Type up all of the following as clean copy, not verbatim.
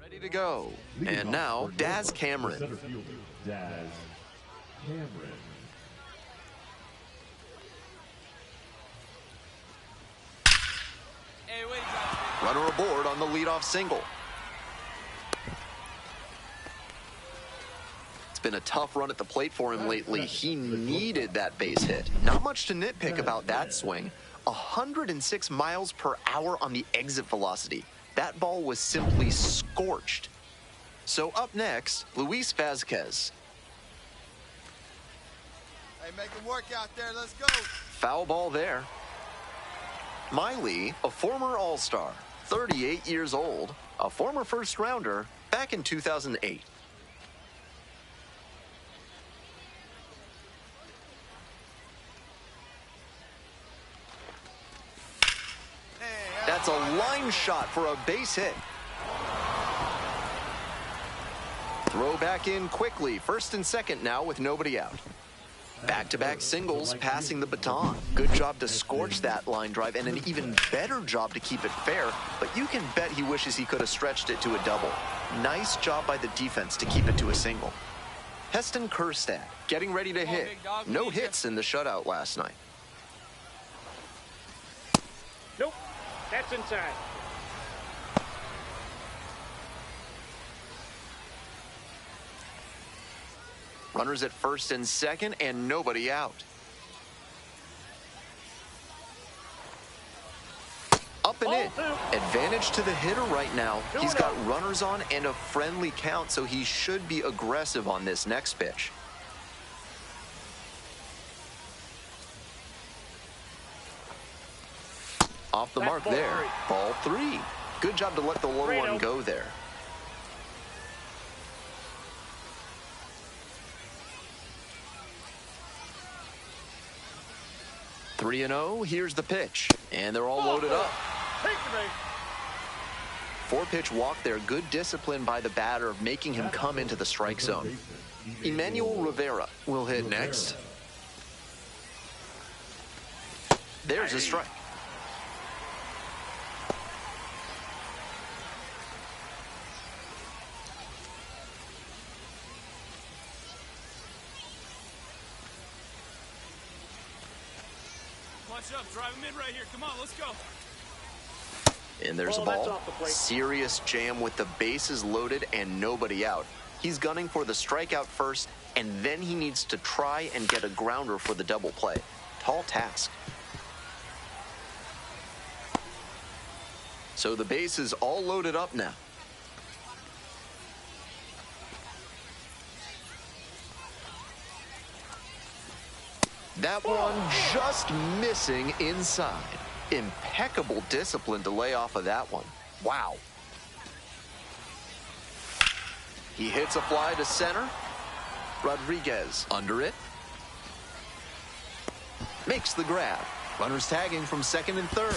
Ready to go. And now, Daz Cameron. Center fielder, Daz Cameron. Runner aboard on the leadoff single. It's been a tough run at the plate for him lately. He needed that base hit. Not much to nitpick about that swing. 106 miles per hour on the exit velocity. That ball was simply scorched. So up next, Luis Vazquez. Hey, make him work out there. Let's go. Foul ball there. Miley, a former All-Star, 38 years old, a former first-rounder back in 2008. That's a line shot for a base hit. Throw back in quickly. First and second now with nobody out. Back-to-back singles, passing the baton. Good job to scorch that line drive, and an even better job to keep it fair, but you can bet he wishes he could have stretched it to a double. Nice job by the defense to keep it to a single. Heston Kjerstad getting ready to hit. No hits in the shutout last night. Nope, that's inside. Runners at first and second, and nobody out. Up and in. Advantage to the hitter right now. He's got runners on and a friendly count, so he should be aggressive on this next pitch. Off the mark there. Ball three. Good job to let the low one go there. 3-0, here's the pitch. And they're all loaded up. 4-pitch walk there. Good discipline by the batter of making him come into the strike zone. Emmanuel Rivera will hit next. There's a strike. Watch up, drive him in right here. Come on, let's go. And there's a ball. Serious jam with the bases loaded and nobody out. He's gunning for the strikeout first, and then he needs to try and get a grounder for the double play. Tall task. So the base is all loaded up now. That one just missing inside. Impeccable discipline to lay off of that one. Wow. He hits a fly to center. Rodriguez under it. Makes the grab. Runners tagging from second and third.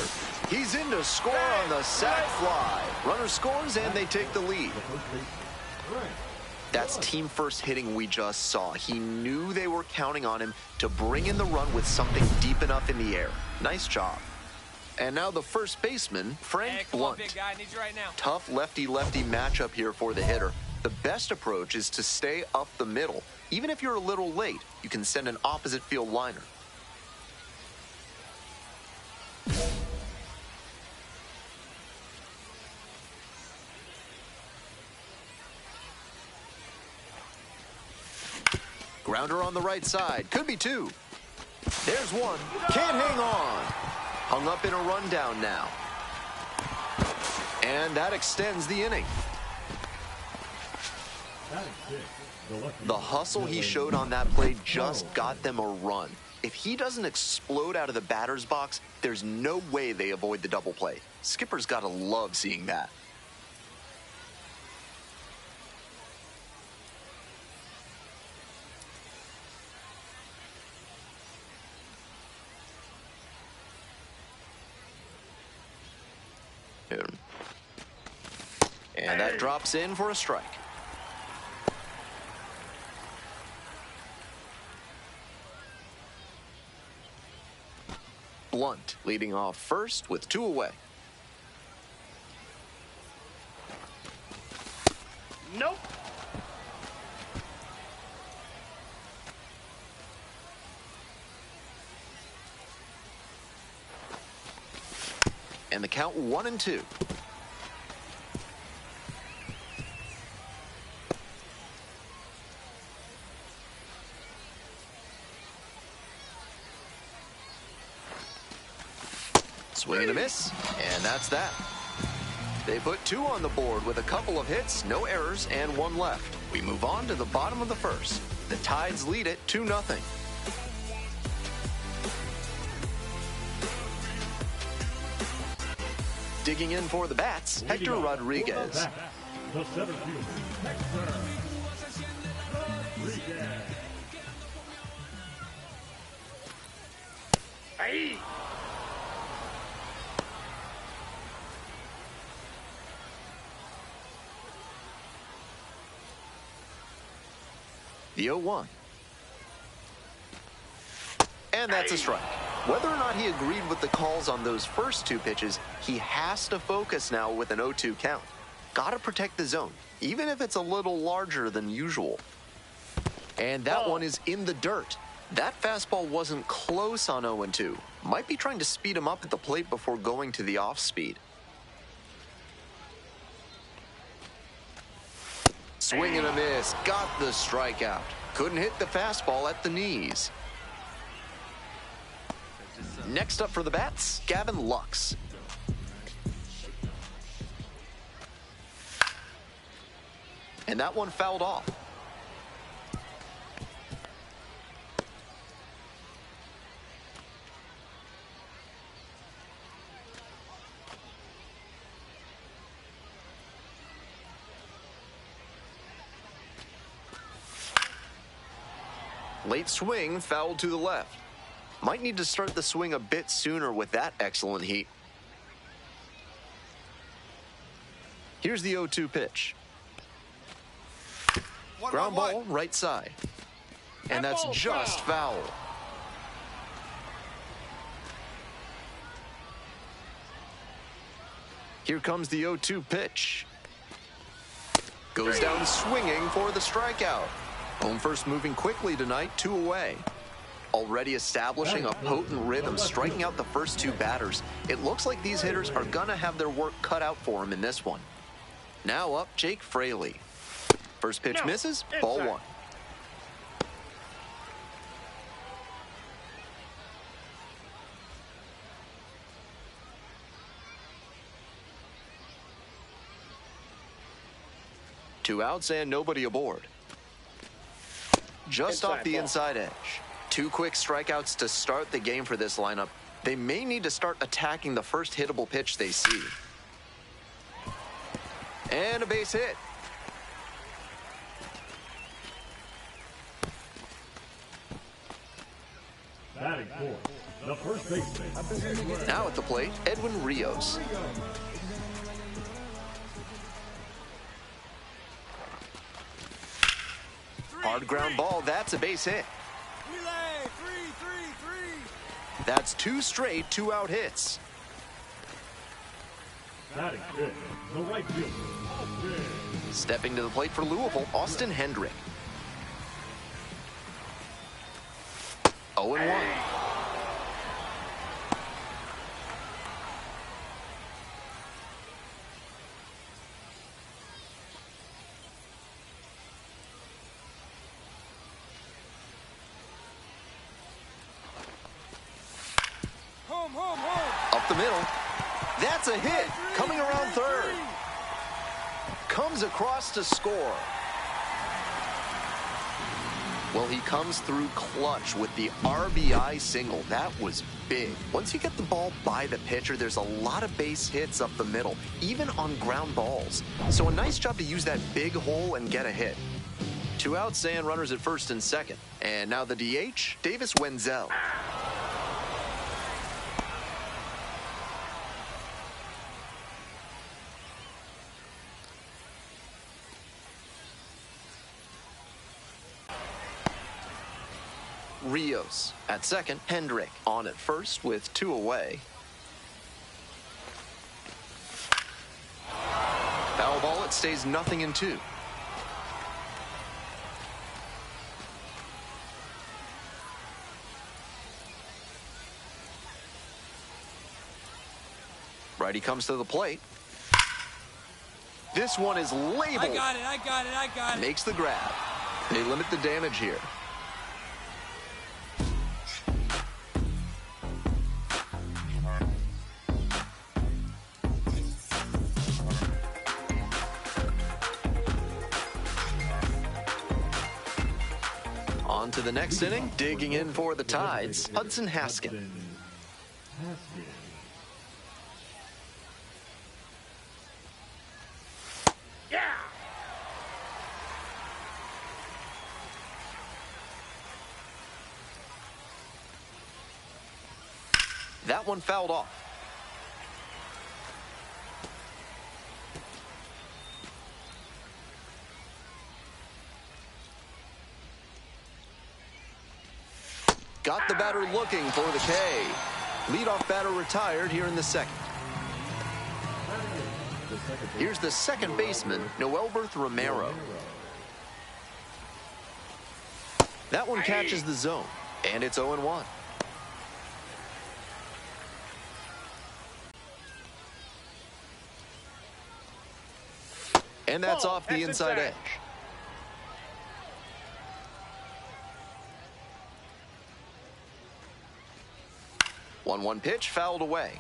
He's in to score on the sac fly. Runner scores and they take the lead. That's team first hitting we just saw. He knew they were counting on him to bring in the run with something deep enough in the air. Nice job. And now the first baseman, Frank Blunt. Big guy, I need you right now. Tough lefty-lefty matchup here for the hitter. The best approach is to stay up the middle. Even if you're a little late, you can send an opposite field liner. Grounder on the right side. Could be two. There's one. Can't hang on. Hung up in a rundown now. And that extends the inning. The hustle he showed on that play just got them a run. If he doesn't explode out of the batter's box, there's no way they avoid the double play. Skipper's got to love seeing that. And that drops in for a strike. Blunt leading off first with 2 away. Nope. And the count 1-2. Swing and a miss, and that's that. They put 2 on the board with a couple of hits, no errors, and 1 left. We move on to the bottom of the first. The Tides lead it 2-0. Digging in for the bats, Hector Rodriguez. The center fielder, Hector Rodriguez. Hey. The 0-1. And that's a strike. Whether or not he agreed with the calls on those first 2 pitches, he has to focus now with an 0-2 count. Gotta protect the zone, even if it's a little larger than usual. And that one is in the dirt. That fastball wasn't close on 0-2. Might be trying to speed him up at the plate before going to the off speed. Swing and a miss, got the strikeout. Couldn't hit the fastball at the knees. Next up for the bats, Gavin Lux. And that one fouled off. Late swing, fouled to the left. Might need to start the swing a bit sooner with that excellent heat. Here's the 0-2 pitch. Ground ball, right side. And that's just foul. Here comes the 0-2 pitch. Goes down swinging for the strikeout. Home first moving quickly tonight, 2 away. Already establishing a potent rhythm, striking out the first 2 batters. It looks like these hitters are gonna have their work cut out for them in this one. Now up, Jake Fraley. First pitch misses, ball 1. Two outs and nobody aboard. Just off the inside edge. 2 quick strikeouts to start the game for this lineup. They may need to start attacking the first hittable pitch they see. And a base hit. Batting fourth, the first baseman. Now at the plate, Edwin Rios. Hard ground ball, that's a base hit. Relay, 3-3-3. That's 2 straight 2-out hits. Batting fifth, the right fielder, Austin. Stepping to the plate for Louisville, Austin Hendrick. 0-1. Up the middle. That's a hit. Coming around third. Comes across to score. Well, he comes through clutch with the RBI single. That was big. Once you get the ball by the pitcher, there's a lot of base hits up the middle, even on ground balls. So a nice job to use that big hole and get a hit. 2 outs and runners at first and second. And now the DH, Davis Wenzel. Rios. At second, Hendrick. On at first with 2 away. Foul ball, it stays 0-2. Righty comes to the plate. This one is labeled. I got it. Makes the grab. They limit the damage here. On to the next inning. Digging in for the Tides, Hudson Haskin. That one fouled off. Got the batter looking for the K. Leadoff batter retired here in the second. Here's the second baseman, Noelberth Romero. That one catches the zone, and it's 0-1. And that's off the inside edge. One pitch fouled away.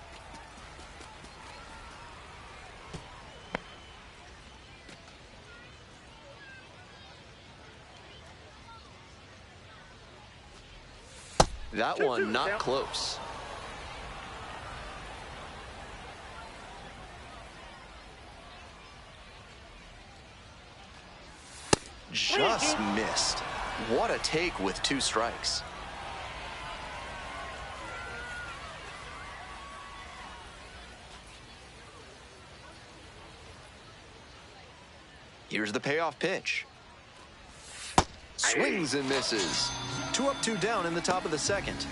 That one not close. Just missed. What a take with 2 strikes. Here's the payoff pitch. Swings and misses. 2 up, 2 down in the top of the second.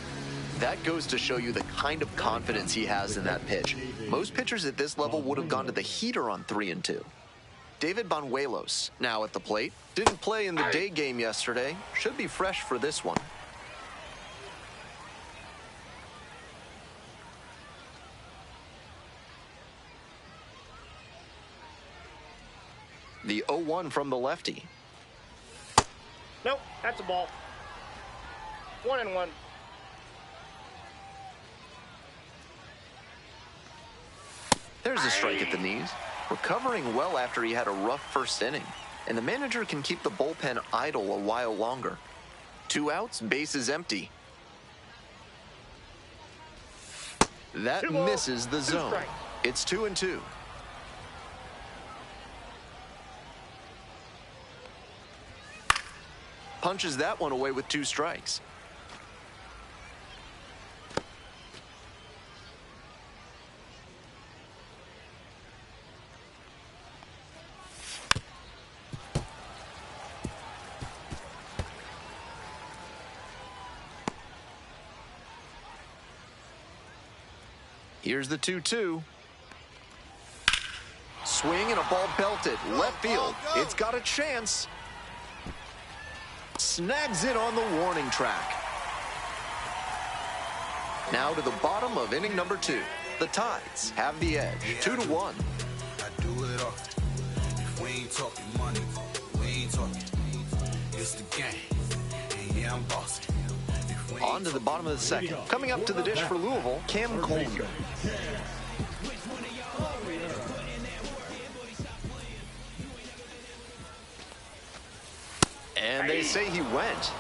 That goes to show you the kind of confidence he has in that pitch. Most pitchers at this level would have gone to the heater on 3-2. David Banuelos now at the plate. Didn't play in the day game yesterday. Should be fresh for this one. The 0-1 from the lefty. Nope, that's a ball. 1-1. There's a strike at the knees. Recovering well after he had a rough first inning. And the manager can keep the bullpen idle a while longer. 2 outs, base is empty. That misses the zone. It's 2-2. Punches that one away with 2 strikes. Here's the 2-2. Swing and a ball belted. Left field. It's got a chance. Snags it on the warning track. Now to the bottom of inning number 2. The Tides have the edge, 2-1. I do it all. If we ain't talking money, we ain't talking. It's the game. And yeah, I'm bossing. On to the bottom of the second. Coming up to the dish for Louisville, Cam Coleman. And they say he went.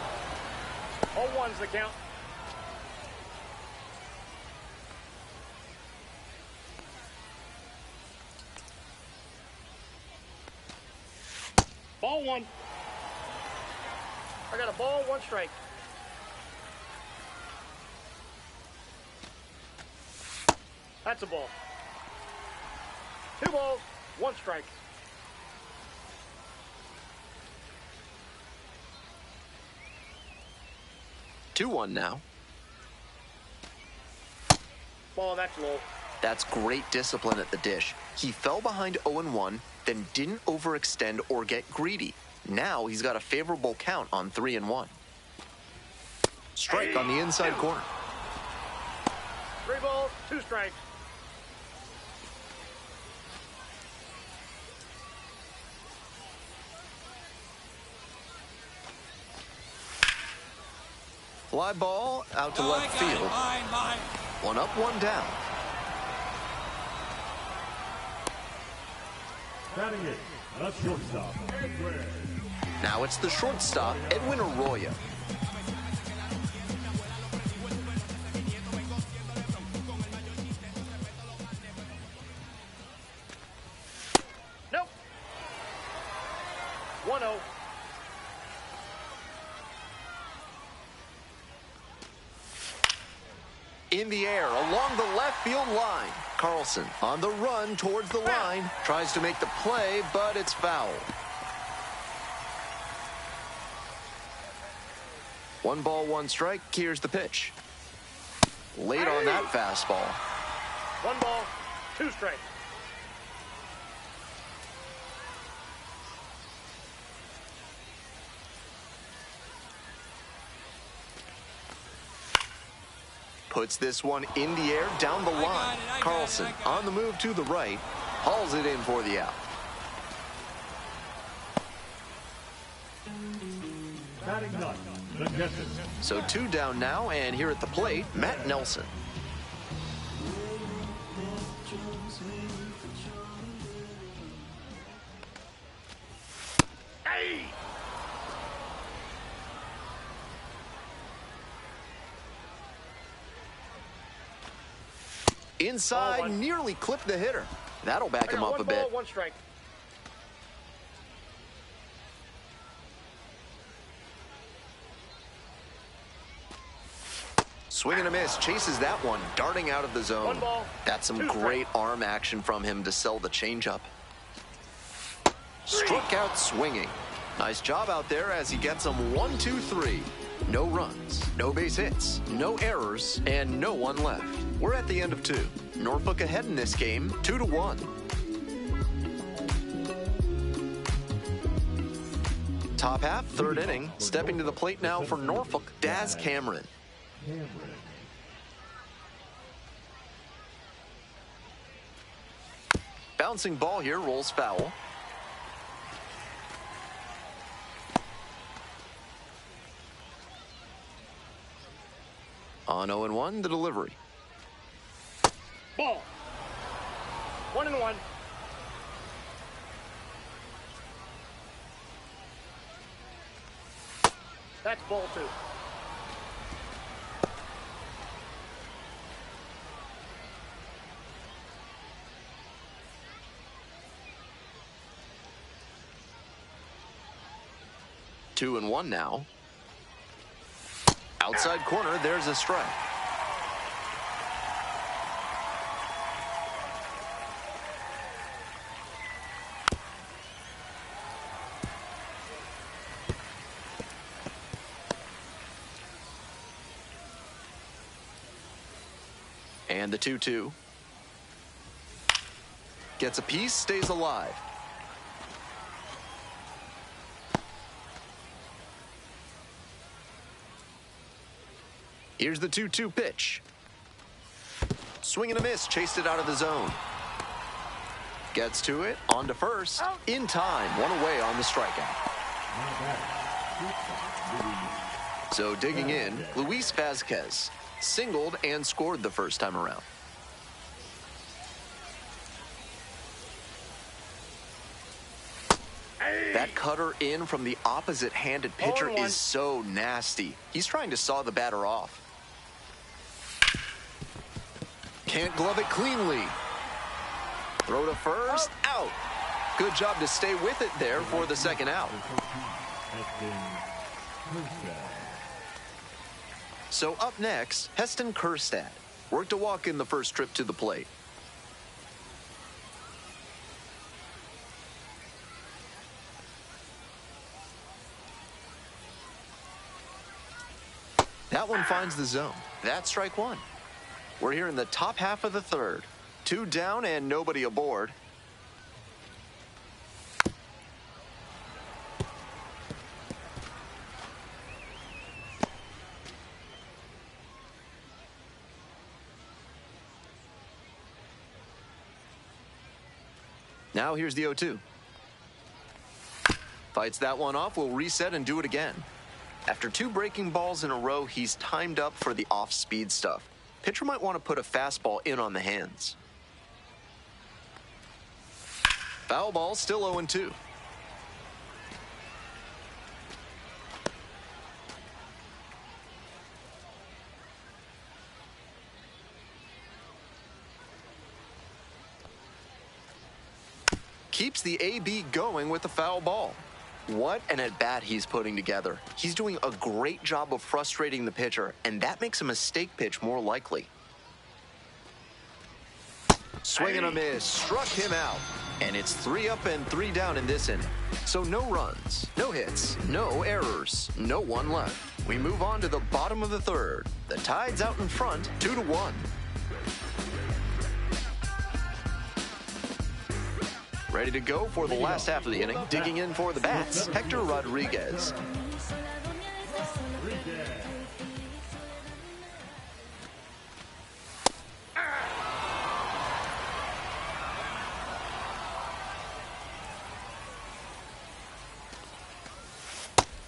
0-1's the count. Ball 1. I got a ball, 1 strike. That's a ball. 2 balls, 1 strike. 2-1 now. Ball, that's low. That's great discipline at the dish. He fell behind 0-1, then didn't overextend or get greedy. Now he's got a favorable count on 3-1. Strike on the inside corner. 3 balls, 2 strikes. Fly ball out to left field. Mine. 1 up, 1 down. Batting it, the shortstop, Edwin. Now it's the shortstop, Edwin Arroyo. Nope. 1-0. In the air, along the left field line. Carlson on the run towards the line. Tries to make the play, but it's foul. 1 ball, 1 strike. Here's the pitch. Late on that fastball. 1 ball, 2 strikes. Puts this one in the air down the line. Carlson on the move to the right. Hauls it in for the out. Batting ninth, the catcher. So 2 down now, and here at the plate, Matt Nelson. Inside, nearly clipped the hitter. That'll back him up a bit. 1 ball, 1 strike. Swing and a miss, chases that one, darting out of the zone. 1 ball, That's some 2 great arm action from him to sell the changeup. Struck out swinging. Nice job out there as he gets him 1, 2, 3. No runs, no base hits, no errors, and no one left. We're at the end of 2. Norfolk ahead in this game, 2-1. Top half, 3rd inning. Stepping to the plate now for Norfolk, Daz Cameron. Bouncing ball here, rolls foul. On 0-1, the delivery. Ball. 1-1. That's ball 2. Two and 1 now. Outside corner, there's a strike. And the 2-2. Gets a piece, stays alive. Here's the 2-2 pitch. Swing and a miss, chased it out of the zone. Gets to it, on to first, in time, 1 away on the strikeout. So digging in, Luis Vazquez singled and scored the first time around. That cutter in from the opposite-handed pitcher is so nasty. He's trying to saw the batter off. Can't glove it cleanly. Throw to first, out. Good job to stay with it there for the second out. So up next, Heston Kjerstad worked a walk in the first trip to the plate. That one finds the zone. That's strike one. We're here in the top half of the third. 2 down and nobody aboard. Now here's the 0-2. Fights that one off, will reset and do it again. After 2 breaking balls in a row, he's timed up for the off-speed stuff. Pitcher might want to put a fastball in on the hands. Foul ball, still 0-2. Keeps the AB going with the foul ball. What an at-bat he's putting together. He's doing a great job of frustrating the pitcher, and that makes a mistake pitch more likely. Swing and a miss, struck him out. And it's 3 up and 3 down in this inning. So no runs, no hits, no errors, no one left. We move on to the bottom of the third. The Tide's out in front, 2-1. Ready to go for the last half of the inning. Digging in for the bats, Hector Rodriguez.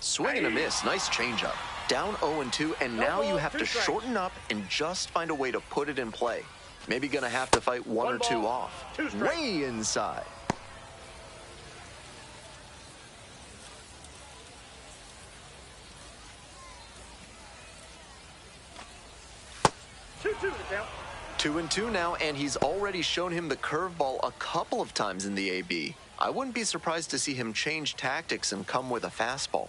Swing and a miss, nice changeup. Down 0-2, and now you have to shorten up and just find a way to put it in play. Maybe gonna have to fight 1 or 2 off. Way inside. Two and two now, and he's already shown him the curveball a couple of times in the AB. I wouldn't be surprised to see him change tactics and come with a fastball.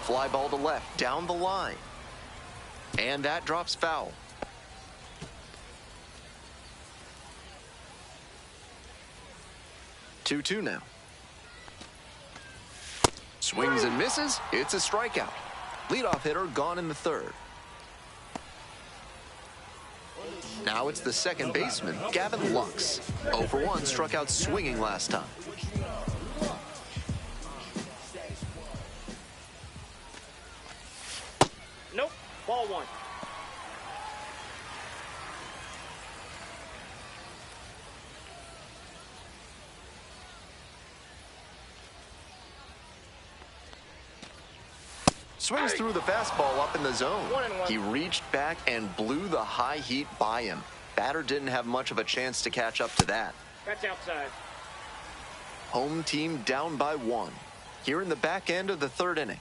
Fly ball to left, down the line. And that drops foul. Two now. Swings and misses. It's a strikeout. Leadoff hitter gone in the third. Now it's the second baseman, Gavin Lux. 0 for 1, struck out swinging last time. Nope, ball 1. Swings through the fastball up in the zone. 1-1. He reached back and blew the high heat by him. Batter didn't have much of a chance to catch up to that. That's outside. Home team down by 1. Here in the back end of the third inning.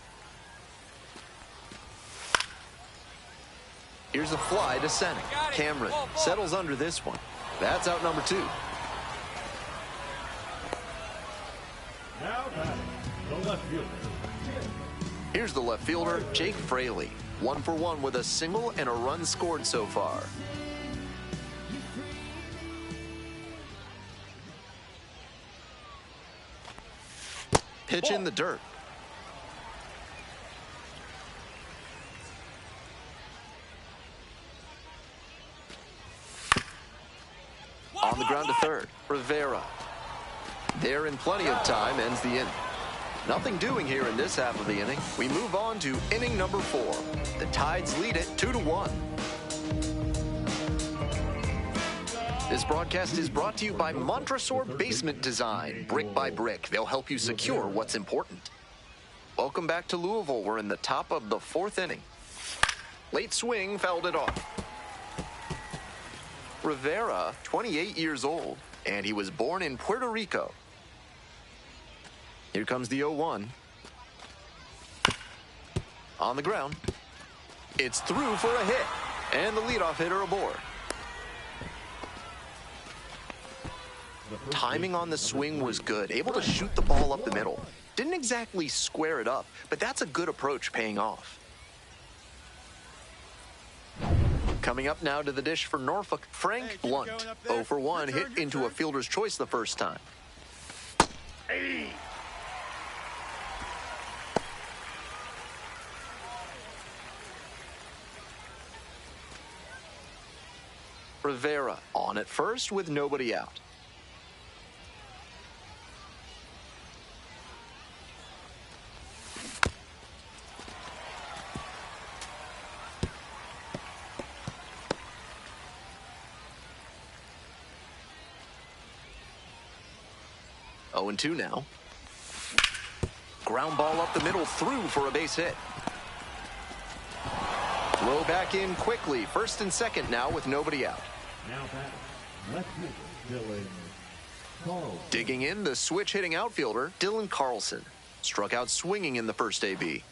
Here's a fly to center. Cameron settles under this one. That's out number 2. Now batting, the left fielder. Here's the left fielder, Jake Fraley. 1 for 1 with a single and a run scored so far. Pitch in the dirt. On the ground to third, Rivera. There in plenty of time, ends the inning. Nothing doing here in this half of the inning. We move on to inning number 4. The Tides lead it 2-1. This broadcast is brought to you by Montresor Basement Design. Brick by brick, they'll help you secure what's important. Welcome back to Louisville. We're in the top of the 4th inning. Late swing, fouled it off. Rivera, 28 years old, and he was born in Puerto Rico. Here comes the 0-1. On the ground. It's through for a hit. And the leadoff hitter aboard. Timing on the swing was good. Able to shoot the ball up the middle. Didn't exactly square it up, but that's a good approach paying off. Coming up now to the dish for Norfolk, Frank Blunt. 0 for 1, hit into a fielder's choice the first time. Rivera on at first with nobody out. Oh, 0-2 now. Ground ball up the middle, through for a base hit. Throw back in quickly. First and second now with nobody out. Now back, left fielder, Dylan Carlson. Digging in, the switch hitting outfielder, Dylan Carlson. Struck out swinging in the first AB.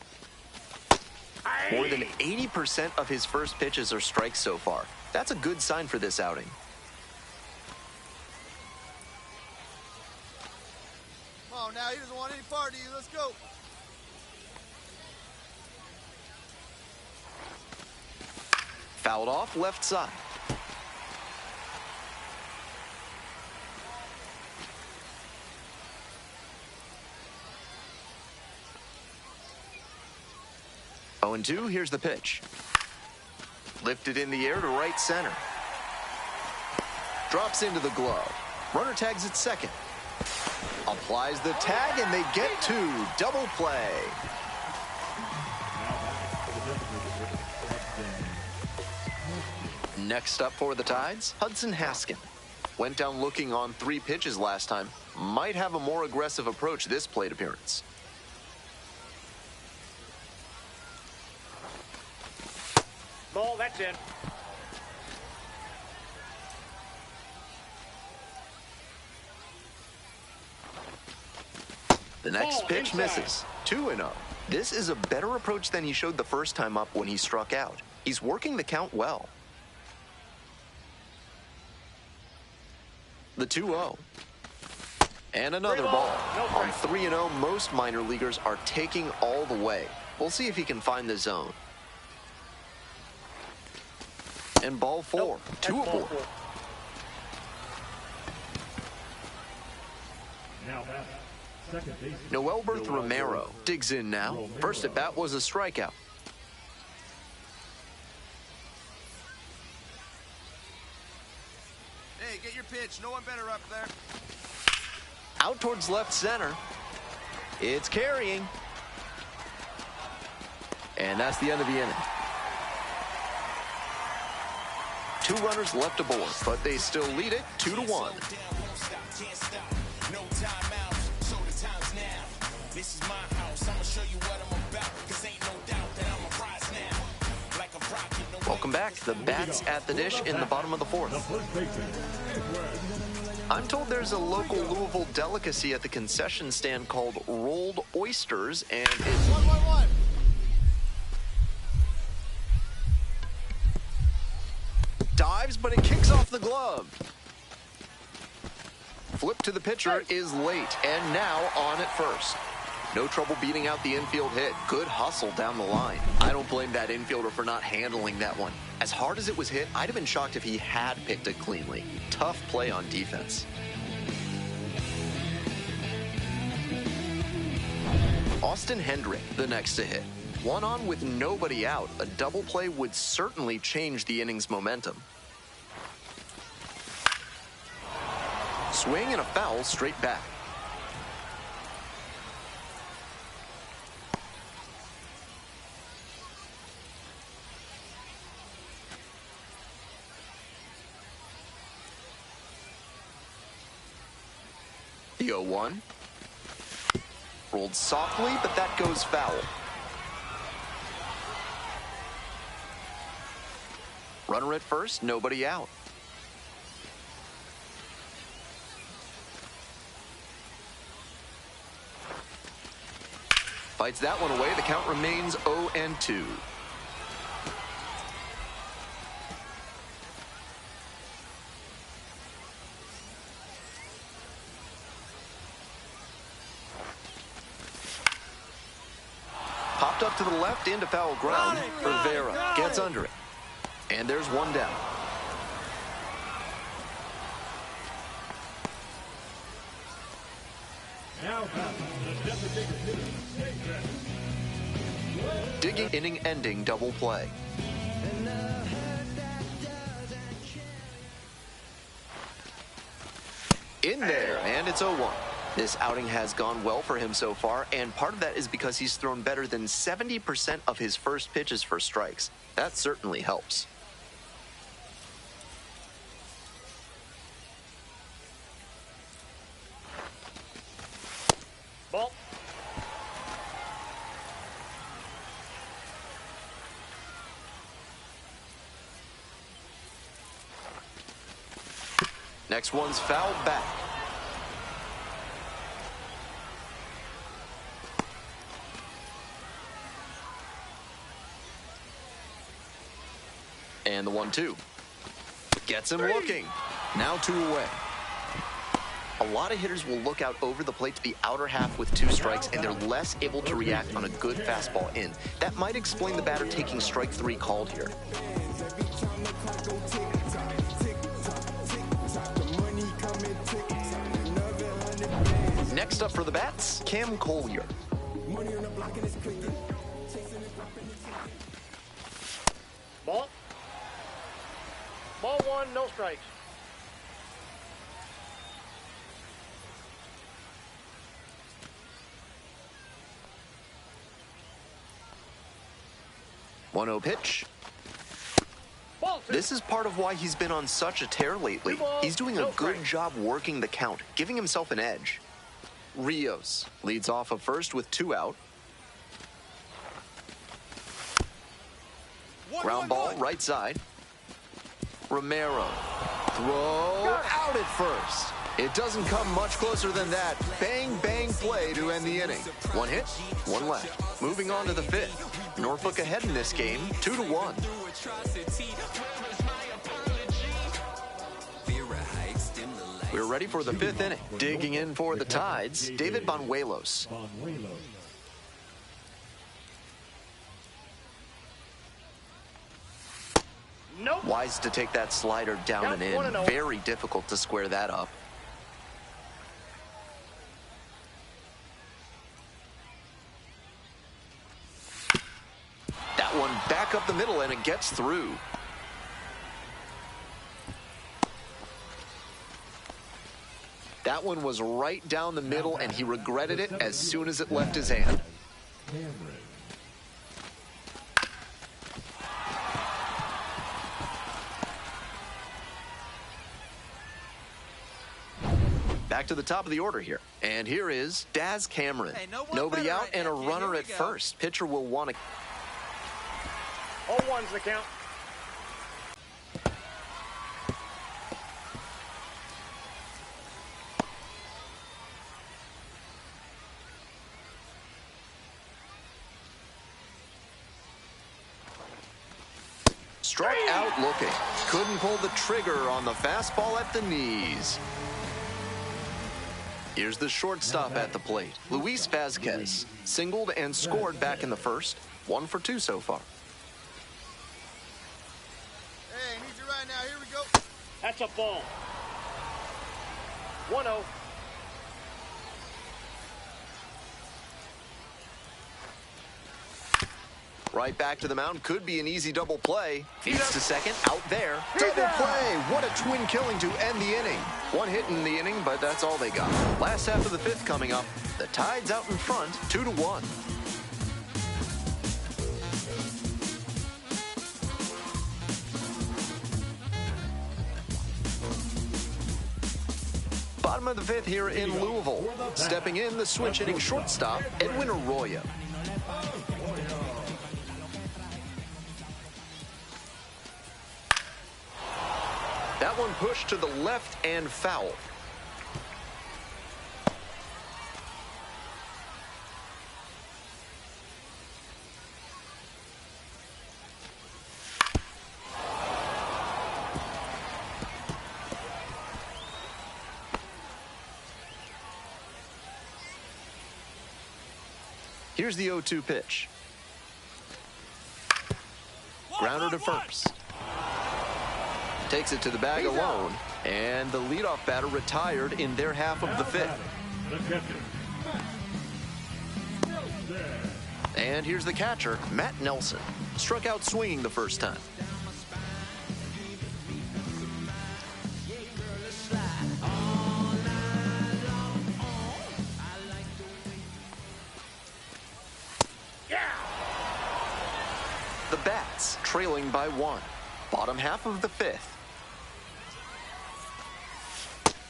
More than 80% of his first pitches are strikes so far. That's a good sign for this outing. Come on now, he doesn't want any part of you. Let's go. Fouled off left side. Oh, 0-2, here's the pitch. Lifted in the air to right center. Drops into the glove. Runner tags at second. Applies the tag, and they get two. Double play. Next up for the Tides, Hudson Haskin. Went down looking on 3 pitches last time. Might have a more aggressive approach this plate appearance. Ball, that's in. The next Ball pitch inside. misses. 2-0. This is a better approach than he showed the first time up when he struck out. He's working the count well. The 2-0. And another ball. On 3-0, most minor leaguers are taking all the way. We'll see if he can find the zone. And ball 4. 2 aboard. Now back, second baseman. Noelberth Romero digs in now. First at bat was a strikeout. Hey, get your pitch. No one better up there. Out towards left center. It's carrying. And that's the end of the inning. 2 runners left aboard, but they still lead it 2-1. Welcome back. The bats at the dish in the bottom of the 4th. I'm told there's a local Louisville delicacy at the concession stand called rolled oysters, and it's 1-1-1. dives, but it kicks off the glove. Flip to the pitcher is late, and now on at first. No trouble beating out the infield hit. Good hustle down the line. I don't blame that infielder for not handling that one. As hard as it was hit, I'd have been shocked if he had picked it cleanly. Tough play on defense. Austin Hendrick, the next to hit. 1 on with nobody out. A double play would certainly change the inning's momentum. Swing and a foul straight back. The 0-1. Rolled softly, but that goes foul. Runner at first, nobody out. Fights that one away. The count remains 0-2. Popped up to the left into foul ground. Rivera gets under it. And there's one down. Now back, the designated hitter, Digging inning-ending double play. In there, and it's 0-1. This outing has gone well for him so far, and part of that is because he's thrown better than 70% of his first pitches for strikes. That certainly helps. Ball. Next one's fouled back. And the 1-2. Gets him looking. Now 2 away. A lot of hitters will look out over the plate to the outer half with 2 strikes, and they're less able to react on a good fastball in. That might explain the batter taking strike 3 called here. Next up for the bats, Cam Collier. Ball. Ball 1, no strikes. One 1-0 pitch. Ball 2. This is part of why he's been on such a tear lately. He's doing a good job working the count, giving himself an edge. Rios leads off of first with 2 out. Ground ball, right side. Romero. Throw out at first. It doesn't come much closer than that. Bang, bang play to end the inning. 1 hit, 1 left. Moving on to the 5th. Norfolk ahead in this game, 2-1. We're ready for the 5th inning. Digging in for the Tides, David Banuelos. Nope. Wise to take that slider down and in. Very difficult to square that up. That one back up the middle, and it gets through. That one was right down the middle, and he regretted it as soon as it left his hand. Back to the top of the order here. And here is Daz Cameron. Hey, Nobody out right and a now, kid. runner Here at we go. first. Pitcher will want to... 0-1's the count. Struck out looking. Couldn't pull the trigger on the fastball at the knees. Here's the shortstop at the plate, Luis Vazquez. Singled and scored back in the first. 1 for 2 so far. Hey, need you right now. Here we go. That's a ball. 1-0. Right back to the mound. Could be an easy double play. Feeds to second. Out there. Double play. What a twin killing to end the inning. 1 hit in the inning, but that's all they got. Last half of the 5th coming up. The Tides out in front, 2-1. Bottom of the 5th here in Louisville. Stepping in, the switch hitting shortstop, Edwin Arroyo. That one pushed to the left and foul. Here's the 0-2 pitch. Grounder to first. Takes it to the bag alone, and the leadoff batter retired in their half of the 5th. And here's the catcher, Matt Nelson. Struck out swinging the first time. The Bats trailing by 1. Bottom half of the 5th.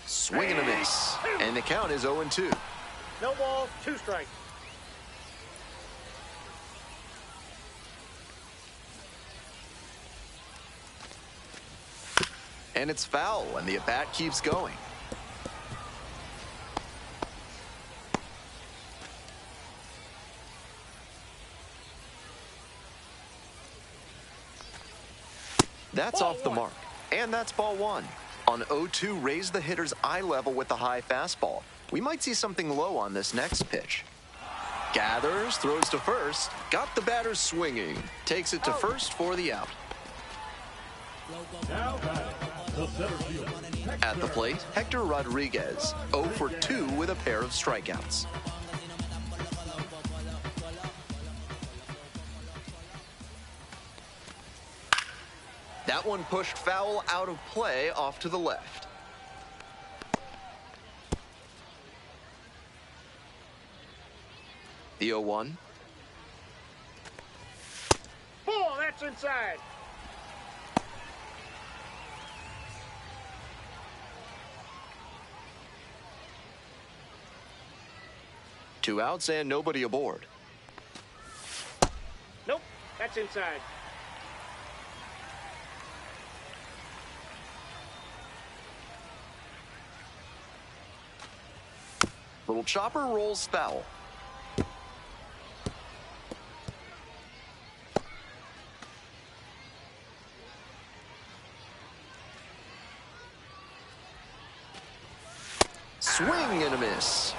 Swing and a miss. And the count is 0-2. No balls, 2 strikes. And it's foul, and the at-bat keeps going. That's off the mark, and that's ball 1. On 0-2, raise the hitter's eye level with the high fastball. We might see something low on this next pitch. Gathers, throws to first, got the batter swinging, takes it to first for the out. Now batting, the center fielder. At the plate, Hector Rodriguez, 0 for 2 with a pair of strikeouts. That one pushed foul out of play off to the left. The 0-1. Ball, that's inside. Two outs and nobody aboard. Nope, that's inside. Little chopper rolls foul. Swing and a miss.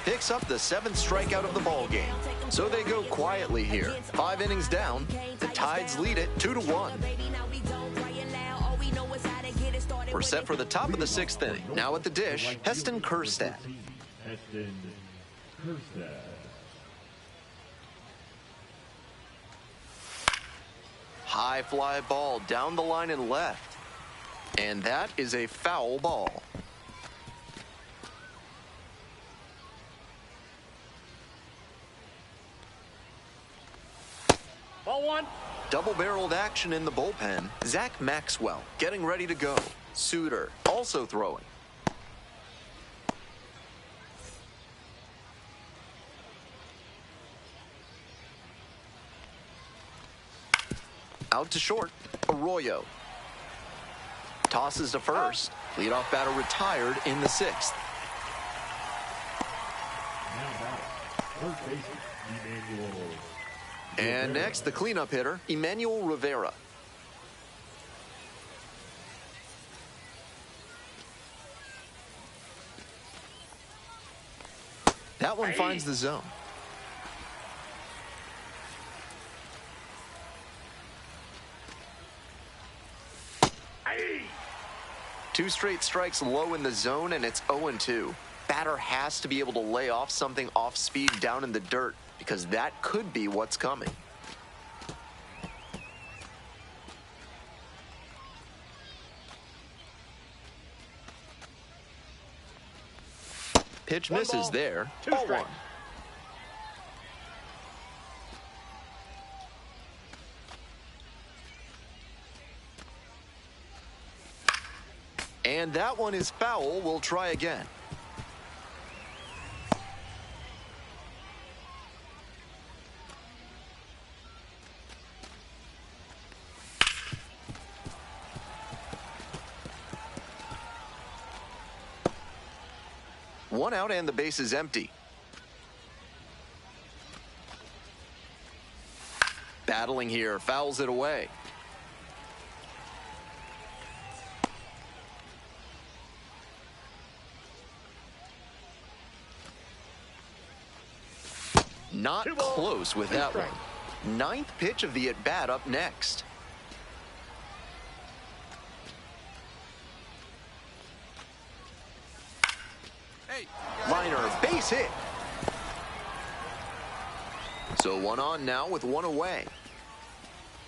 Picks up the 7th strikeout of the ball game. So they go quietly here. 5 innings down. The Tides lead it 2-1. We're set for the top of the 6th inning. Now at the dish, Heston Kjerstad. Heston Kjerstad. High fly ball down the line and left. And that is a foul ball. Ball 1. Double-barreled action in the bullpen. Zach Maxwell getting ready to go. Suter also throwing. Out to short, Arroyo. Tosses to first. Leadoff batter retired in the 6th. Now batting, third baseman, Emmanuel. And next, the cleanup hitter, Emmanuel Rivera. That one finds the zone. Two straight strikes low in the zone, and it's 0-2. Batter has to be able to lay off something off speed down in the dirt, because that could be what's coming. Pitch misses there. 2 strikes. 0-1. And that one is foul. We'll try again. One out and the base is empty. Battling here, fouls it away. Not close with that one. 9th pitch of the at-bat up next. Liner, base hit. So 1 on now with 1 away.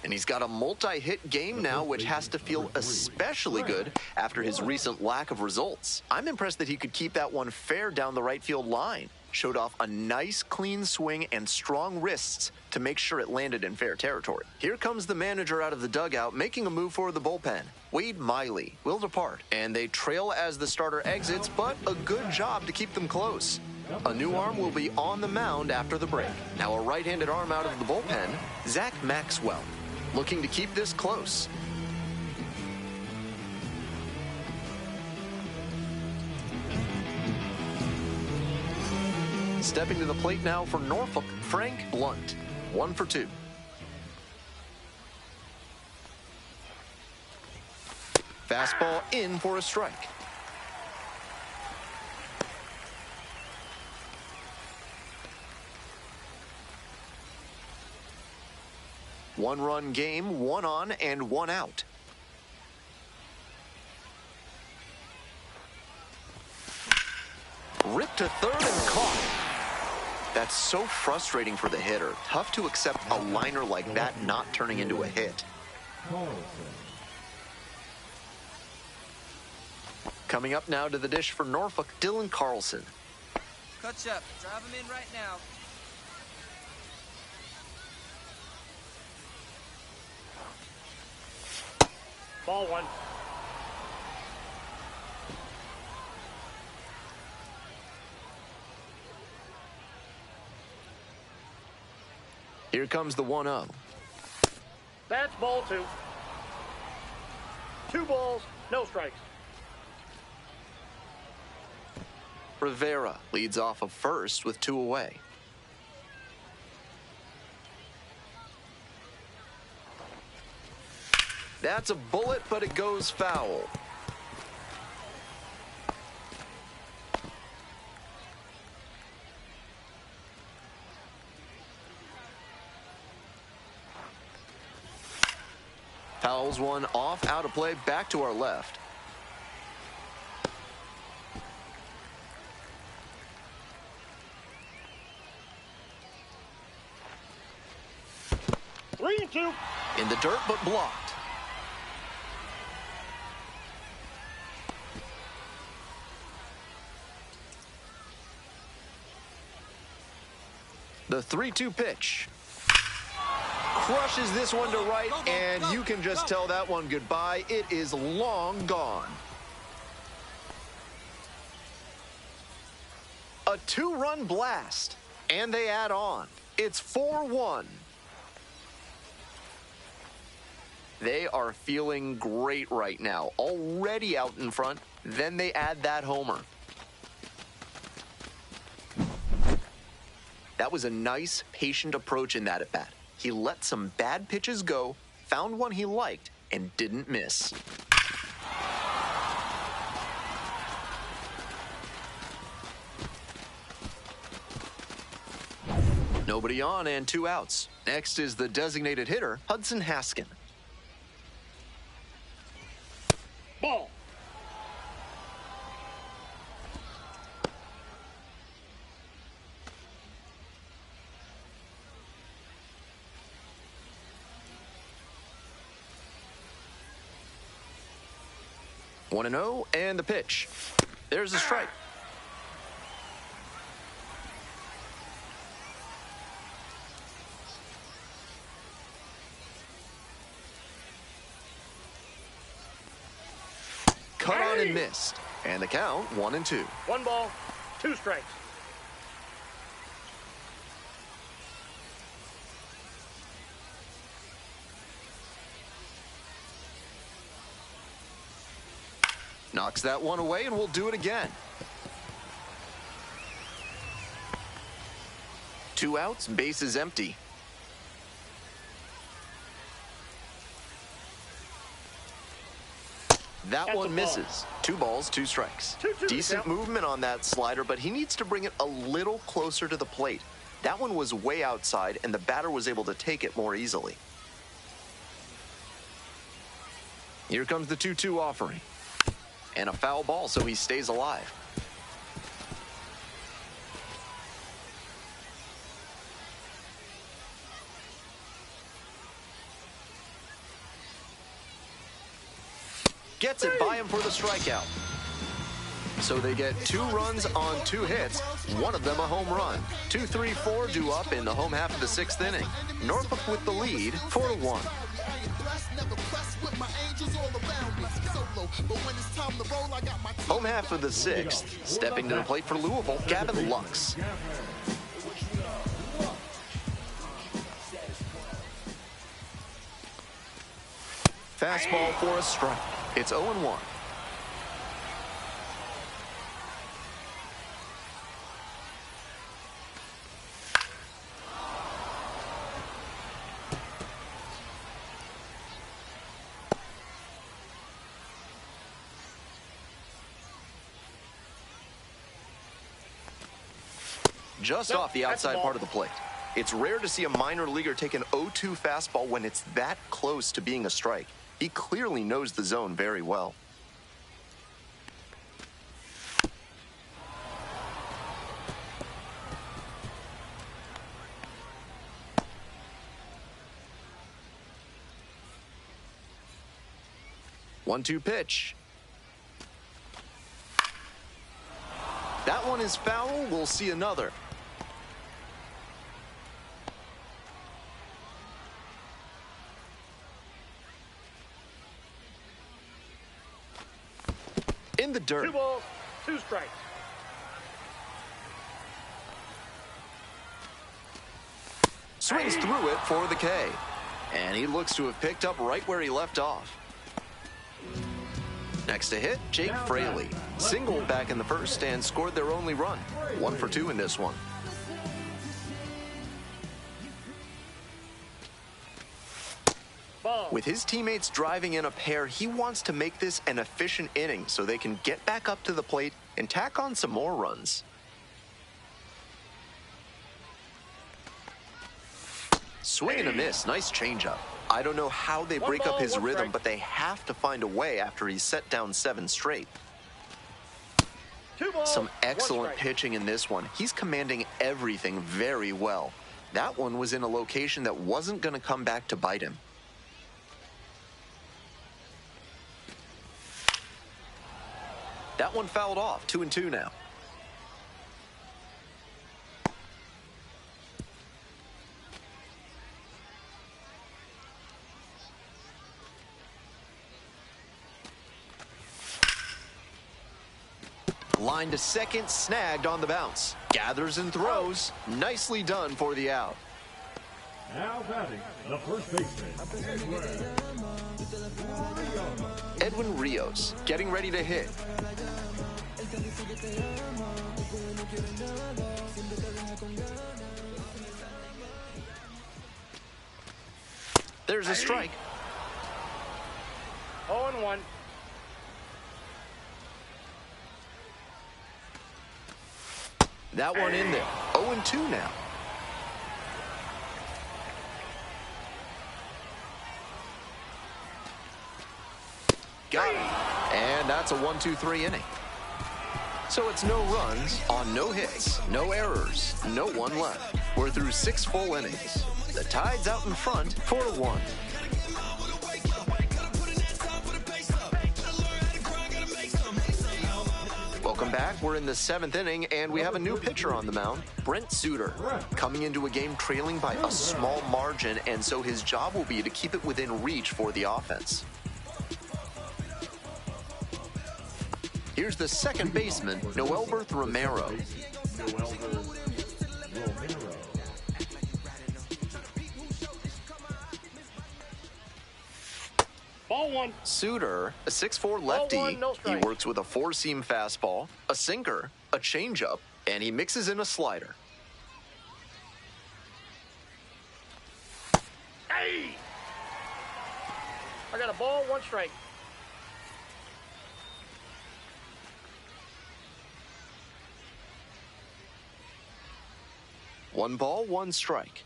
And he's got a multi-hit game now, which has to feel especially good after his recent lack of results. I'm impressed that he could keep that one fair down the right field line. showed off a nice clean swing and strong wrists to make sure it landed in fair territory. Here comes the manager out of the dugout making a move for the bullpen. Wade Miley will depart, and they trail as the starter exits, but a good job to keep them close. A new arm will be on the mound after the break. Now a right-handed arm out of the bullpen, Zach Maxwell, looking to keep this close. Stepping to the plate now for Norfolk, Frank Blunt, 1 for 2. Fastball in for a strike. One-run game, 1 on and 1 out. Ripped to third and caught. That's so frustrating for the hitter. Tough to accept a liner like that not turning into a hit. Coming up now to the dish for Norfolk, Dylan Carlson. Catch up. Drive him in right now. Ball 1. Here comes the 1-0. That's ball 2. 2 balls, no strikes. Rivera leads off of first with 2 away. That's a bullet, but it goes foul. Fouls one off, out of play, back to our left. Three and 2. In the dirt, but blocked. The 3-2 pitch. Crushes this one to right, and you can just tell that one goodbye. It is long gone. A 2-run blast, and they add on. It's 4-1. They are feeling great right now. Already out in front, then they add that homer. That was a nice, patient approach in that at-bat. He let some bad pitches go, found one he liked, and didn't miss. Nobody on and 2 outs. Next is the designated hitter, Hudson Haskin. Ball. One and 0, and the pitch. There's a strike. Cut on and missed. And the count, 1-2. 1 ball, 2 strikes. Knocks that one away, and we'll do it again. 2 outs, base is empty. That one misses. 2 balls, 2 strikes. 2-2. Decent movement on that slider, but he needs to bring it a little closer to the plate. That one was way outside, and the batter was able to take it more easily. Here comes the 2-2 offering. And a foul ball, so he stays alive. Gets it by him for the strikeout. So they get 2 runs on 2 hits, one of them a home run. 2-3-4 due up in the home half of the 6th inning. Norfolk with the lead, 4-1. Home half of the 6th, stepping to the plate for Louisville, Gavin Lux. Fastball for a strike. It's 0-1. Just off the outside part of the plate. It's rare to see a minor leaguer take an 0-2 fastball when it's that close to being a strike. He clearly knows the zone very well. One-two pitch. That one is foul. We'll see another. In the dirt. 2 balls, 2 strikes. Swings through it for the K. And he looks to have picked up right where he left off. Next to hit, Jake Fraley. Single back in the first and scored their only run. 1 for 2 in this one. Ball. With his teammates driving in a pair, he wants to make this an efficient inning so they can get back up to the plate and tack on some more runs. Swing and a miss. Nice changeup. I don't know how they break up his rhythm, but they have to find a way after he's set down 7 straight. 2 balls, Some 1 excellent strike. pitching in this one. He's commanding everything very well. That one was in a location that wasn't going to come back to bite him. That one fouled off. 2-2 now. Line to second, snagged on the bounce. Gathers and throws. Nicely done for the out. Now batting, the first baseman, Edwin Rios getting ready to hit. There's a strike. 0-1. That one in there. 0-2 now. Got it. And that's a 1-2-3 inning. So it's no runs on no hits, no errors, no one left. We're through 6 full innings. The Tide's out in front, 4-1. Welcome back. We're in the 7th inning, and we have a new pitcher on the mound, Brent Suter, coming into a game trailing by a small margin, and so his job will be to keep it within reach for the offense. Here's the second baseman, Noelberth Romero. Ball 1. Suter, a 6'4 lefty. Ball 1, no He strike. works with a 4-seam fastball, a sinker, a changeup, and he mixes in a slider. Hey! I got a ball, 1 strike. One ball, 1 strike.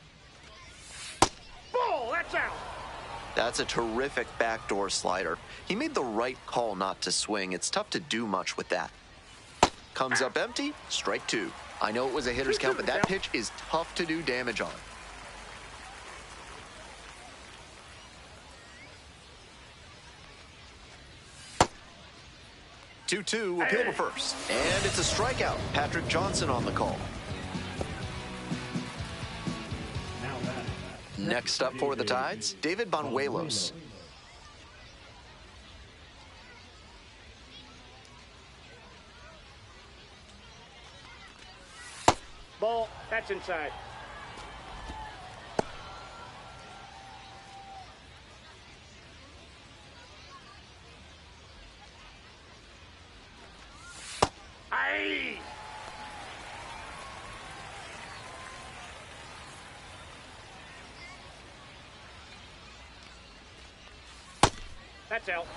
Ball, that's out. That's a terrific backdoor slider. He made the right call not to swing. It's tough to do much with that. Comes up empty, strike 2. I know it was a hitter's count, but that pitch is tough to do damage on. 2-2, appeal to first. And it's a strikeout. Patrick Johnson on the call. Next up for the Tides, David Banuelos. Ball. That's inside. Aye. That's out.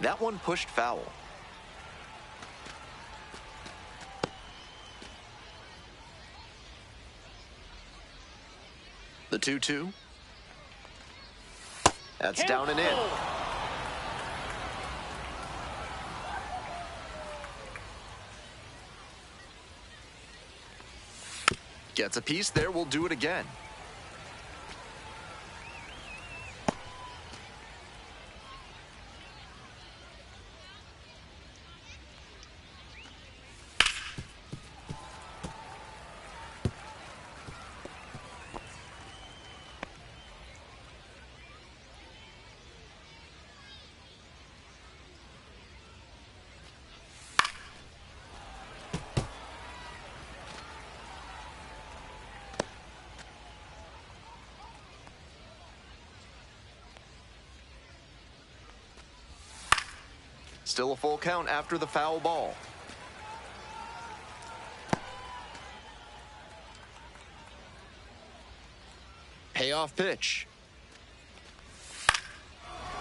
That one pushed foul. The 2-2. That's down and in. Gets a piece there, we'll do it again. Still a full count after the foul ball. Payoff pitch.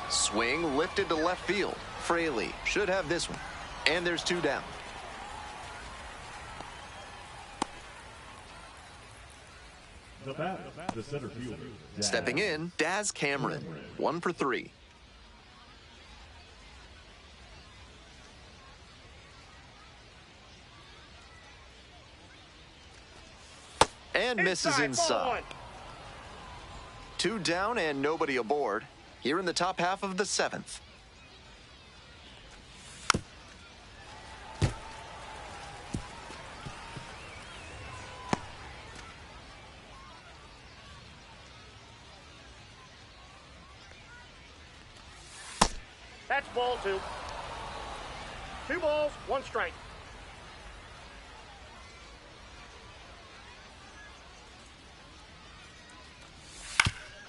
Swing lifted to left field. Fraley should have this one. And there's two down. The batter, the center fielder. Stepping in, Daz Cameron. 1 for 3. And misses inside. 2 down and nobody aboard. Here in the top half of the 7th. That's ball 2. 2 balls, 1 strike.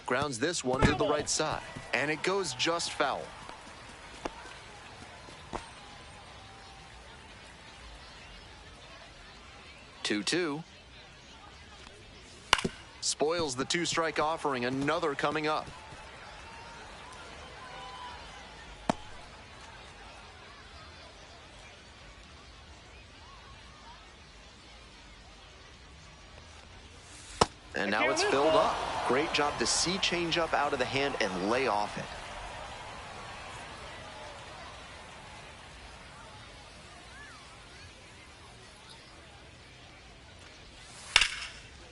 Grounds this one to the right side, and it goes just foul. Two. Spoils the 2-strike offering, another coming up. And now it's filled up. Great job to see changeup out of the hand and lay off it.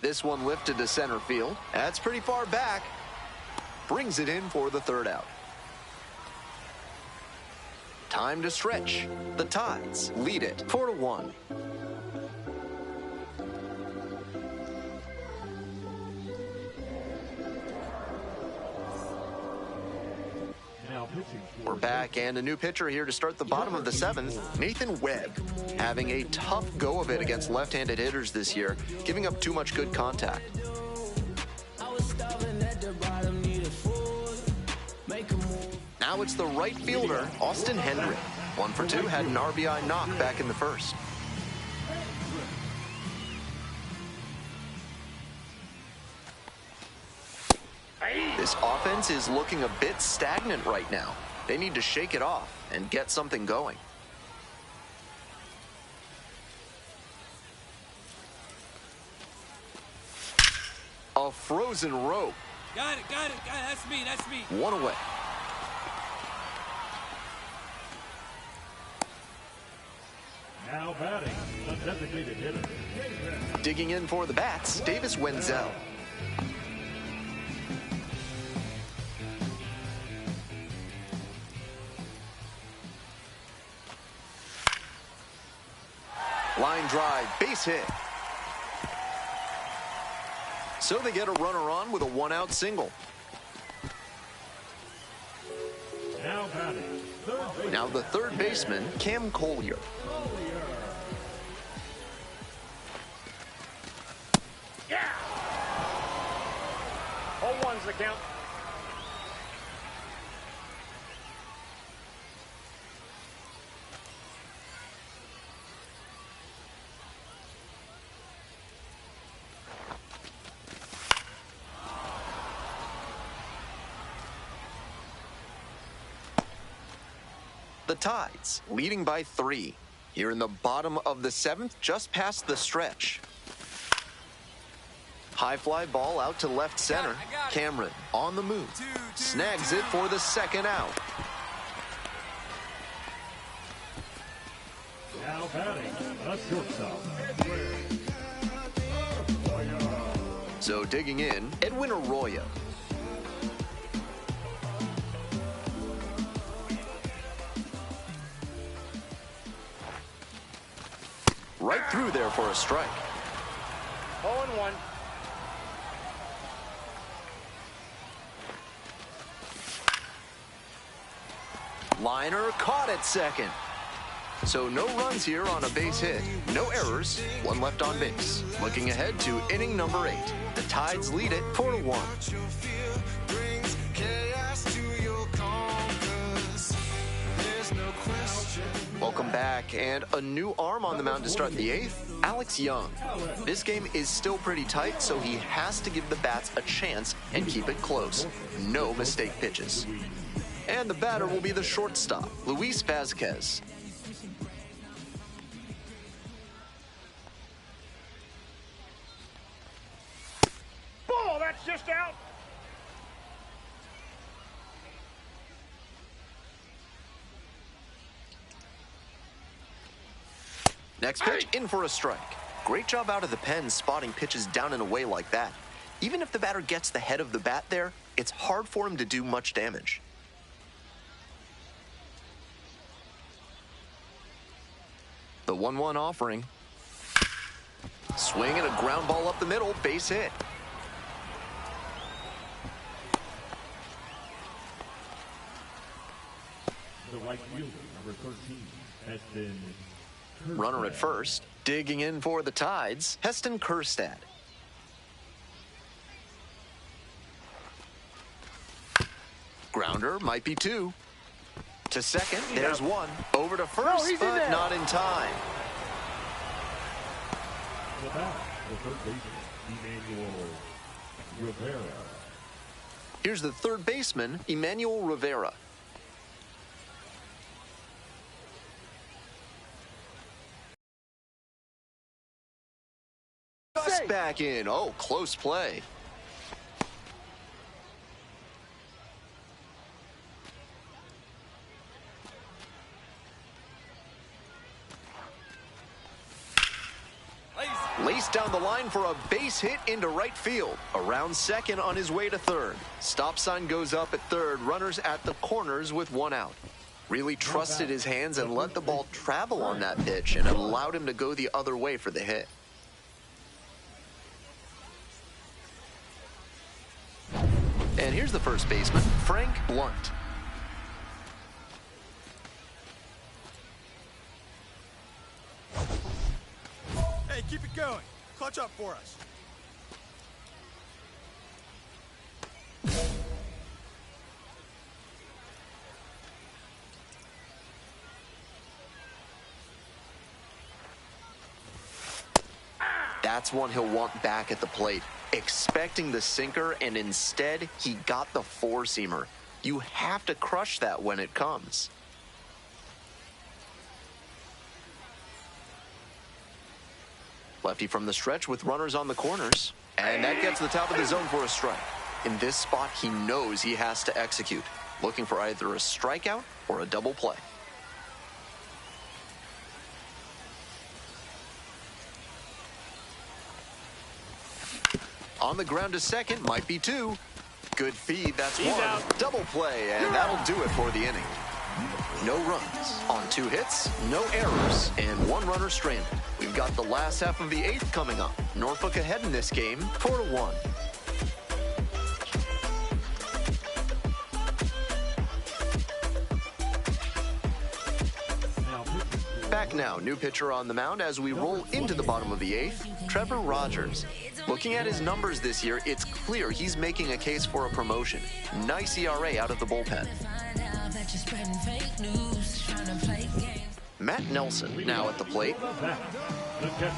This one lifted to center field. That's pretty far back. Brings it in for the 3rd out. Time to stretch. The Tides lead it 4-1. We're back, and a new pitcher here to start the bottom of the 7th, Nathan Webb. Having a tough go of it against left-handed hitters this year, giving up too much good contact. Now it's the right fielder, Austin Hendrick. 1 for 2, had an RBI knock back in the 1st. This offense is looking a bit stagnant right now. They need to shake it off and get something going. A frozen rope. Got it. That's me. 1 away. Now batting, the designated hitter. Digging in for the bats, Davis Wenzel. Line drive, base hit. So they get a runner on with a one-out single. Now batting, third baseman. Now the third baseman, Cam Collier. Yeah! 0-1's the count. The Tides, leading by 3. Here in the bottom of the 7th, just past the stretch. High fly ball out to left center. I got it. Cameron on the move. Snags it for the second out. Now batting, a shortstop. So digging in, Edwin Arroyo. Right through there for a strike. 0-1. Liner caught at second. So no runs here on a base hit. No errors. One left on base. Looking ahead to inning number 8. The Tides lead it 4-1. Welcome back, and a new arm on the mound to start the 8th, Alex Young. This game is still pretty tight, so he has to give the bats a chance and keep it close. No mistake pitches. And the batter will be the shortstop, Luis Vazquez. Ball, that's just out. Next pitch, in for a strike. Great job out of the pen spotting pitches down and away like that. Even if the batter gets the head of the bat there, it's hard for him to do much damage. The 1-1 offering. Swing and a ground ball up the middle, base hit. The right fielder, number 13, has been... Runner at first. Digging in for the Tides, Heston Kjerstad. Grounder might be 2. To second, there's 1. Over to first, he's in but there. not in time. The bat, the third baseman, Emmanuel Rivera. Here's the third baseman, Emmanuel Rivera. Just back in. Oh, close play. Laced down the line for a base hit into right field. Around second on his way to third. Stop sign goes up at third. Runners at the corners with 1 out. Really trusted his hands and let the ball travel on that pitch, and it allowed him to go the other way for the hit. And here's the first baseman, Frank Blunt. Hey, keep it going. Clutch up for us. That's one he'll want back at the plate. Expecting the sinker, and instead, he got the four-seamer. You have to crush that when it comes. Lefty from the stretch with runners on the corners. And that gets the top of the zone for a strike. In this spot, he knows he has to execute. Looking for either a strikeout or a double play. On the ground to second, might be two. Good feed, that's He's one. out. Double play, and that'll do it for the inning. No runs on 2 hits, no errors, and 1 runner stranded. We've got the last half of the 8th coming up. Norfolk ahead in this game, 4-1. Back now, new pitcher on the mound as we roll into the bottom of the 8th, Trevor Rogers. Looking at his numbers this year, it's clear he's making a case for a promotion. Nice ERA out of the bullpen. Matt Nelson now at the plate. The catcher.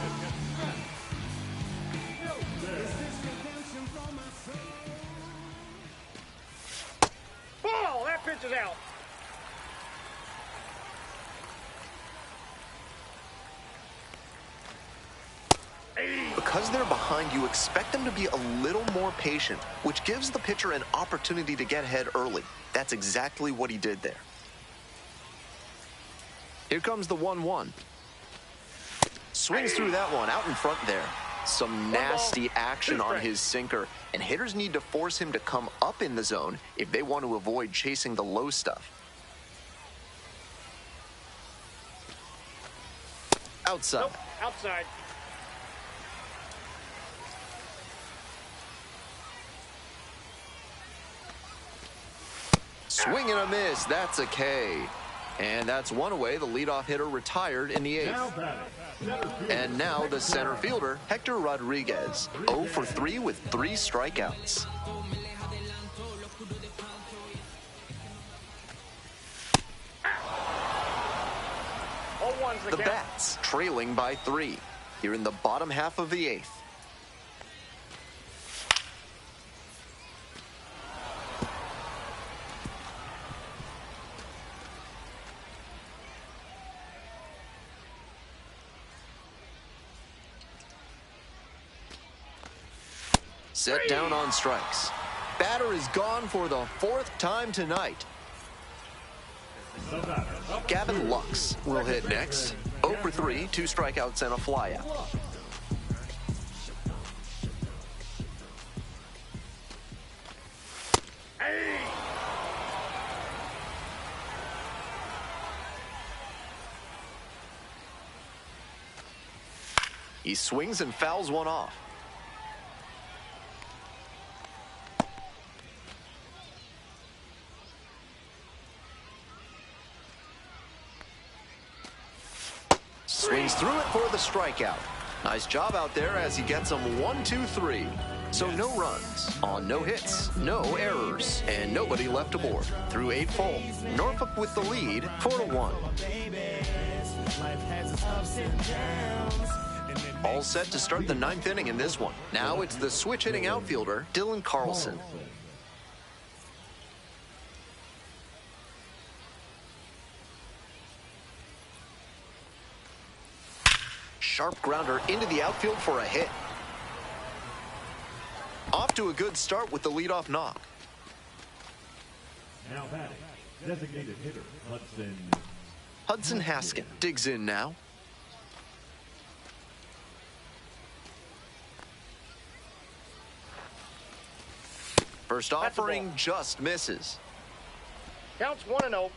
Ball! That pitch is out. Because they're behind, you expect them to be a little more patient, which gives the pitcher an opportunity to get ahead early. That's exactly what he did there. Here comes the 1-1. Swings through that one out in front there. Some nasty action on his sinker, and hitters need to force him to come up in the zone if they want to avoid chasing the low stuff. Outside. Nope, outside. Swing and a miss. That's a K. And that's one away. The leadoff hitter retired in the 8th. And now the center fielder, Hector Rodriguez, 0 for 3 with 3 strikeouts. The Bats trailing by 3 here in the bottom half of the 8th. Set down on strikes. Batter is gone for the 4th time tonight. Gavin Lux will hit next. 0 for 3, 2 strikeouts and a flyout. He swings and fouls one off. Swings through it for the strikeout. Nice job out there as he gets them 1-2-3. So no runs on no hits, no errors, and nobody left aboard. Through 8 full, Norfolk with the lead, 4-1. All set to start the 9th inning in this one. Now it's the switch-hitting outfielder, Dylan Carlson. Sharp grounder into the outfield for a hit. Off to a good start with the leadoff knock. Now batting, designated hitter Hudson Haskin digs in now. First offering just misses. Counts 1-0.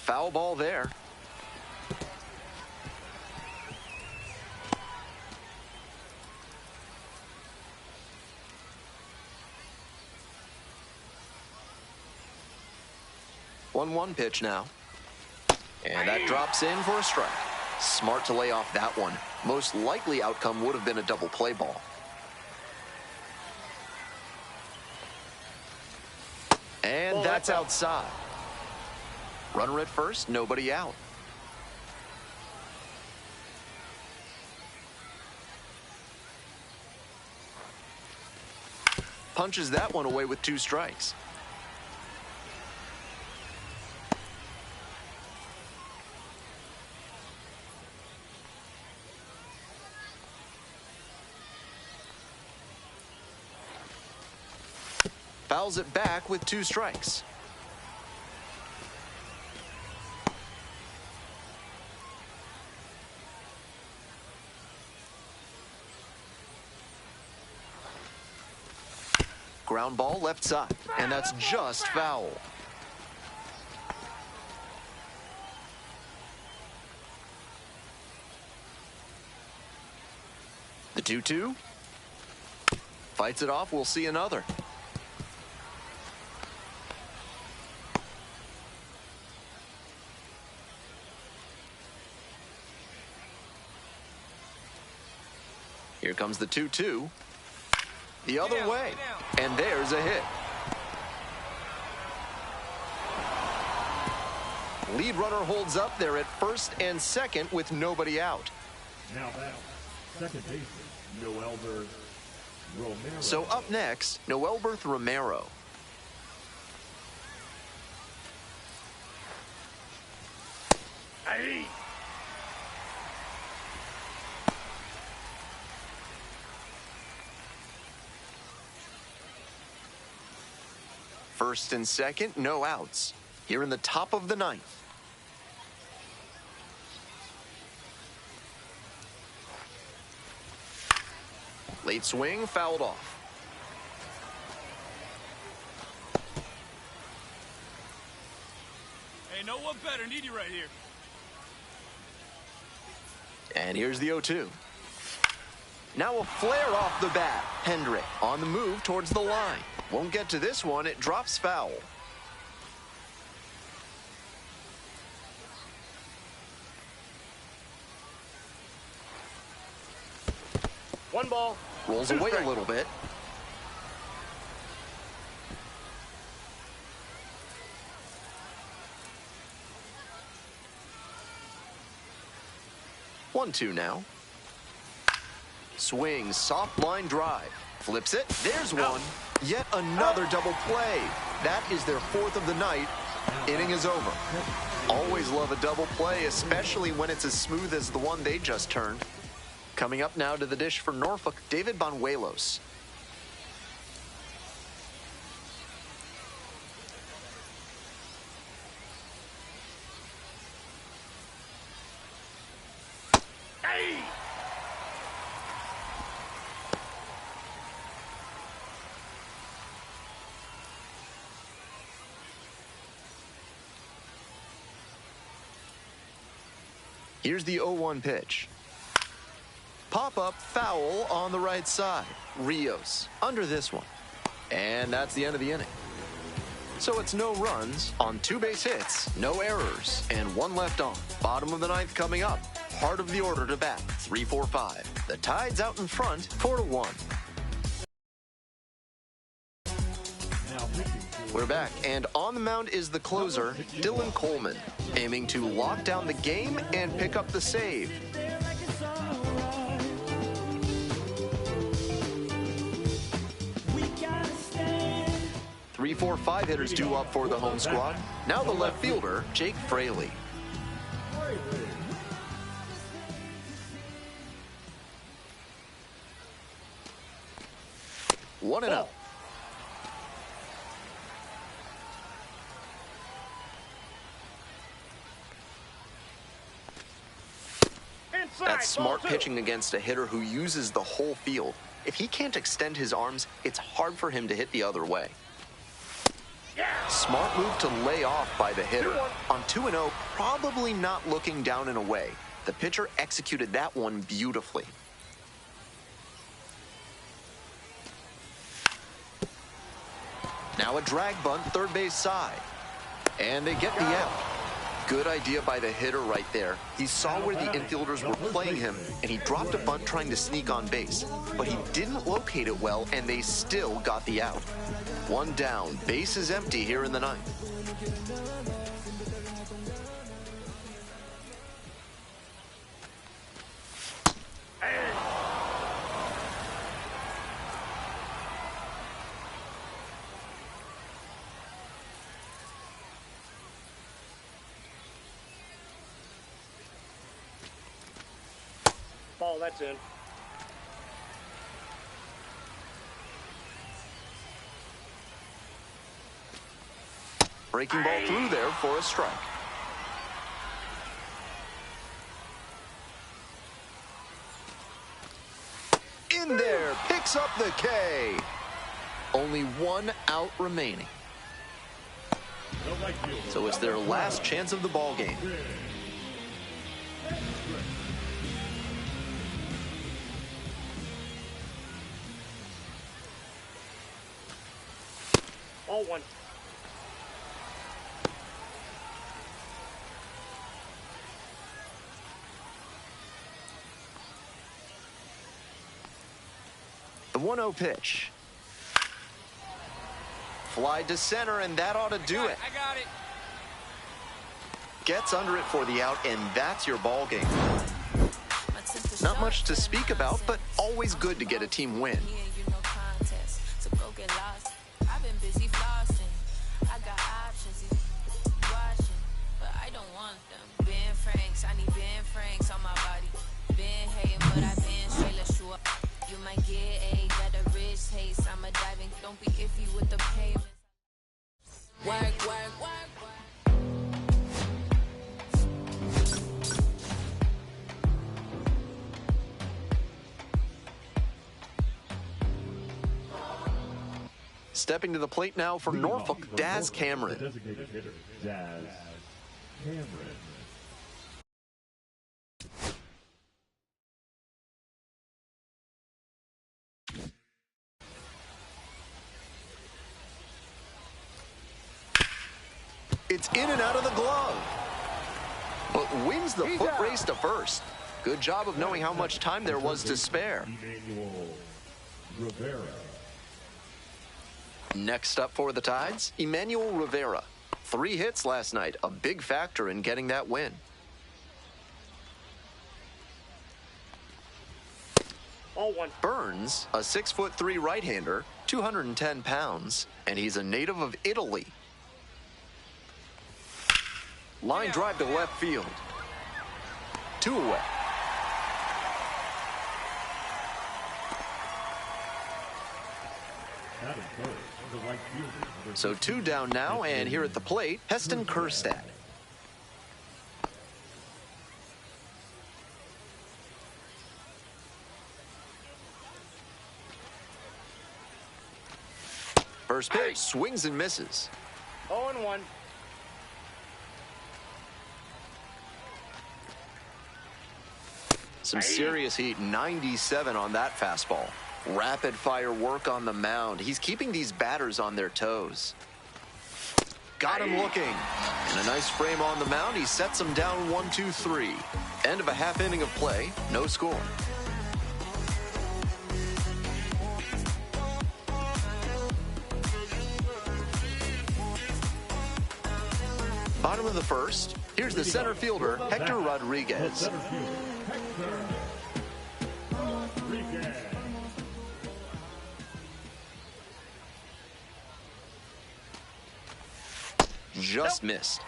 Foul ball there. One pitch now. And that drops in for a strike. Smart to lay off that one. Most likely outcome would have been a double play ball. And that's outside. Runner at first, nobody out. Punches that one away with 2 strikes. Fouls it back with 2 strikes. Ground ball left side, and that's just foul. The 2-2. Fights it off. We'll see another. Here comes the 2-2. The other way. And there's a hit. Lead runner holds up there at first and second with nobody out. Now back, second baseman, Noelberth Romero. So up next, Noelberth Romero. Hey. First and second, no outs. Here in the top of the ninth. Late swing, fouled off. Hey, no one better. Need you right here. And here's the 0-2. Now a flare off the bat. Hendrick on the move towards the line. Won't get to this one. It drops foul. One ball. Rolls Two away strikes. a little bit. One, two now. Swings, soft line drive. Flips it. There's one. Yet another double play. That is their fourth of the night. Inning is over. Always love a double play, especially when it's as smooth as the one they just turned. Coming up now to the dish for Norfolk, David Banuelos. Hey. Here's the 0-1 pitch. Pop-up foul on the right side. Rios under this one. And that's the end of the inning. So it's no runs on 2 base hits, no errors, and 1 left on. Bottom of the ninth coming up. Heart of the order to bat, 3-4-5. The Tide's out in front, 4-1. We're back, and on the mound is the closer, Dylan Coleman, aiming to lock down the game and pick up the save. 3-4-5 hitters due up for the home squad. Now the left fielder, Jake Fraley. One and out. That's smart pitching against a hitter who uses the whole field. If he can't extend his arms, it's hard for him to hit the other way. Smart move to lay off by the hitter. On 2-0, probably not looking down and away. The pitcher executed that one beautifully. Now a drag bunt, third base side. And they get the out. Good idea by the hitter right there. He saw where the infielders were playing him, and he dropped a bunt trying to sneak on base. But he didn't locate it well, and they still got the out. One down, base is empty here in the ninth. Ball, that's in. Breaking ball through there for a strike. In there, picks up the K. Only one out remaining. So it's their last chance of the ball game. All one. The 1-0 pitch. Fly to center, and that ought to do it. I got it. Gets under it for the out, and that's your ball game. Not much to speak about, but always good to get a team win. I've been busy flossing. I got options, watching, but I don't want them. Ben Franks, I need Ben Franks on my body. Ben hating, but I been straight, let's show up. You might get a got a rich taste. I'm a diving, don't be iffy with the payments. Work, work, work, work. Stepping to the plate now for Norfolk, Daz Cameron. Designated hitter, Daz Cameron. It's in and out of the glove, but wins the foot race to first. Good job of knowing how much time there was to spare. Emmanuel Rivera. Next up for the Tides, Emmanuel Rivera. 3 hits last night, a big factor in getting that win. All one. Burns, a 6'3" right-hander, 210 pounds, and he's a native of Italy. Line drive to left field. 2 away. So 2 down now, and here at the plate, Heston Kjerstad. First pitch, swings and misses. 0-1. Some serious heat, 97 on that fastball. Rapid fire work on the mound. He's keeping these batters on their toes. Got him looking. And a nice frame on the mound. He sets him down 1-2-3. End of a half inning of play. No score. Bottom of the first. Here's the center fielder, Hector Rodriguez. Just missed.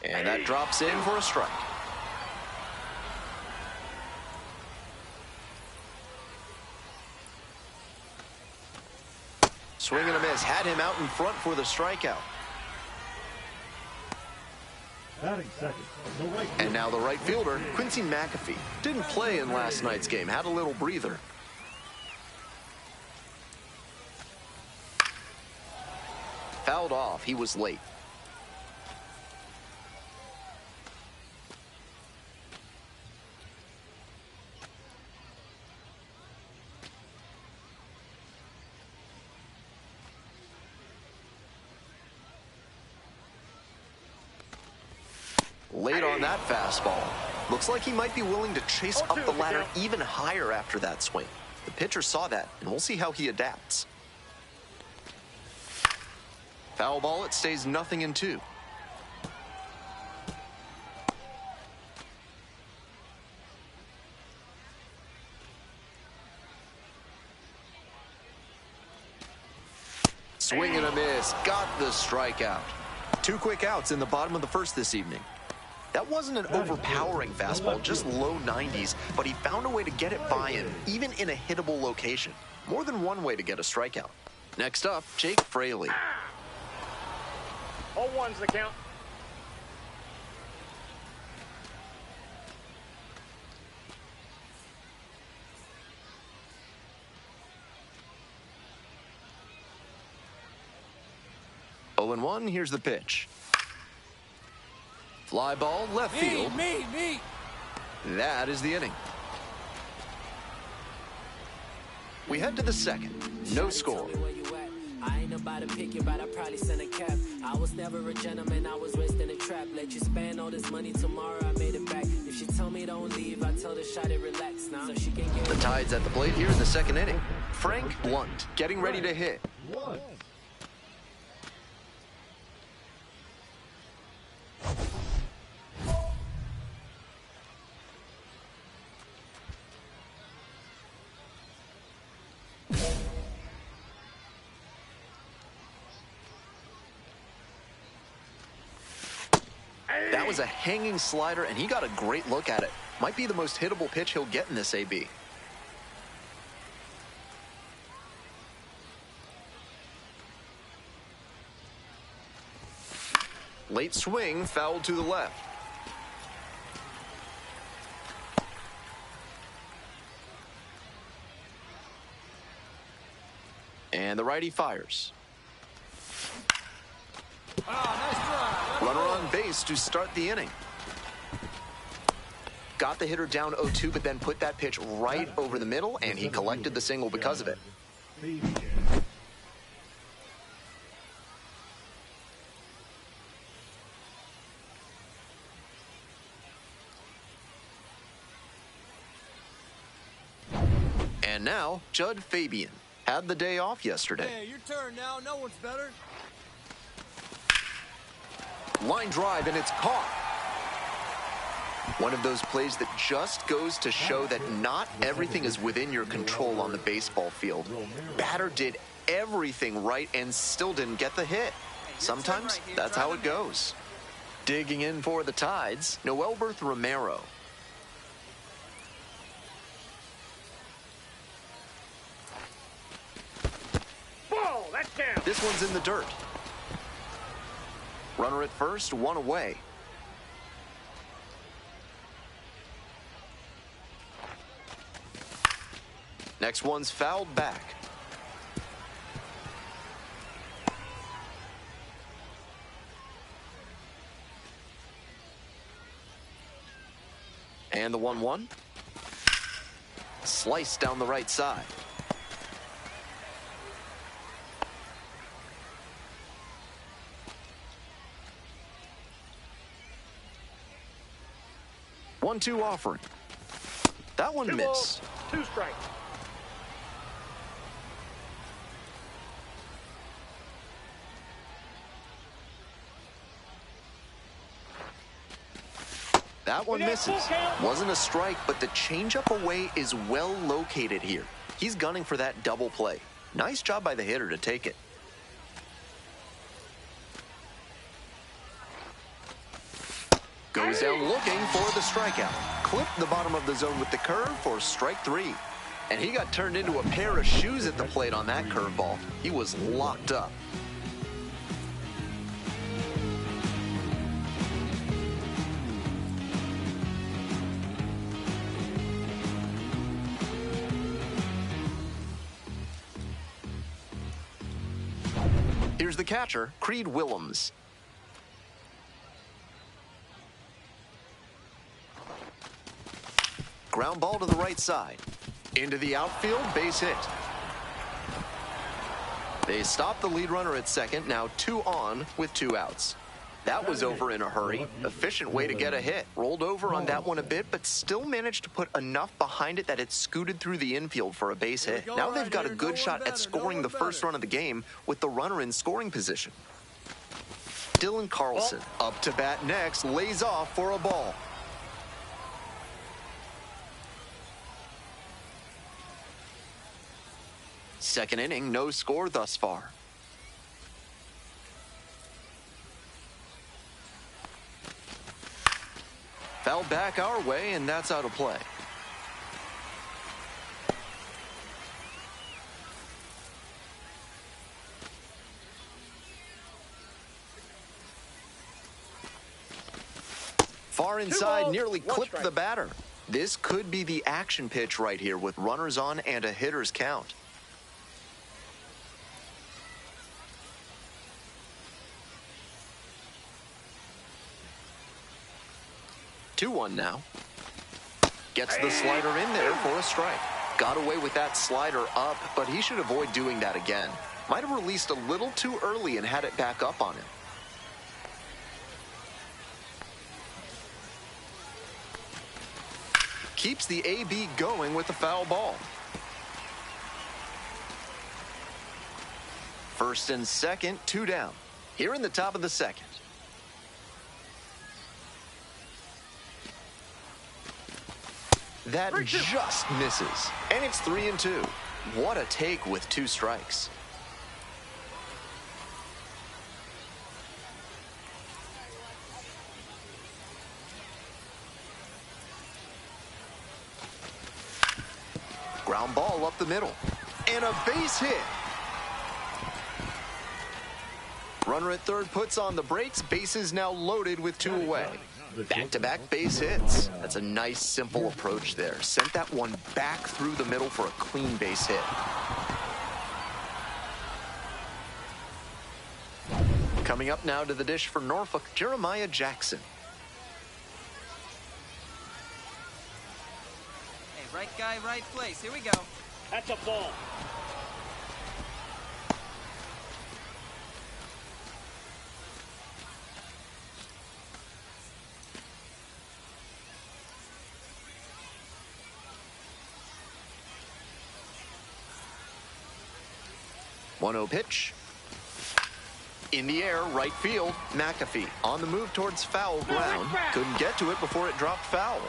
And that drops in for a strike. Swing and a miss. Had him out in front for the strikeout. And now the right fielder, Quincy McAfee. Didn't play in last night's game. Had a little breather. Fouled off. He was late. Late on that fastball. Looks like he might be willing to chase up the ladder even higher after that swing. The pitcher saw that, and we'll see how he adapts. Foul ball, it stays 0-2. Swing and a miss. Got the strikeout. 2 quick outs in the bottom of the first this evening. That wasn't an overpowering fastball, just low 90s, but he found a way to get it by him, even in a hittable location. More than one way to get a strikeout. Next up, Jake Fraley. 0-1's the count. Oh and 1, here's the pitch. Fly ball, left field. Me. That is the inning. We head to the second. No score. I ain't about to pick you, but I probably send a cap. I was never a gentleman, I was raised in a trap. Let you spend all this money tomorrow, I made it back. If she tell me don't leave, I tell the shot to relax now. So she can get The Tides at the plate here in the second inning. Frank Blunt getting ready to hit. That was a hanging slider, and he got a great look at it. Might be the most hittable pitch he'll get in this AB. Late swing, foul to the left. And the righty fires. Runner on base to start the inning. Got the hitter down 0-2, but then put that pitch right over the middle, and he collected the single because of it. And now, Judd Fabian had the day off yesterday. Hey, your turn now. No one's better. Line drive, and it's caught. One of those plays that just goes to show that not everything is within your control on the baseball field. Batter did everything right and still didn't get the hit. Sometimes that's how it goes. Digging in for the Tides, Noelberth Romero. Ball, that's down. This one's in the dirt. Runner at first, one away. Next one's fouled back. And the 1-1. Sliced down the right side. 1-2 offering. That one 2 missed. balls, 2 strikes. That one misses. Wasn't a strike, but the changeup away is well located here. He's gunning for that double play. Nice job by the hitter to take it. Goes down looking for the strikeout. Clipped the bottom of the zone with the curve for strike 3. And he got turned into a pair of shoes at the plate on that curveball. He was locked up. Here's the catcher, Creed Willems. Ground ball to the right side. Into the outfield, base hit. They stop the lead runner at second, now 2 on with 2 outs. That was over in a hurry. Efficient way to get a hit. Rolled over on that one a bit, but still managed to put enough behind it that it scooted through the infield for a base hit. Now they've got a good shot at scoring the first run of the game with the runner in scoring position. Dylan Carlson up to bat next, lays off for a ball. Second inning, no score thus far. Foul back our way, and that's out of play. Far inside, nearly clipped the batter. This could be the action pitch right here with runners on and a hitter's count. Two one now. Gets the slider in there for a strike. Got away with that slider up, but he should avoid doing that again. Might have released a little too early and had it back up on him. Keeps the AB going with the foul ball. First and second, two down. Here in the top of the second. That just misses. And it's 3-2. What a take with two strikes. Ground ball up the middle. And a base hit. Runner at third puts on the brakes. Bases now loaded with two away. Back-to-back base hits. That's a nice, simple approach there. Sent that one back through the middle for a clean base hit. Coming up now to the dish for Norfolk, Jeremiah Jackson. Hey, right guy, right place. Here we go. That's a ball. One-0 pitch. In the air, right field. McAfee on the move towards foul ground. Couldn't get to it before it dropped foul.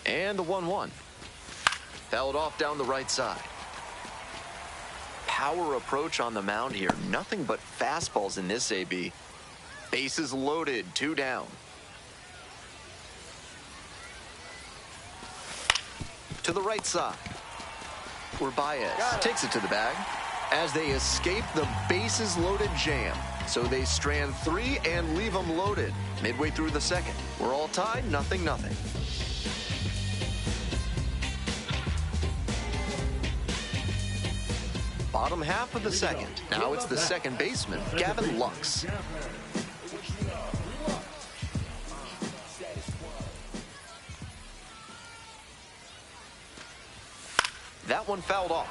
And the 1-1. Fouled off down the right side. Power approach on the mound here. Nothing but fastballs in this AB. Bases loaded, two down. To the right side. Urbaez takes it to the bag as they escape the bases loaded jam. So they strand three and leave them loaded. Midway through the second. We're all tied, 0-0. Bottom half of the second. Now it's the second baseman, Gavin Lux. That one fouled off.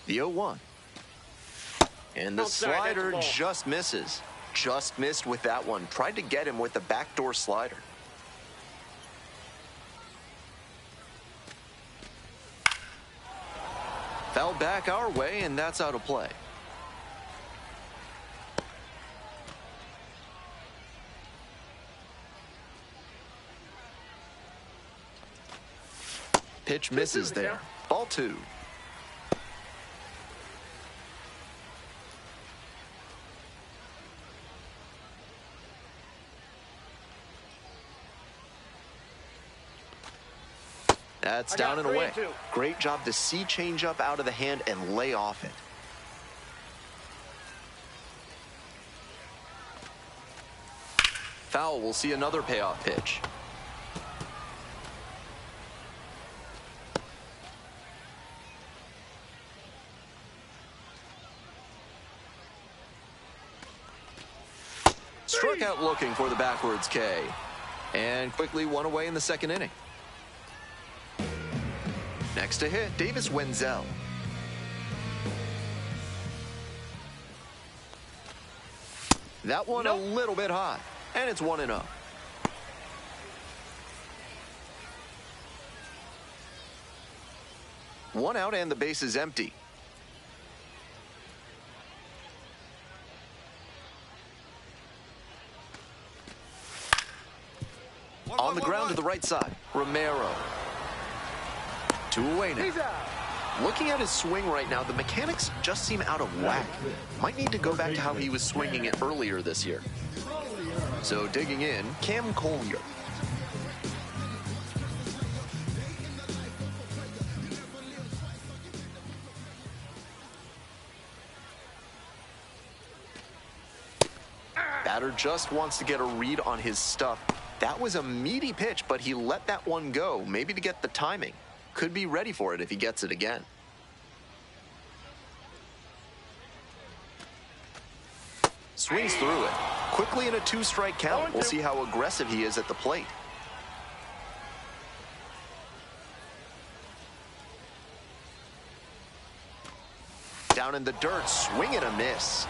The 0-1. And the slider just misses. Just missed with that one. Tried to get him with the backdoor slider. Foul back our way, and that's out of play. Pitch misses there. Ball two. That's down and away. Great job to see changeup out of the hand and lay off it. Foul will see another payoff pitch. Struck out looking for the backwards K. And quickly one away in the second inning. Next to hit, Davis Wenzel. That one a little bit hot, and it's 1-0. One out and the base is empty. On the ground to the right side. Romero. 2 away now. He's out. Looking at his swing right now, the mechanics just seem out of whack. Might need to go back to how he was swinging it earlier this year. So digging in, Cam Collier. Batter just wants to get a read on his stuff. That was a meaty pitch, but he let that one go, maybe to get the timing. Could be ready for it if he gets it again. Swings through it. Quickly in a 2-strike count. We'll see how aggressive he is at the plate. Down in the dirt, swing and a miss.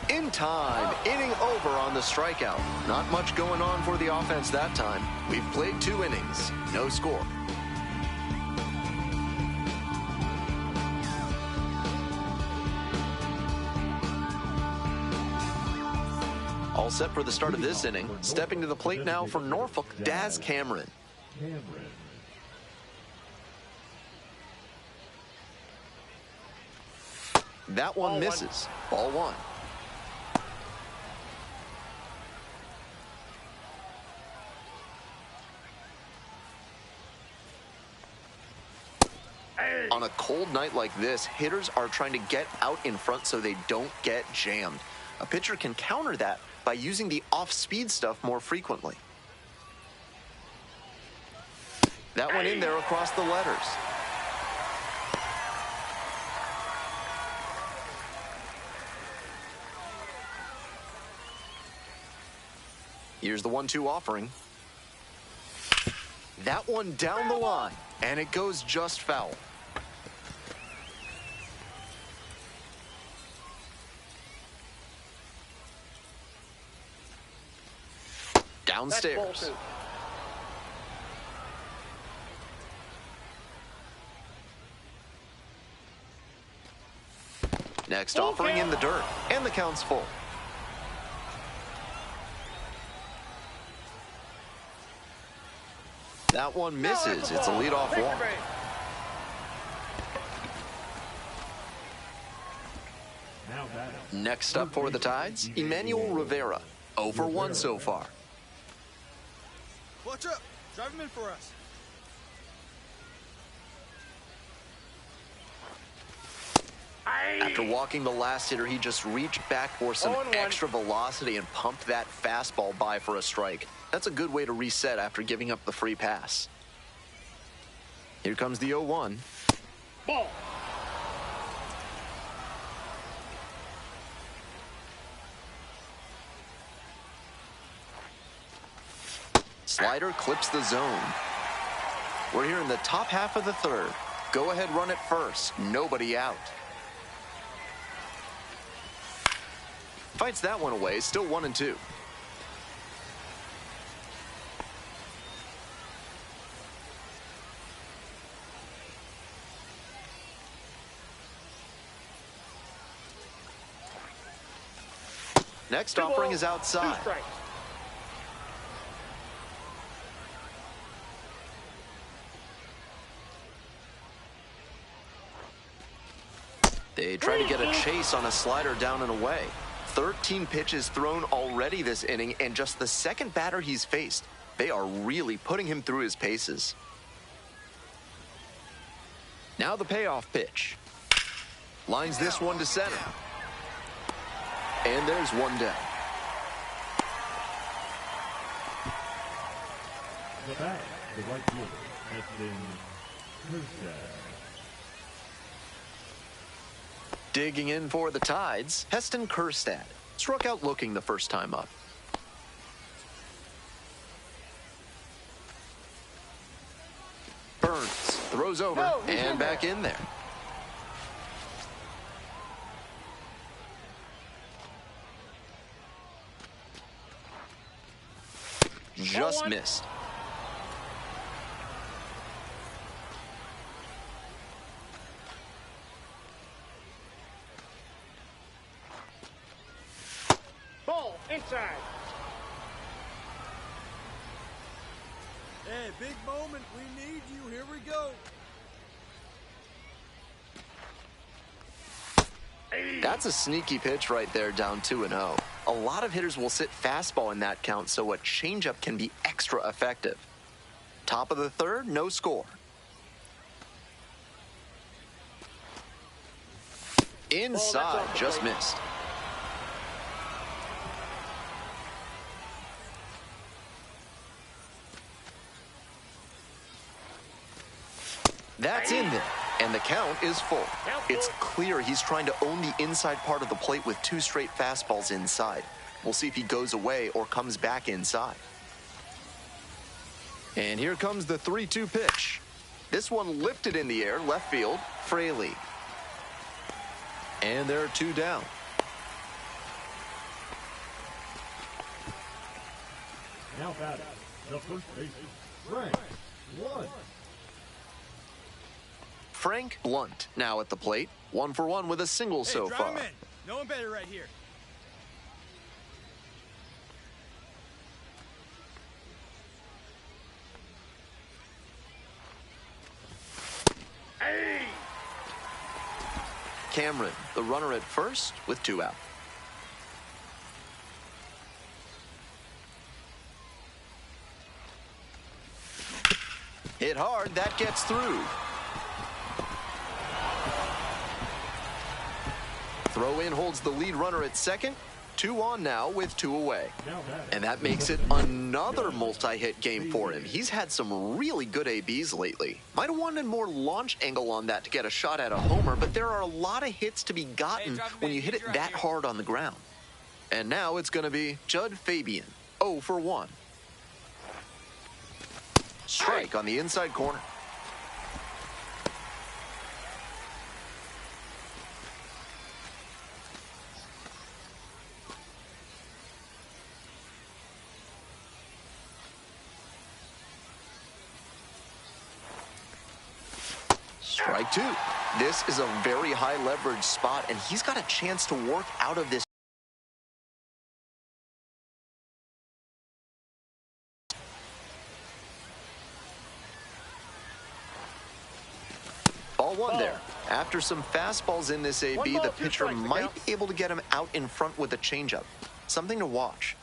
In time, inning over on the strikeout. Not much going on for the offense that time. We've played 2 innings, no score. All set for the start of this inning. Stepping to the plate now for Norfolk, Daz Cameron. That one misses. Ball 1. On a cold night like this, hitters are trying to get out in front so they don't get jammed. A pitcher can counter that by using the off-speed stuff more frequently. That went in there across the letters. Here's the 1-2 offering. That one down the line, and it goes just foul. Downstairs. Next offering in the dirt, and the count's full. That one misses. It's a leadoff walk. Next up for the Tides, Emmanuel Rivera. 0 for 1 so far. Clutch up. Drive him in for us. After walking the last hitter, he just reached back for some extra velocity and pumped that fastball by for a strike. That's a good way to reset after giving up the free pass. Here comes the 0-1. Ball. Slider clips the zone. We're here in the top half of the 3rd. Go ahead, run it first. Nobody out. Fights that one away. Still 1-2. Next offering is outside. 2 strikes. They try to get a chase on a slider down and away. 13 pitches thrown already this inning, and just the second batter he's faced. They are really putting him through his paces. Now the payoff pitch. Lines this one to center. And there's one down. The bat, the right fielder, Heston Kjerstad. Digging in for the Tides, Heston Kjerstad. Struck out looking the first time up. Burns throws over and back in there. Just missed. Ball inside. Hey, big moment. We need you. Here we go. That's a sneaky pitch right there, down 2-0. A lot of hitters will sit fastball in that count, so a changeup can be extra effective. Top of the third, no score. Inside, just missed. That's in there, and the count is full. It's clear he's trying to own the inside part of the plate with 2 straight fastballs inside. We'll see if he goes away or comes back inside. And here comes the 3-2 pitch. This one lifted in the air, left field, Fraley. And there are 2 down. Now batting, the first baseman, Frank Blunt. Frank Blunt now at the plate. 1 for 1 with a single so drive far. him in. No one better right here. Cameron, the runner at first with 2 out. Hit hard, that gets through. Throw in holds the lead runner at second. 2 on now with 2 away. And that makes it another multi-hit game for him. He's had some really good ABs lately. Might have wanted more launch angle on that to get a shot at a homer, but there are a lot of hits to be gotten when you hit it that hard on the ground. And now it's going to be Judd Fabian, 0 for 1. Strike on the inside corner. Strike 2. This is a very high leverage spot, and he's got a chance to work out of this. Ball 1 there. After some fastballs in this AB, the pitcher might be able to get him out in front with a changeup. Something to watch.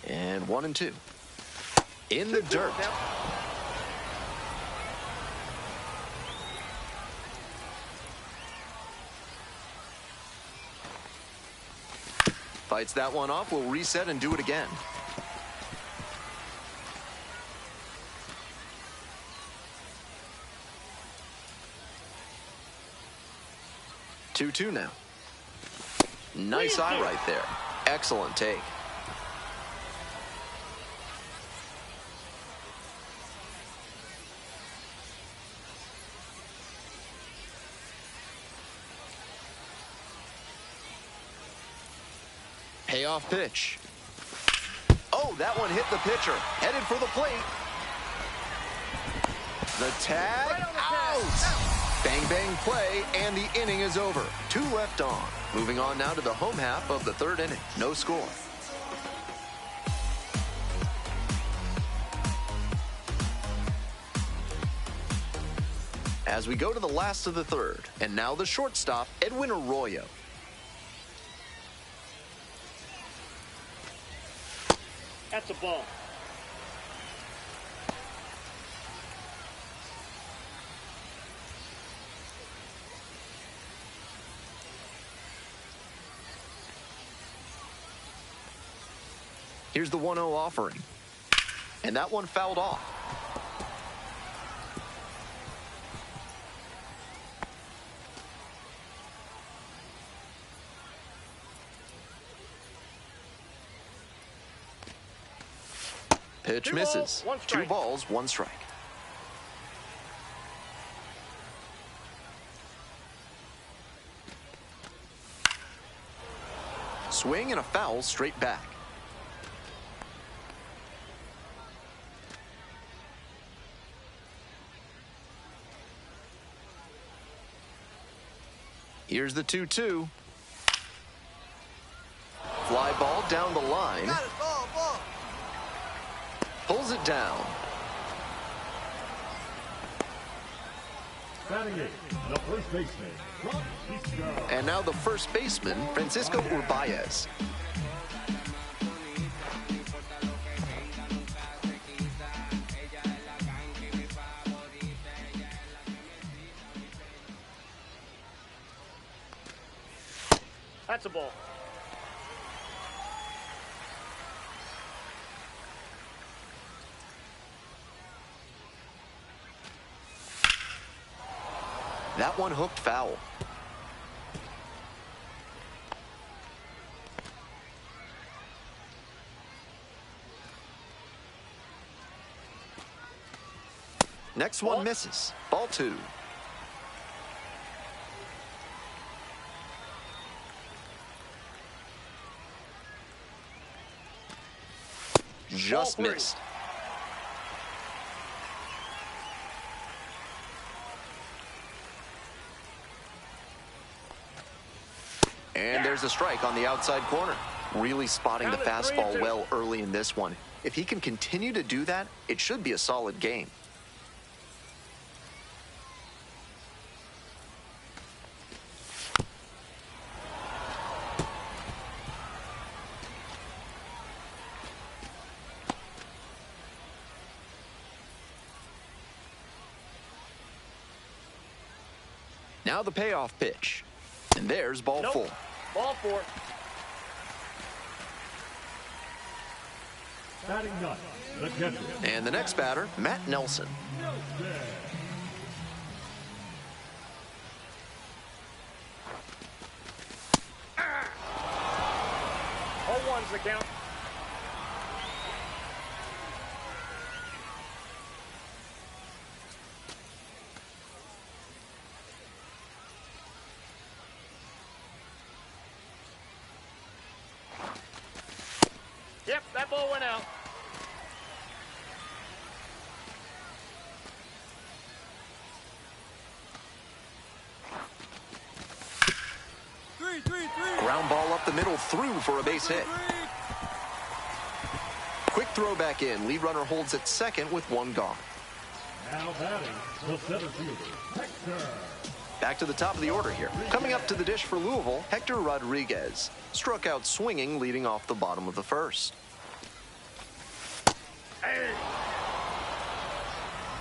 And 1 and 2. In the dirt. Fights that one off. We'll reset and do it again. Two now. Nice eye right there. Excellent take. Payoff pitch. Oh, that one hit the pitcher. Headed for the plate. The tag, out! Bang, bang play, and the inning is over. 2 left on. Moving on now to the home half of the 3rd inning. No score. As we go to the last of the 3rd, and now the shortstop, Edwin Arroyo. That's a ball. Here's the 1-0 offering. And that one fouled off. Pitch misses. 2 balls, 1 strike. Swing and a foul straight back. Here's the 2-2. Fly ball down the line. Got it, ball. Pulls it down. Batting eight, the first baseman, Francisco. And now the first baseman, Francisco Urbaez. That's a ball. That one hooked foul. Next one misses. Ball 2. Just missed. And there's a strike on the outside corner. Really spotting the fastball well early in this one. If he can continue to do that, it should be a solid game. Now the payoff pitch. And there's ball 4. Ball 4. Batting 9, the catcher. And the next batter, Matt Nelson. All one's the count. Yep, that ball went out. Three. Ground ball up the middle, through for a base hit. Quick throw back in. Lead runner holds at second with 1 gone. Now batting, the center fielder, Hector. Back to the top of the order here. Coming up to the dish for Louisville, Hector Rodriguez. Struck out swinging, leading off the bottom of the first. Hey.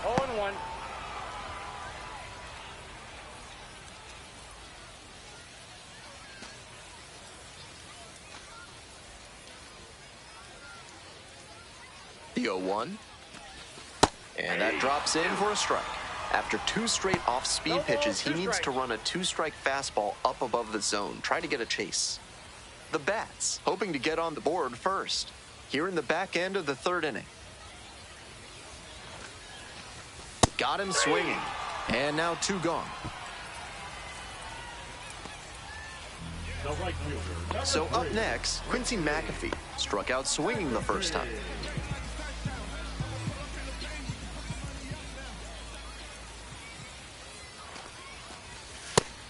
0-1. The 0-1. And that drops in for a strike. After 2 straight off-speed pitches, he needs to run a 2-strike fastball up above the zone. Try to get a chase. The Bats, hoping to get on the board first. Here in the back end of the 3rd inning. Got him swinging. And now 2 gone. The right fielder. So up next, Quincy McAfee. Struck out swinging the first time.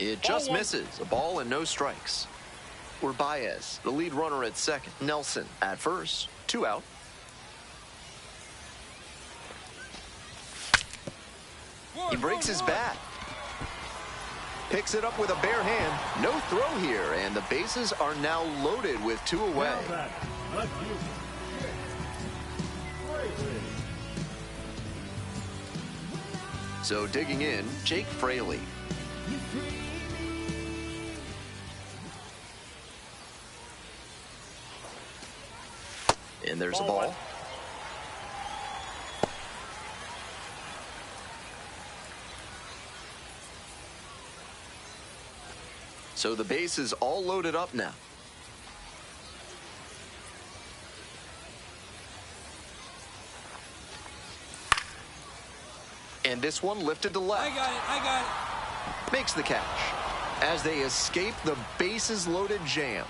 It just misses. A ball and no strikes. Urbaez, the lead runner at second. Nelson at first. 2 out. He breaks his bat. Picks it up with a bare hand. No throw here, and the bases are now loaded with 2 away. So digging in, Jake Fraley. And there's a ball. So the base is all loaded up now. And this one lifted to left. I got it. Makes the catch as they escape the bases loaded jam.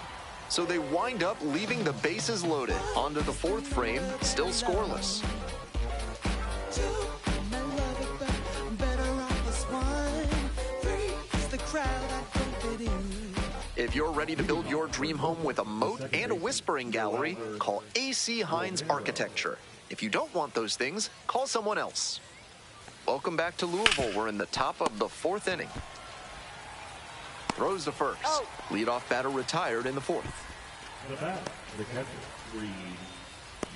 So they wind up leaving the bases loaded. Onto the 4th frame, still scoreless. If If you're ready to build your dream home with a moat and a whispering gallery, call AC Hines Architecture. If you don't want those things, call someone else. Welcome back to Louisville. We're in the top of the 4th inning. Throws to first. Leadoff batter retired in the 4th. The bat, the catcher, Creed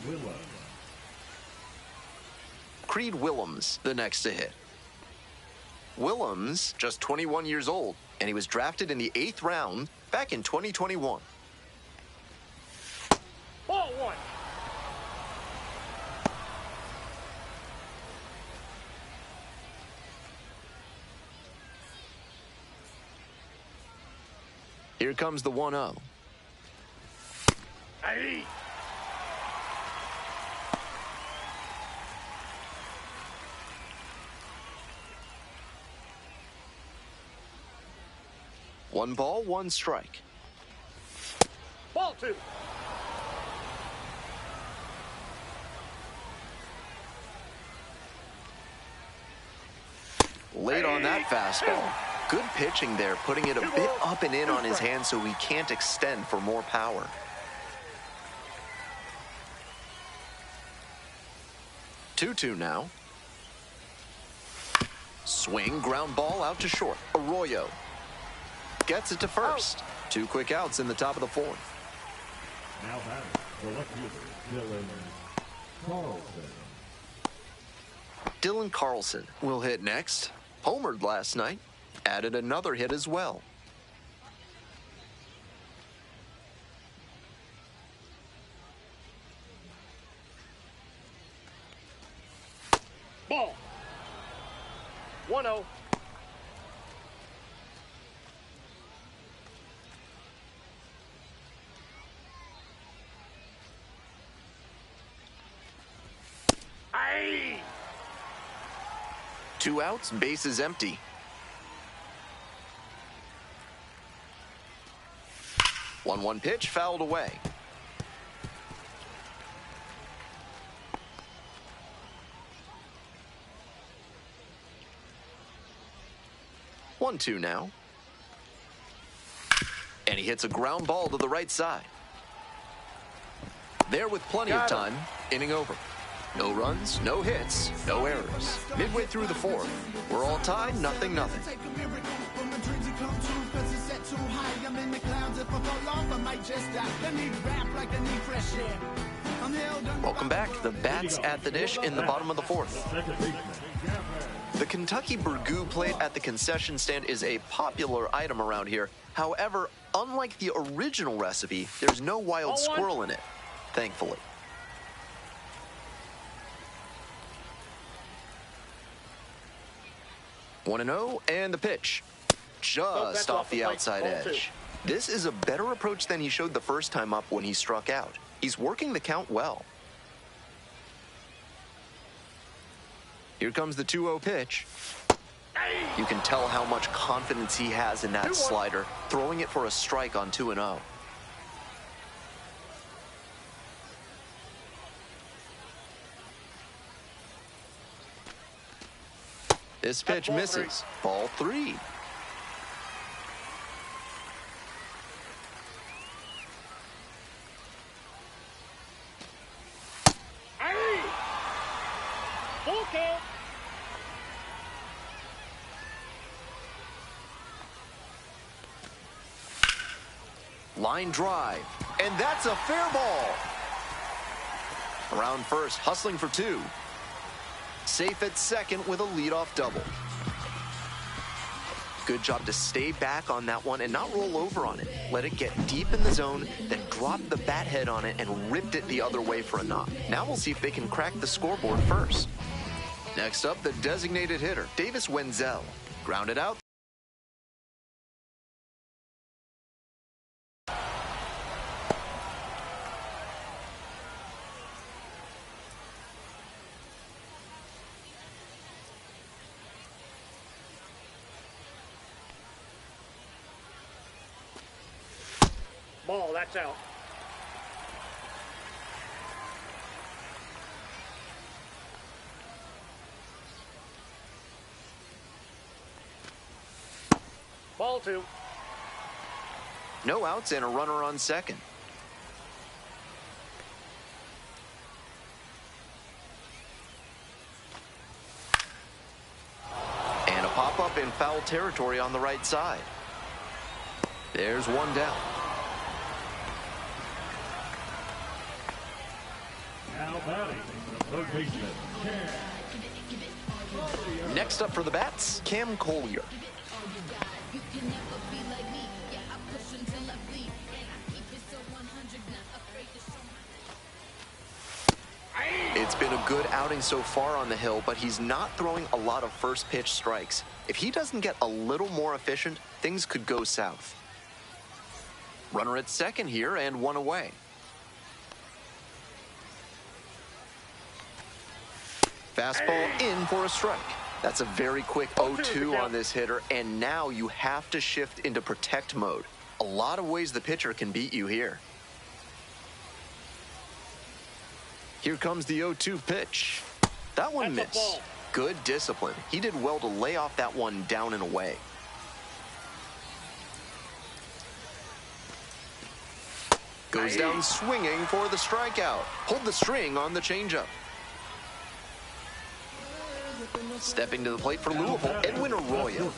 Willems. Creed Willems, the next to hit. Willems, just 21 years old, and he was drafted in the 8th round back in 2021. Ball 1. Here comes the 1-0. Hey. One ball, one strike. Ball 2. Late on that fastball. Good pitching there, putting it a bit up and in on his hand so he can't extend for more power. Two now. Swing, ground ball out to short. Arroyo gets it to first. 2 quick outs in the top of the 4th. Now batting, the left fielder, Dylan Carlson. Dylan Carlson will hit next. Homered last night. Added another hit as well. Ball. 1-0. Aye. 2 outs, bases empty. 1-1 pitch, fouled away. One, 2 now. And he hits a ground ball to the right side. There with plenty of time, inning over. No runs, no hits, no errors. Midway through the 4th, we're all tied, 0-0. Welcome back. The bats at the dish in the bottom of the 4th. The Kentucky Burgoo plate at the concession stand is a popular item around here. However, unlike the original recipe, there's no wild squirrel in it, thankfully. One and 0, and the pitch. Just off the outside edge. This is a better approach than he showed the first time up when he struck out. He's working the count well. Here comes the 2-0 pitch. You can tell how much confidence he has in that slider, throwing it for a strike on 2-0. This pitch misses. Ball 3. Full count. Line drive, and that's a fair ball. Around first, hustling for 2. Safe at second with a leadoff double. Good job to stay back on that one and not roll over on it. Let it get deep in the zone, then drop the bat head on it and ripped it the other way for a knock. Now we'll see if they can crack the scoreboard first. Next up, the designated hitter, Davis Wenzel. Grounded out. Ball, that's out. Ball 2. No outs and a runner on second. And a pop-up in foul territory on the right side. There's one down. Now batting, the third baseman, Next up for the bats, Cam Collier. It's been a good outing so far on the hill, but he's not throwing a lot of first pitch strikes. If he doesn't get a little more efficient, things could go south. Runner at second here and one away. Fastball in for a strike. That's a very quick 0-2 on this hitter, and now you have to shift into protect mode. A lot of ways the pitcher can beat you here. Here comes the 0-2 pitch. That one missed. Good discipline. He did well to lay off that one down and away. Goes down swinging for the strikeout. Hold the string on the changeup. Stepping to the plate for Louisville, Edwin Arroyo.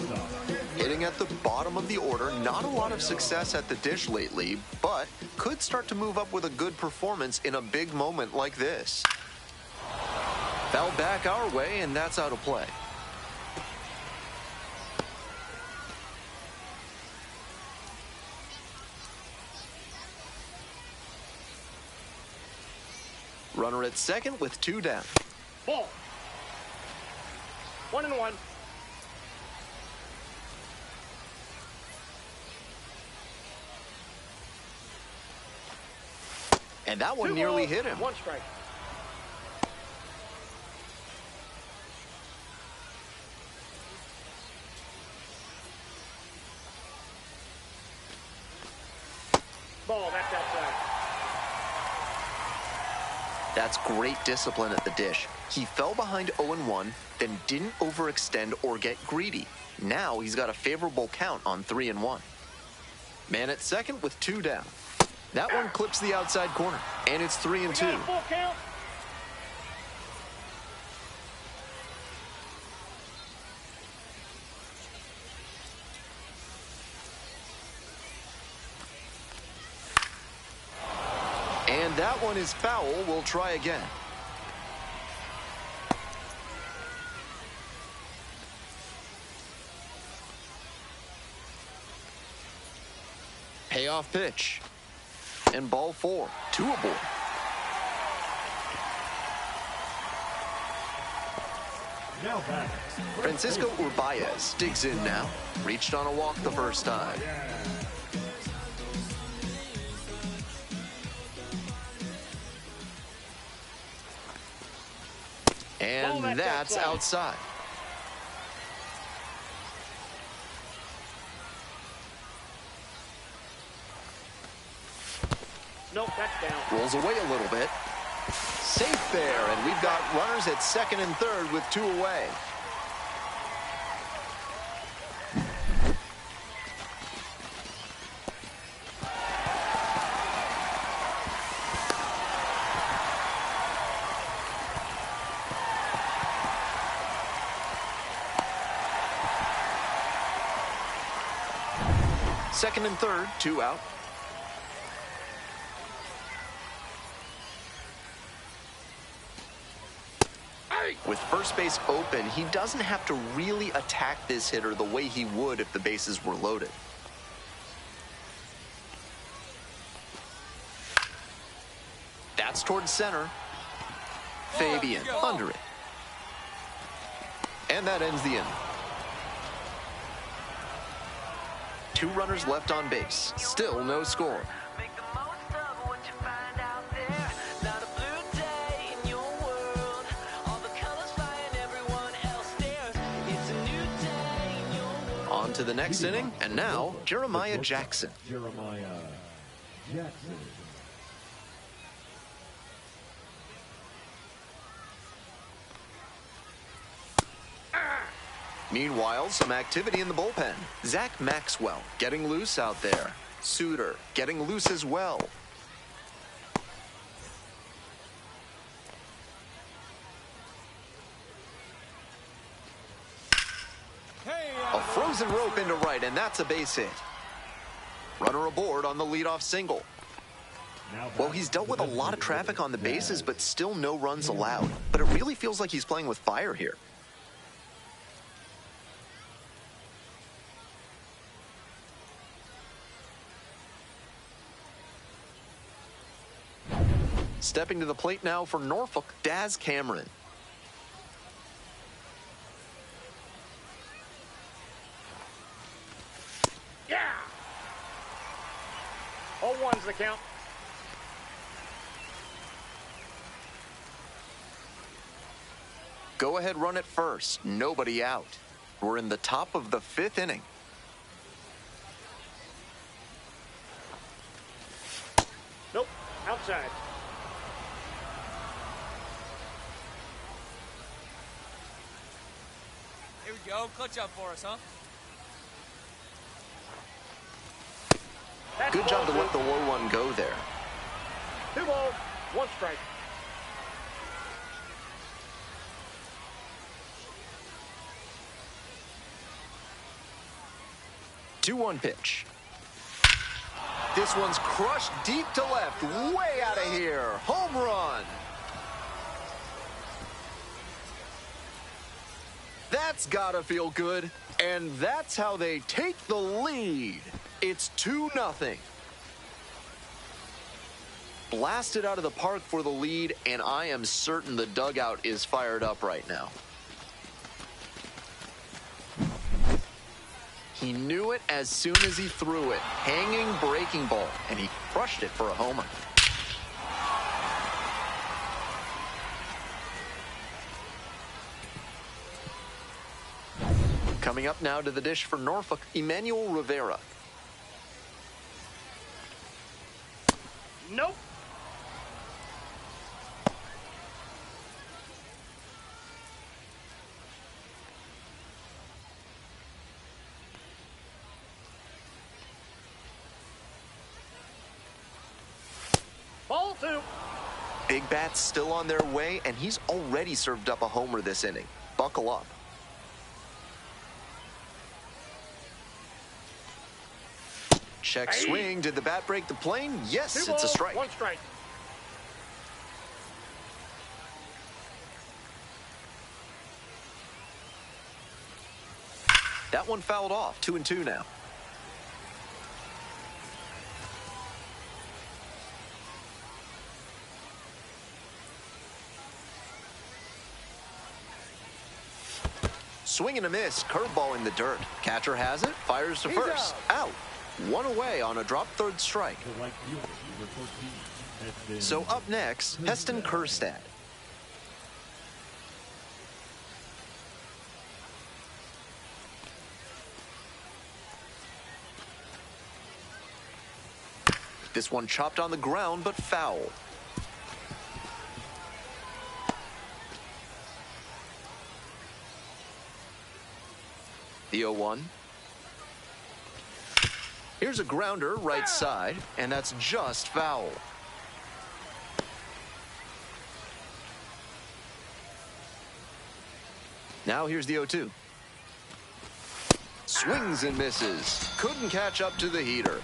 Hitting at the bottom of the order, not a lot of success at the dish lately, but could start to move up with a good performance in a big moment like this. Foul back our way, and that's out of play. Runner at second with two down. Ball. 1-1. And that one nearly hit him. One strike. Ball, that's outside. That's great discipline at the dish. He fell behind 0-1, then didn't overextend or get greedy. Now he's got a favorable count on 3-1. Man at second with two down. That one clips the outside corner, and it's 3-2. Full count. And that one is foul. We'll try again. Payoff pitch. And ball four. Two aboard. now back. Francisco Urbaez digs in now. Reached on a walk the first time. And that's outside. Nope, that's down. Rolls away a little bit. Safe there, and we've got runners at second and third with two away. Second and third, two out. With first base open, he doesn't have to really attack this hitter the way he would if the bases were loaded. That's towards center. Fabian under it. And that ends the inning. Two runners left on base. Still no score. On to the next inning, and now Jeremiah Jackson. Jeremiah Jackson. Meanwhile, some activity in the bullpen. Zach Maxwell getting loose out there. Suter getting loose as well. A frozen rope into right, and that's a base hit. Runner aboard on the leadoff single. Well, he's dealt with a lot of traffic on the bases, but still no runs allowed. But it really feels like he's playing with fire here. Stepping to the plate now for Norfolk, Daz Cameron. Yeah! 0-1's the count. Go ahead, run at first. Nobody out. We're in the top of the 5th inning. Nope, outside. Here we go. Clutch up for us, huh? That's Good job to ball let the low one go there. 2 balls, 1 strike. Two-one pitch. This one's crushed deep to left, way out of here. Home run. That's gotta feel good. And that's how they take the lead. It's 2-0. Blasted out of the park for the lead, and I am certain the dugout is fired up right now. He knew it as soon as he threw it. Hanging breaking ball, and he crushed it for a homer. Coming up now to the dish for Norfolk, Emmanuel Rivera. Nope. Ball 2. Big bats still on their way, and he's already served up a homer this inning. Buckle up. Check swing. Did the bat break the plane? Yes, 2 it's balls, a strike. 1 strike. That one fouled off. 2-2 now. Swing and a miss. Curveball in the dirt. Catcher has it. Fires to He's first. Out. One away on a drop third strike. To right fielder, number 14, Heston. So up next, Heston Kjerstad. This one chopped on the ground, but foul. The 0-1. Here's a grounder right side, and that's just foul. Now here's the 0-2. Swings and misses. Couldn't catch up to the heater.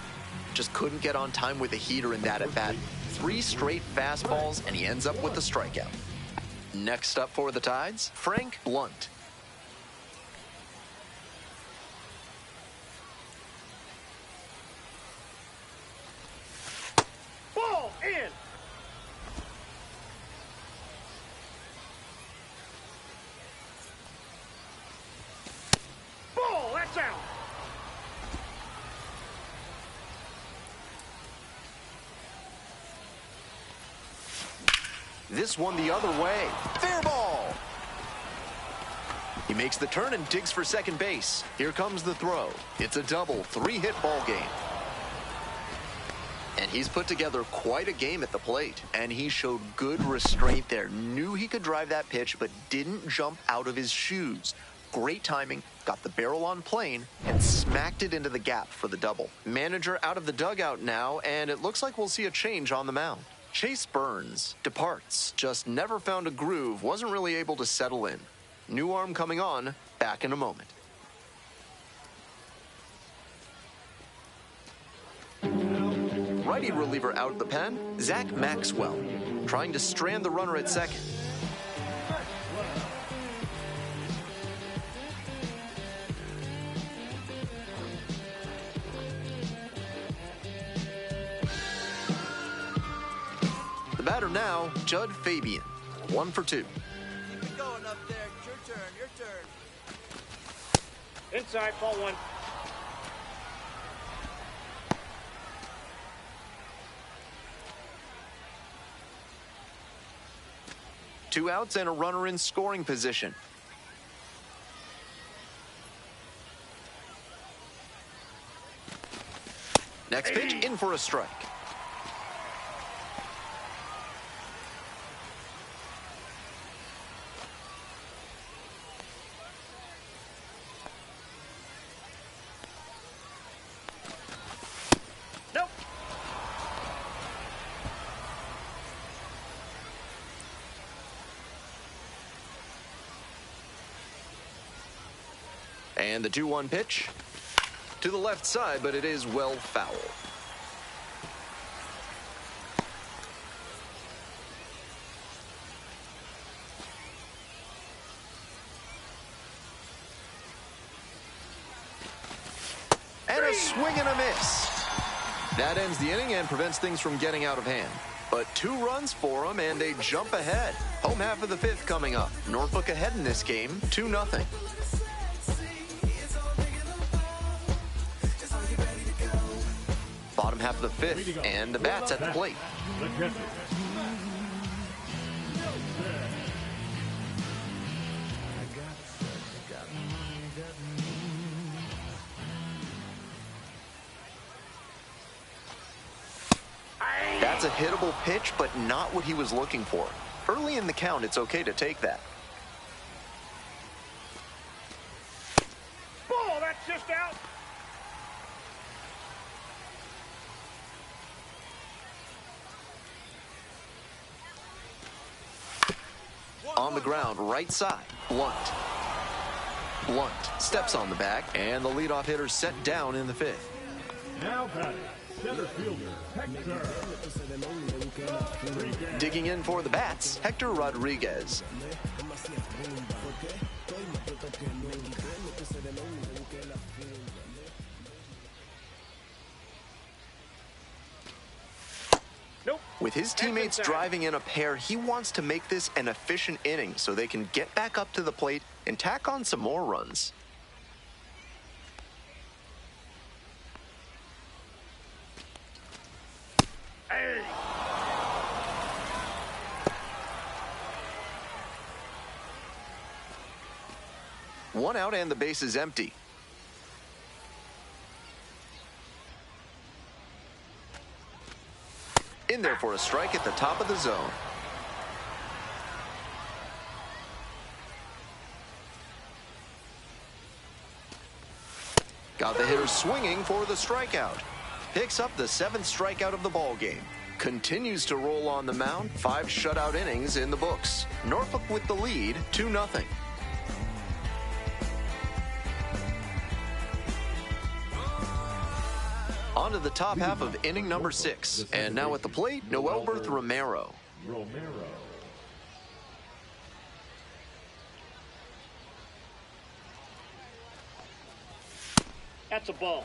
Just couldn't get on time with the heater in that at-bat. 3 straight fastballs, and he ends up with the strikeout. Next up for the Tides, Frank Blunt. Ball in. Ball, that's out. This one the other way. Fair ball. He makes the turn and digs for second base. Here comes the throw. It's a double, 3-hit ball game. And he's put together quite a game at the plate. And he showed good restraint there. Knew he could drive that pitch, but didn't jump out of his shoes. great timing, got the barrel on plane, and smacked it into the gap for the double. Manager out of the dugout now, and it looks like we'll see a change on the mound. Chase Burns departs, just never found a groove, wasn't really able to settle in. New arm coming on, back in a moment. Righty reliever out of the pen, Zach Maxwell, trying to strand the runner at second. The batter now, Judd Fabian, 1 for 2. Keep it going up there. It's your turn. Your turn. Inside, ball 1. Two outs and a runner in scoring position. Next pitch, in for a strike. Nope. And the 2-1 pitch to the left side, but it is well foul. And a swing and a miss. That ends the inning and prevents things from getting out of hand. But 2 runs for them, and they jump ahead. Home half of the 5th coming up. Norfolk ahead in this game, 2-0. Bottom half of the 5th, and the bat's at the plate. That's a hittable pitch, but not what he was looking for. Early in the count, it's okay to take that. Ball, that's just out. On the ground, right side, Blunt. Blunt steps on the back, and the leadoff hitter set down in the 5th. Now batting, center fielder, Hector. Digging in for the bats, Hector Rodriguez. Nope. With his teammates driving in a pair, he wants to make this an efficient inning so they can get back up to the plate and tack on some more runs. Hey. One out and the base is empty. In there for a strike at the top of the zone. Got the hitter swinging for the strikeout. Picks up the 7th strikeout of the ball game. Continues to roll on the mound. 5 shutout innings in the books. Norfolk with the lead, 2-0. On to the top half of inning number 6. And now at the plate, Noelberth Romero. That's a ball.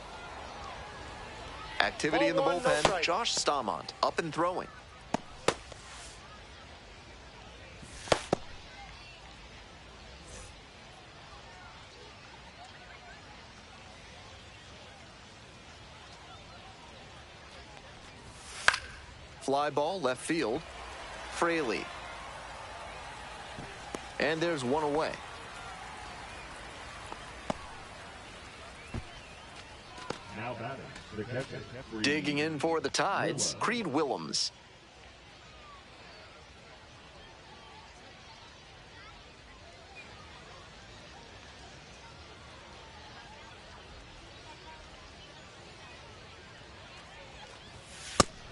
Activity in the Ball 1, no bullpen, strike. Josh Stamont up and throwing. Fly ball left field. Fraley. And there's one away. Now batting, the catcher. Digging in for the Tides, Creed Willems.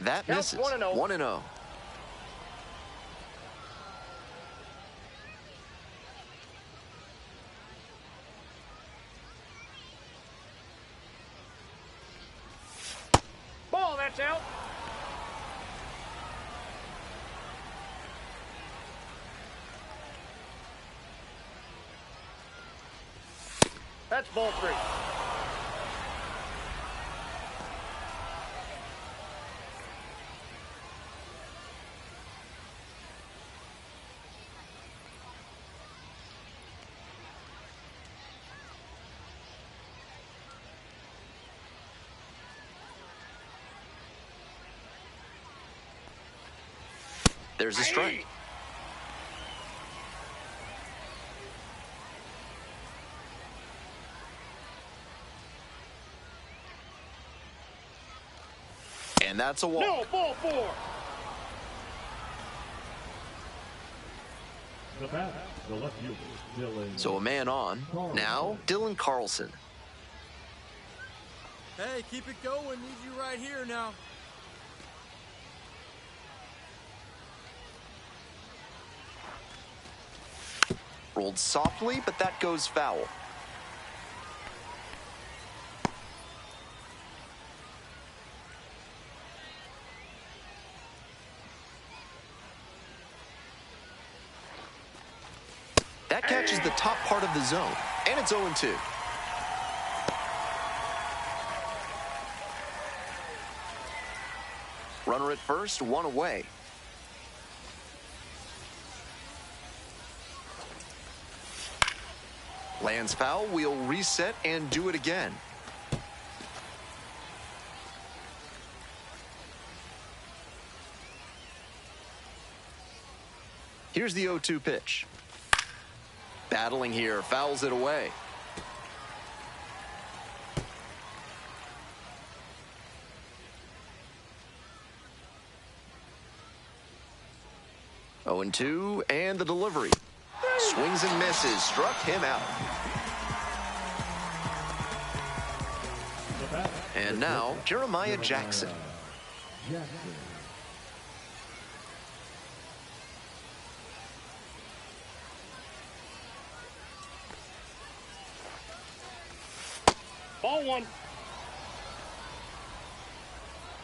That Counts misses. 1-0. 1-0. Ball, that's out. That's ball 3. There's a strike. And that's a walk. No, ball 4. The bat, the left fielder, Dylan. So a man on. Now, Dylan Carlson. Hey, keep it going. Need you right here now. Rolled softly, but that goes foul. That catches the top part of the zone, and it's 0-2. Runner at first, one away. Lands foul, we'll reset and do it again. Here's the 0-2 pitch. Battling here, fouls it away. Oh, 0-2, and the delivery. Swings and misses, struck him out. And now, Jeremiah Jackson. Ball 1.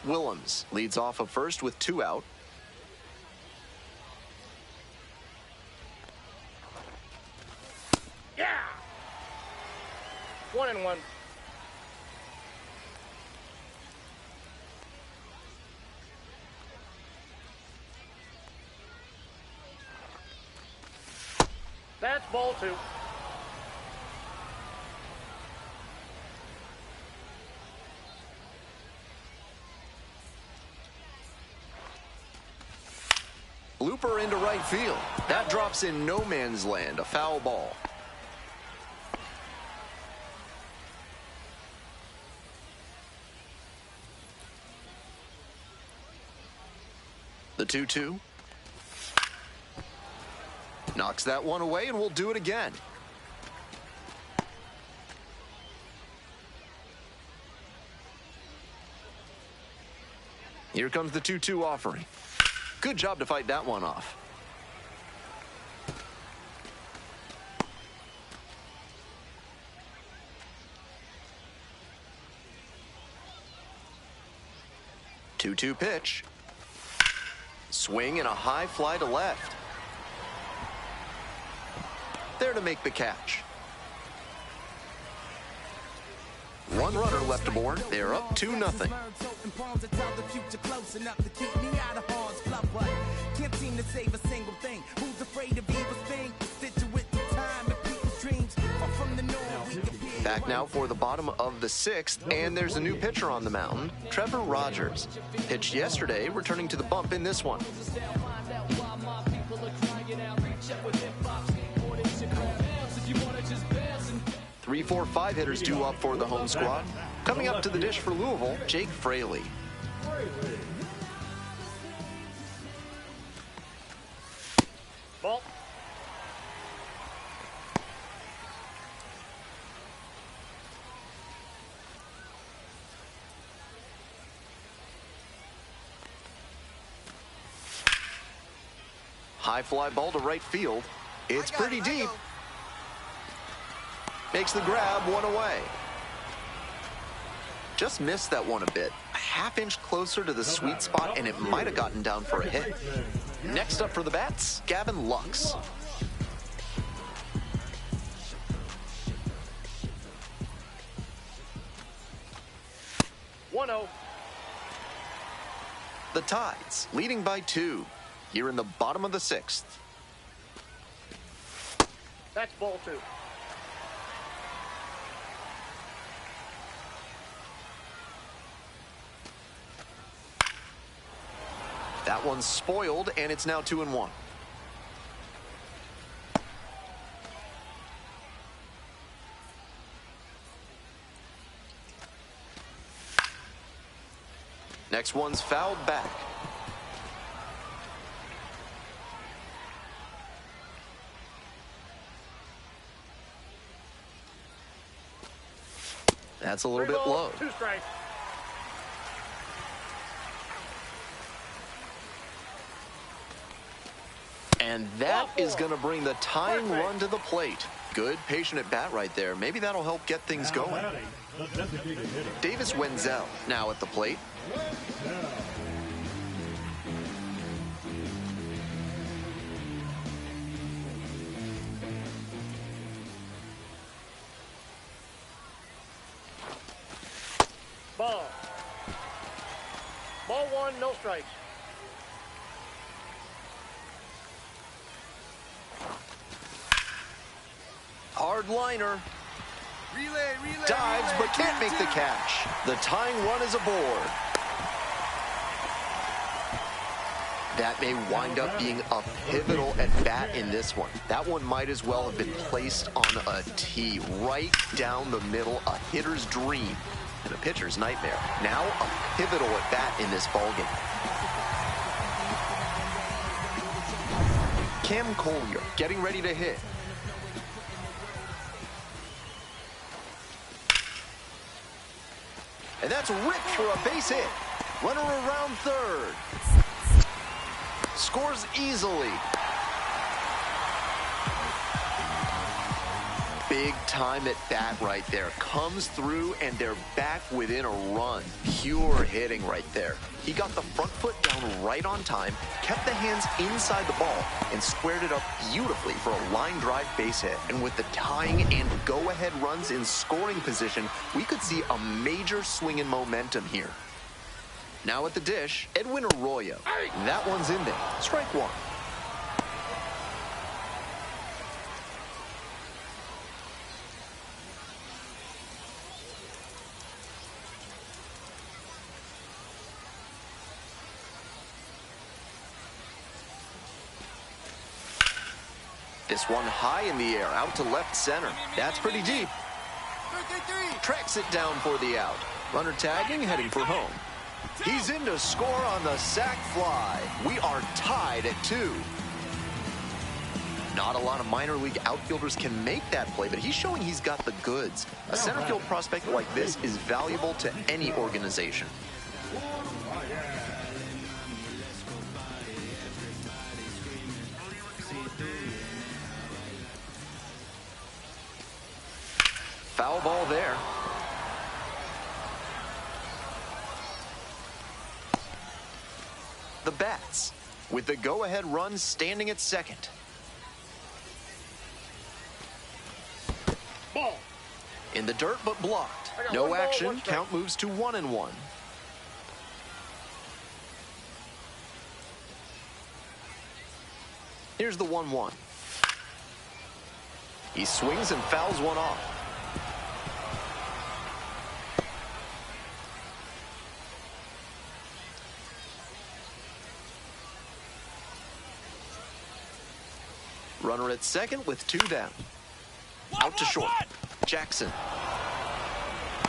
Willems leads off of first with 2 out. Yeah. 1-1. That's ball 2. Looper into right field. That drops in no man's land, a foul ball. The 2-2. Knocks that one away, and we'll do it again. Here comes the 2-2 offering. Good job to fight that one off. Two-two pitch. Swing and a high fly to left. There to make the catch. One runner left aboard. They're up 2-0. Back now for the bottom of the 6th, and there's a new pitcher on the mound, Trevor Rogers. Pitched yesterday, returning to the bump in this one. 3, 4, 5 hitters due up for the home squad. Coming up to the dish for Louisville, Jake Fraley. Ball. High fly ball to right field. It's pretty deep. Makes the grab, one away. Just missed that one a bit. A half-inch closer to the sweet spot, and it might have gotten down for a hit. Next up for the bats, Gavin Lux. The Tides leading by 2 here in the bottom of the 6th. That's ball 2. That one's spoiled, and it's now 2-1. Next one's fouled back. That's a little bit low. 2 strikes. And that is going to bring the tying run to the plate. Good patient at bat right there. Maybe that'll help get things going. Davis Wenzel now at the plate. Ball. Ball 1, no strikes. Hard liner. Relay. Dives, but can't make the catch. The tying run is aboard. That may wind up being a pivotal at bat in this one. That one might as well have been placed on a tee right down the middle, a hitter's dream and a pitcher's nightmare. Now a pivotal at bat in this ballgame. Cam Collier getting ready to hit. And that's ripped for a base hit. Runner around third. Scores easily. Big time at bat right there. Comes through and they're back within a run. Pure hitting right there. He got the front foot down right on time, kept the hands inside the ball, and squared it up beautifully for a line drive base hit. And with the tying and go-ahead runs in scoring position, we could see a major swing in momentum here. Now at the dish, Edwin Arroyo. That one's in there. Strike 1. This one high in the air, out to left center. That's pretty deep. Tracks it down for the out. Runner tagging, heading for home. He's in to score on the sac fly. We are tied at 2. Not a lot of minor league outfielders can make that play, but he's showing he's got the goods. A center field prospect like this is valuable to any organization. Foul ball there. The bats with the go-ahead run standing at second. Ball. In the dirt, but blocked. No action. Count moves to 1-1. Here's the 1-1. He swings and fouls one off. Runner at second with 2 down. Out to short. Jackson.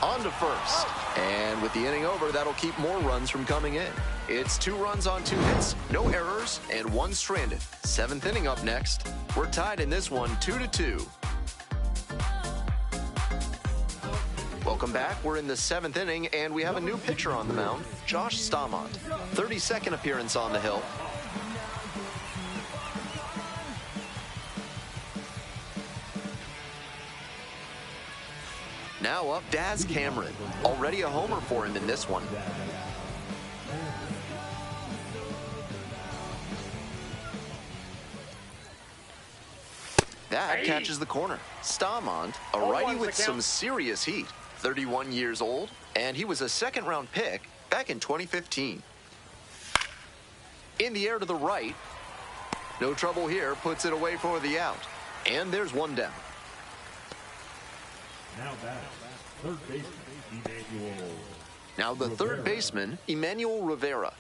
On to first. And with the inning over, that'll keep more runs from coming in. It's 2 runs on 2 hits, no errors, and 1 stranded. 7th inning up next. We're tied in this one, 2-2. Welcome back. We're in the 7th inning, and we have a new pitcher on the mound, Josh Staumont. 32nd appearance on the hill. Now up Daz Cameron. Already a homer for him in this one. That catches the corner. Stamont, a righty with some serious heat. 31 years old, and he was a second-round pick back in 2015. In the air to the right. No trouble here, puts it away for the out. And there's one down. Now back, third baseman, Emmanuel. Now the third baseman, Emmanuel Rivera.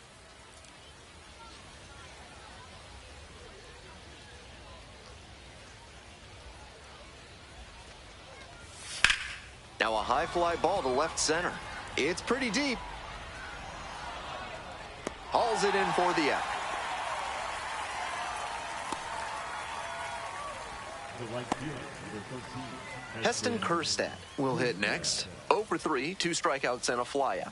Now a high fly ball to left center. It's pretty deep. Hauls it in for the out. Heston Kjerstad will hit next. 0 for 3, 2 strikeouts and a flyout.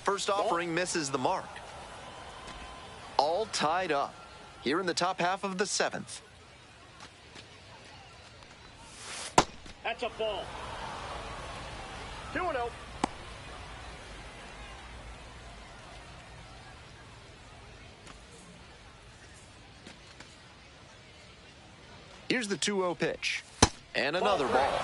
First offering misses the mark. All tied up here in the top half of the 7th. That's a ball. 2-0. Here's the 2-0 pitch. And another ball.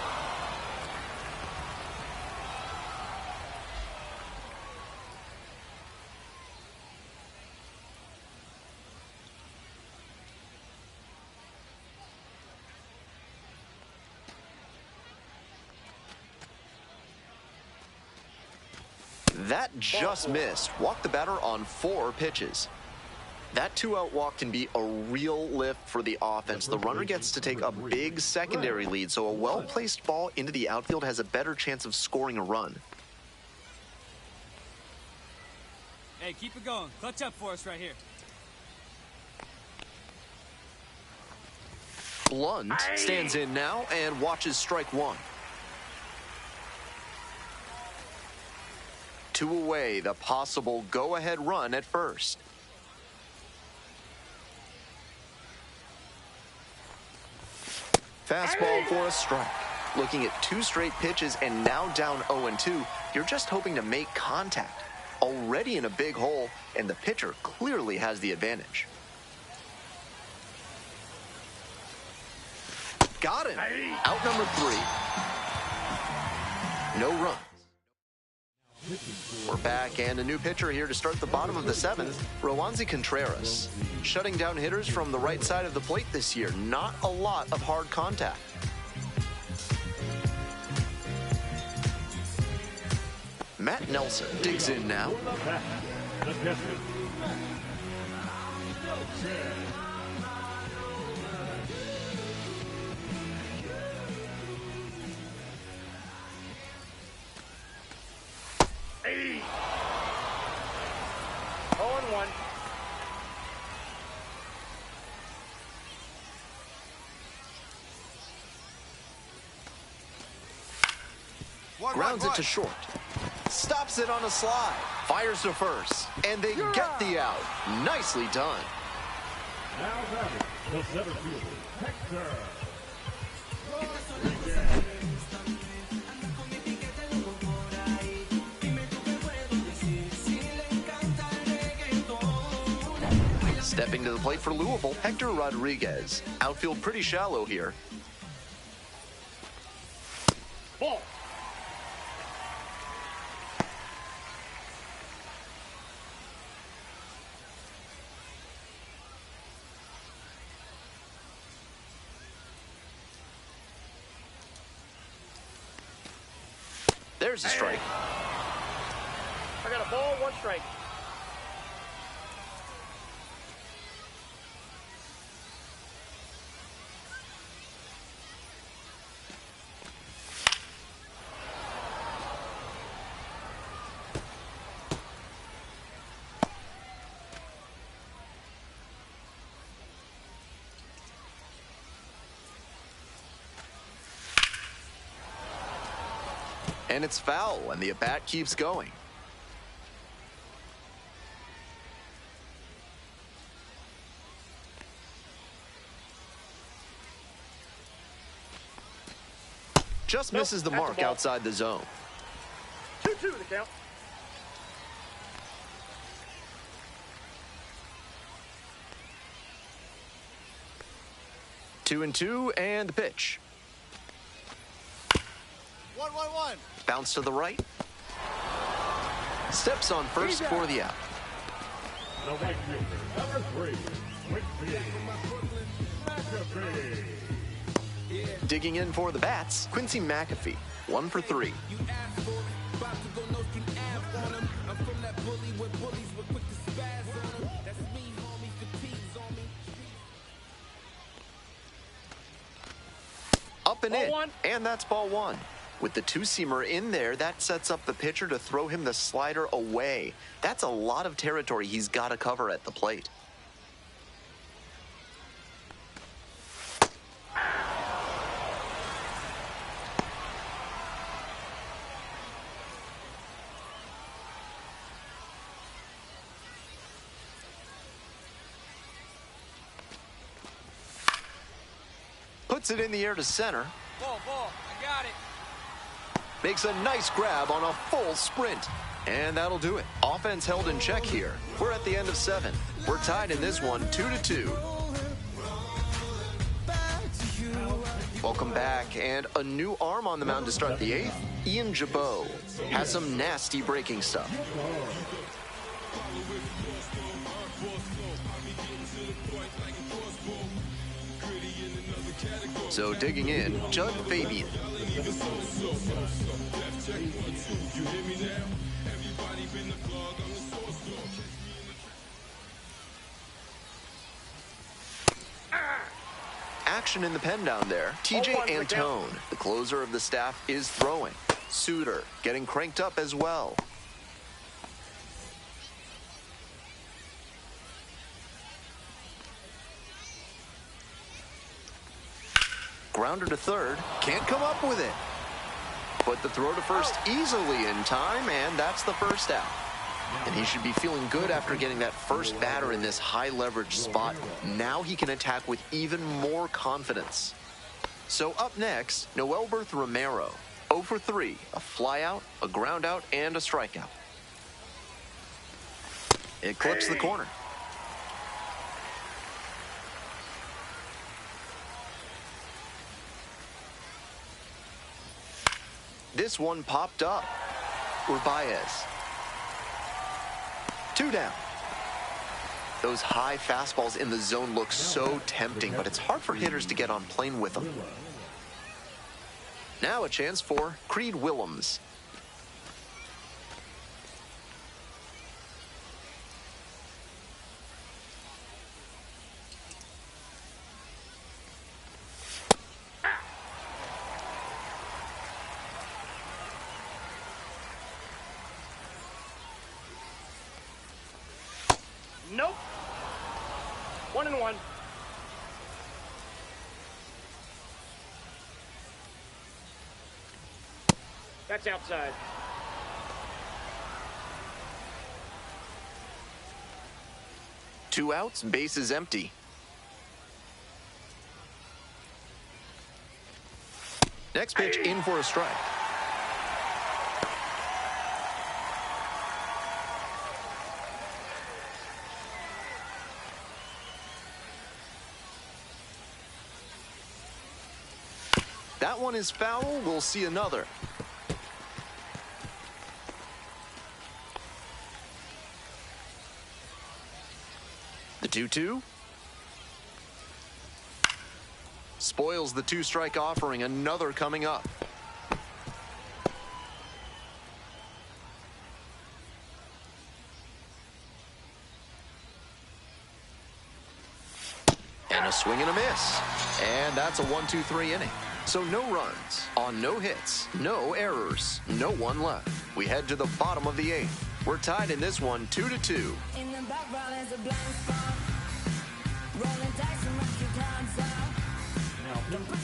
That just missed. Walked the batter on 4 pitches. That 2-out walk can be a real lift for the offense. The runner gets to take a big secondary lead, so a well-placed ball into the outfield has a better chance of scoring a run. Hey, keep it going. Clutch up for us right here. Blunt stands in now and watches strike 1. 2 away, the possible go-ahead run at first. Fastball for a strike. Looking at 2 straight pitches and now down 0-2, you're just hoping to make contact. Already in a big hole, and the pitcher clearly has the advantage. Got him. Out number 3. No runs. We're back, and a new pitcher here to start the bottom of the 7th, Roansy Contreras. Shutting down hitters from the right side of the plate this year. Not a lot of hard contact. Matt Nelson digs in now. Hey. 0-1. Grounds it to short. Stops it on a slide. Fires to first. And they get the out. Nicely done. Now batting, the center fielder, Hector. Stepping to the plate for Louisville, Hector Rodriguez. Outfield pretty shallow here. Ball. There's a strike. I got a ball, 1 strike. And it's foul, and the at-bat keeps going. just misses the that's a mark ball. outside the zone. 2-2 the count. Two and two, and the pitch. 1-1-1. Bounce to the right. Steps on first for the out. The right fielder, number 3, Whitfield McAfee. Digging in for the bats, Quincy McAfee, 1 for 3. Up and Ball in, one. and that's ball 1. With the two-seamer in there, that sets up the pitcher to throw him the slider away. That's a lot of territory he's got to cover at the plate. Puts it in the air to center. Ball, I got it. Makes a nice grab on a full sprint. And that'll do it. Offense held in check here. We're at the end of 7. We're tied in this one 2-2. Welcome back, and a new arm on the mound to start the 8th. Ian Jabot has some nasty breaking stuff. So digging in, Judd Fabian. Action in the pen down there. TJ Antone, the closer of the staff, is throwing. Suter getting cranked up as well. Grounder to third, can't come up with it. But the throw to first easily in time, and that's the first out. And he should be feeling good after getting that first batter in this high leverage spot. Now he can attack with even more confidence. So up next, Noelberth Romero. 0 for 3, a flyout, a ground out, and a strikeout. It clips the corner. This one popped up. Urbaez. 2 down. Those high fastballs in the zone look so tempting, but it's hard for hitters to get on plane with them. Now a chance for Creed Willems. Nope. 1-1. That's outside. Two outs, bases empty. Next pitch in for a strike. That one is foul. We'll see another. The 2-2. Spoils the 2-strike offering. Another coming up. And a swing and a miss. And that's a 1-2-3 inning. So no runs on no hits, no errors, no one left. We head to the bottom of the 8th. We're tied in this one 2-2. In the background is a blind spot. Rolling dice and rock your clouds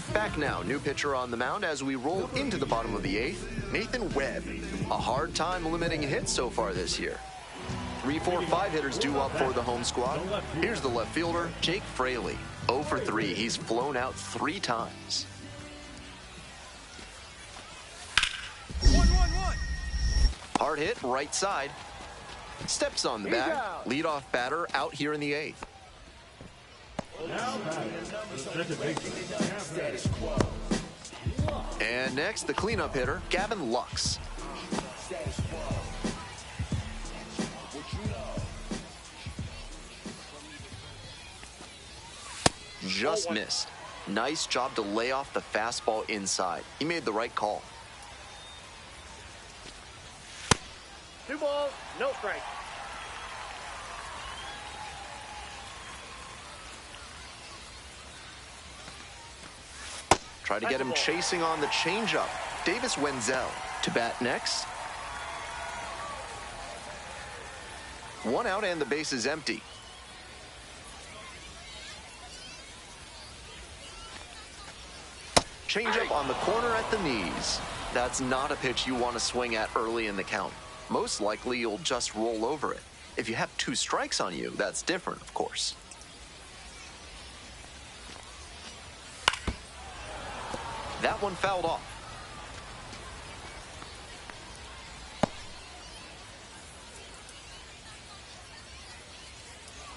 out. Back now, new pitcher on the mound as we roll into the bottom of the 8th. Nathan Webb. A hard time limiting hits so far this year. 3, 4, 5 hitters due up for the home squad. Here's the left fielder, Jake Fraley. 0 for 3. He's flown out 3 times. Hard hit, right side. Steps on the bag. Leadoff batter out here in the 8th. And next, the cleanup hitter, Gavin Lux. Just missed. Nice job to lay off the fastball inside. He made the right call. 2 balls, no strike. Try to get him chasing on the changeup. Davis Wenzel to bat next. 1 out and the base is empty. Changeup on the corner at the knees. That's not a pitch you want to swing at early in the count. Most likely you'll just roll over it. If you have 2 strikes on you, that's different, of course. That one fouled off.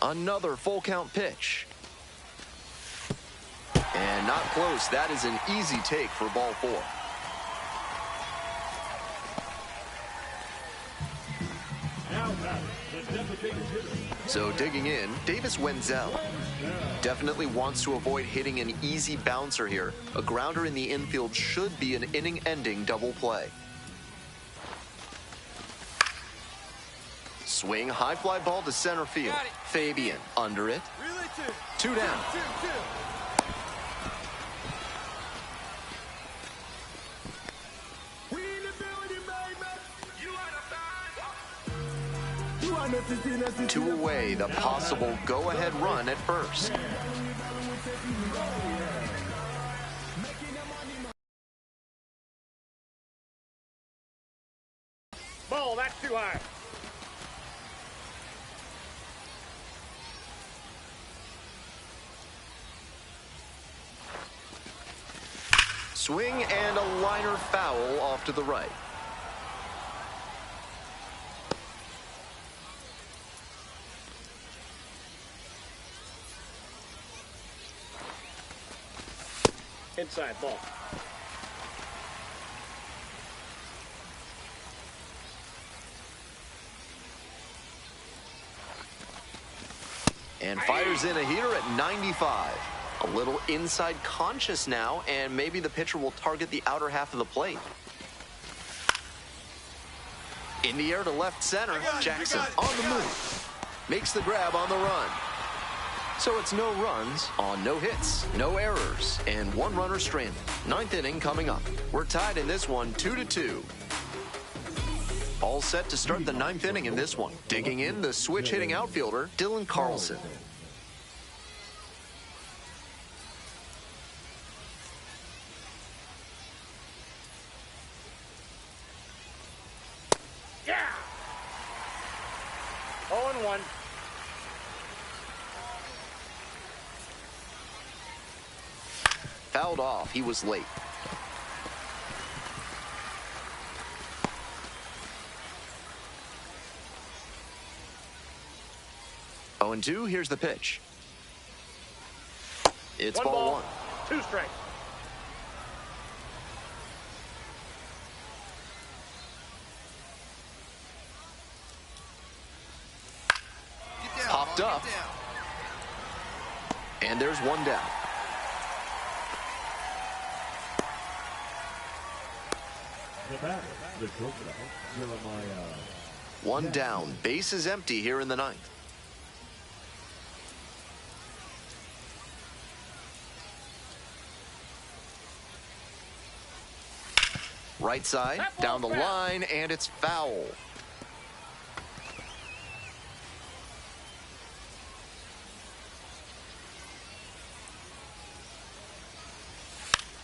Another full count pitch. And not close. That is an easy take for ball 4. So digging in, Davis Wenzel. Definitely wants to avoid hitting an easy bouncer here. A grounder in the infield should be an inning-ending double play. Swing, high fly ball to center field. Fabian under it. 2 down. Two away, the possible go-ahead run at first. Ball, that's too high. Swing and a liner foul off to the right. Inside ball. And fires in a hitter at 95. A little inside conscious now, and maybe the pitcher will target the outer half of the plate. In the air to left center, Jackson on the move. Makes the grab on the run. So it's no runs on no hits, no errors, and 1 runner stranded. 9th inning coming up. We're tied in this one 2-2. All set to start the 9th inning in this one. Digging in, the switch-hitting outfielder, Dylan Carlson. Yeah! 0-1. Fouled off. He was late. Oh, and 2. Here's the pitch. It's ball 1. 2 strikes. Popped up. And there's 1 down. The shortstop, Jeremiah. 1 down. Base is empty here in the 9th. Right side, down the line, and it's foul.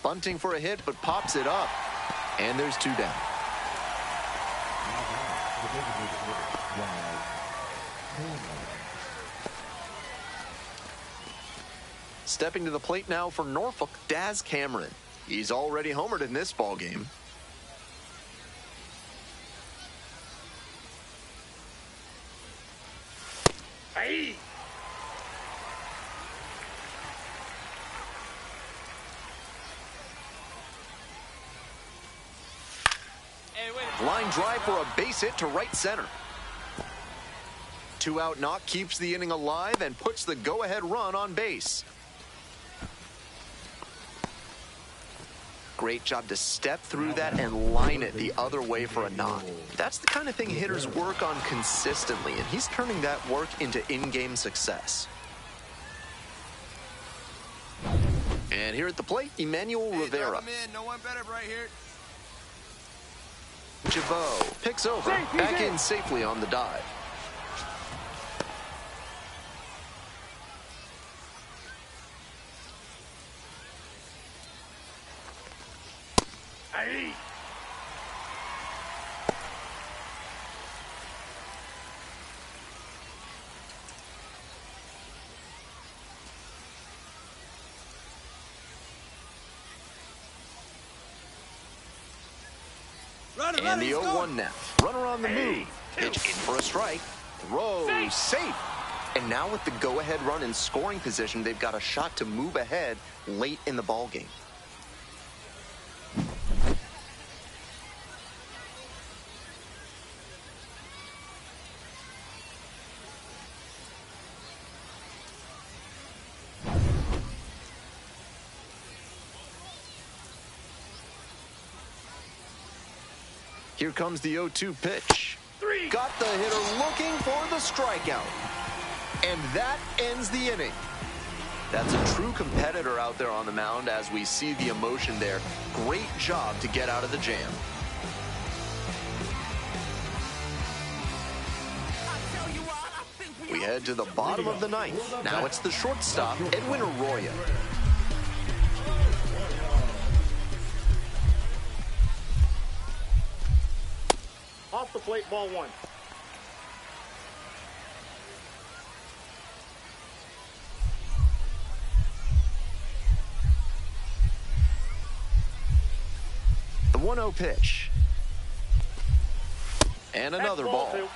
Bunting for a hit, but pops it up. And there's 2 down. Stepping to the plate now for Norfolk, Daz Cameron. He's already homered in this ballgame. Line drive for a base hit to right center. 2-out knock keeps the inning alive and puts the go-ahead run on base. Great job to step through that and line it the other way for a knock. That's the kind of thing hitters work on consistently, and he's turning that work into in-game success. And here at the plate, Emmanuel Rivera. No one better right here. Jabot picks over, back in safely on the dive. Aye. And the 0-1 now. Runner on the move. Pitch in for a strike. Throw safe. And now with the go-ahead run in scoring position, they've got a shot to move ahead late in the ballgame. Here comes the 0-2 pitch. Got the hitter looking for the strikeout. And that ends the inning. That's a true competitor out there on the mound as we see the emotion there. Great job to get out of the jam. We head to the bottom of the ninth. Now it's the shortstop, Edwin Arroyo. Off the plate, ball one. The 1-0 pitch. And another ball. Two.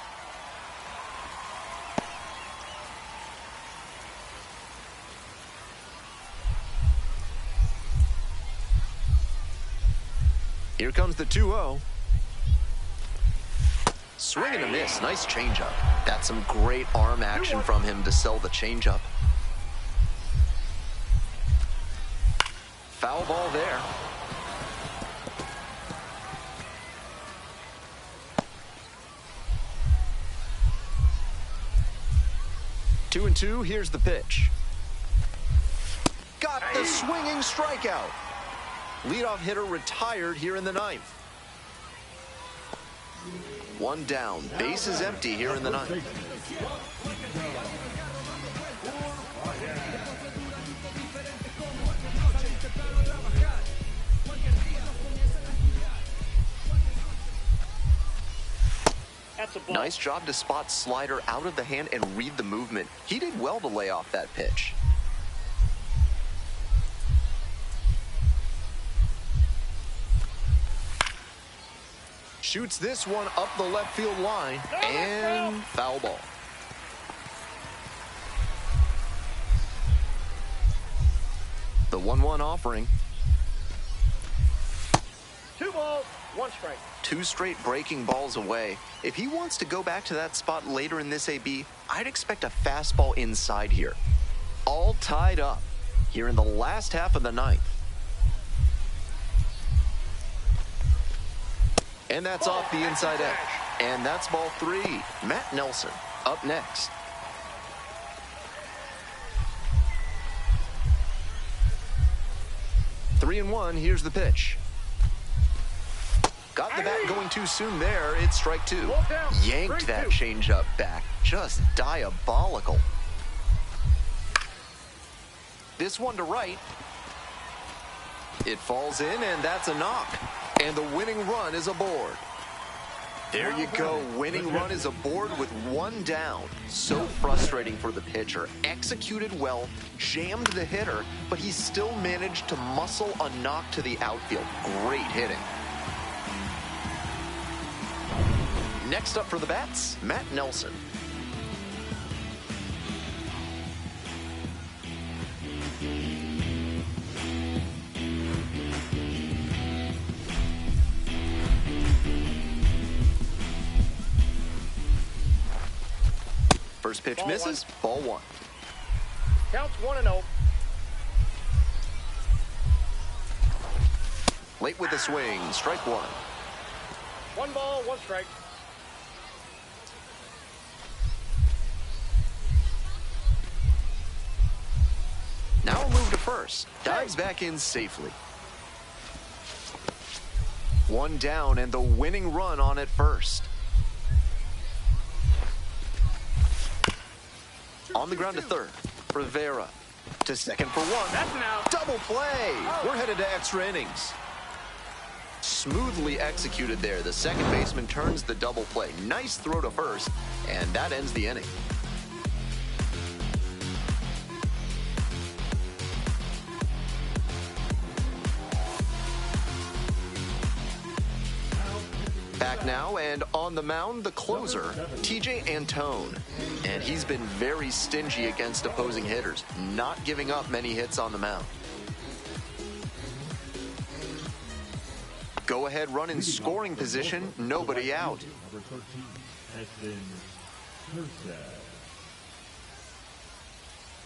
Here comes the 2-0. Swing and a miss. Nice changeup. That's some great arm action from him to sell the changeup. Foul ball there. Two and two. Here's the pitch. Got the swinging strikeout. Leadoff hitter retired here in the ninth. One down. Base is empty here in the ninth. That's a ball. Nice job to spot slider out of the hand and read the movement. He did well to lay off that pitch. Shoots this one up the left field line, and foul ball. The 1-1 offering. 2 balls, 1 strike. 2 straight breaking balls away. If he wants to go back to that spot later in this AB, I'd expect a fastball inside here. All tied up here in the last half of the ninth. And that's off the inside edge. And that's ball 3. Matt Nelson up next. Three and one. Here's the pitch. Got the bat going too soon there. It's strike 2. Yanked that changeup back. Just diabolical. This one to right. It falls in, and that's a knock. And the winning run is aboard. There you go. Winning run is aboard with 1 down. So frustrating for the pitcher. Executed well, jammed the hitter, but he still managed to muscle a knock to the outfield. Great hitting. Next up for the bats, Matt Nelson. First pitch Ball misses, ball one. Counts 1-0. Late with a swing, strike one. 1 ball, 1 strike. Now a move to first. Dives back in safely. 1 down and the winning run on at first. On the ground to third. Rivera to second for 1. That's an out. Double play. We're headed to extra innings. Smoothly executed there. The second baseman turns the double play. Nice throw to first, and that ends the inning. Back now, and on the mound, the closer, T.J. Antone. And he's been very stingy against opposing hitters, not giving up many hits on the mound. Go ahead run in scoring position, nobody out. Number 13 has been Kershaw.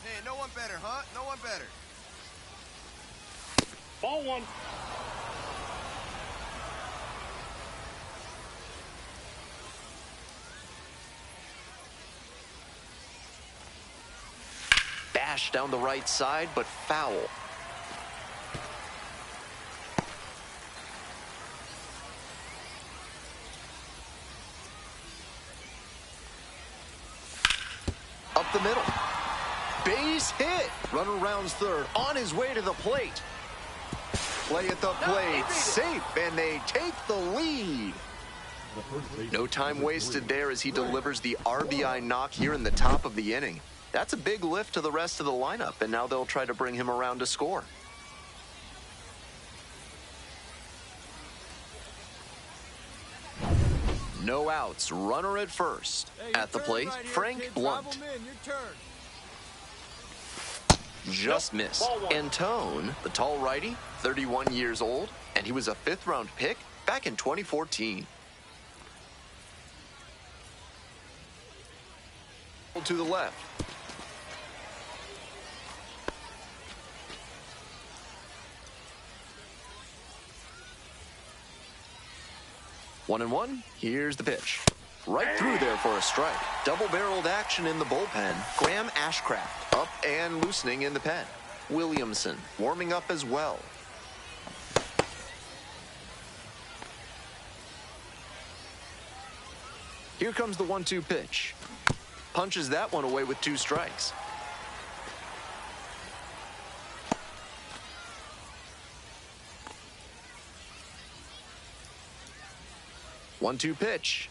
Hey, no one better, huh? No one better. Ball 1. Bash down the right side, but foul. Up the middle. Base hit. Runner rounds third. On his way to the plate. Play at the plate. Safe, and they take the lead. No time wasted there as he delivers the RBI knock here in the top of the inning. That's a big lift to the rest of the lineup, and now they'll try to bring him around to score. No outs, runner at first. At the plate, Frank Blunt. Just missed. Antone, the tall righty, 31 years old, and he was a 5th-round pick back in 2014. To the left. One and one. Here's the pitch. Right through there for a strike. Double-barreled action in the bullpen. Graham Ashcraft up and loosening in the pen. Williamson warming up as well. Here comes the 1-2 pitch. Punches that one away with 2 strikes. One-two pitch.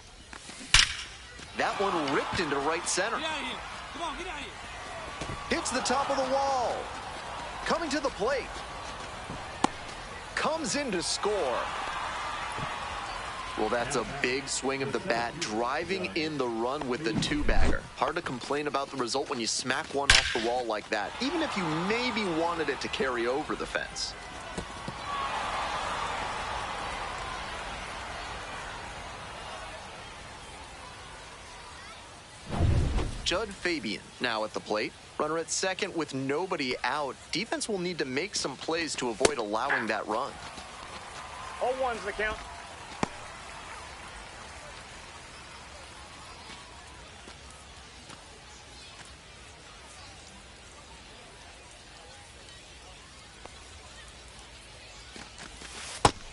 That one ripped into right center. Get out of here. Come on, get out of here. Hits the top of the wall. Coming to the plate. Comes in to score. Well, that's a big swing of the bat, driving in the run with the 2-bagger. Hard to complain about the result when you smack one off the wall like that, even if you maybe wanted it to carry over the fence. Judd Fabian now at the plate. Runner at second with nobody out. Defense will need to make some plays to avoid allowing that run. 0-1's the count.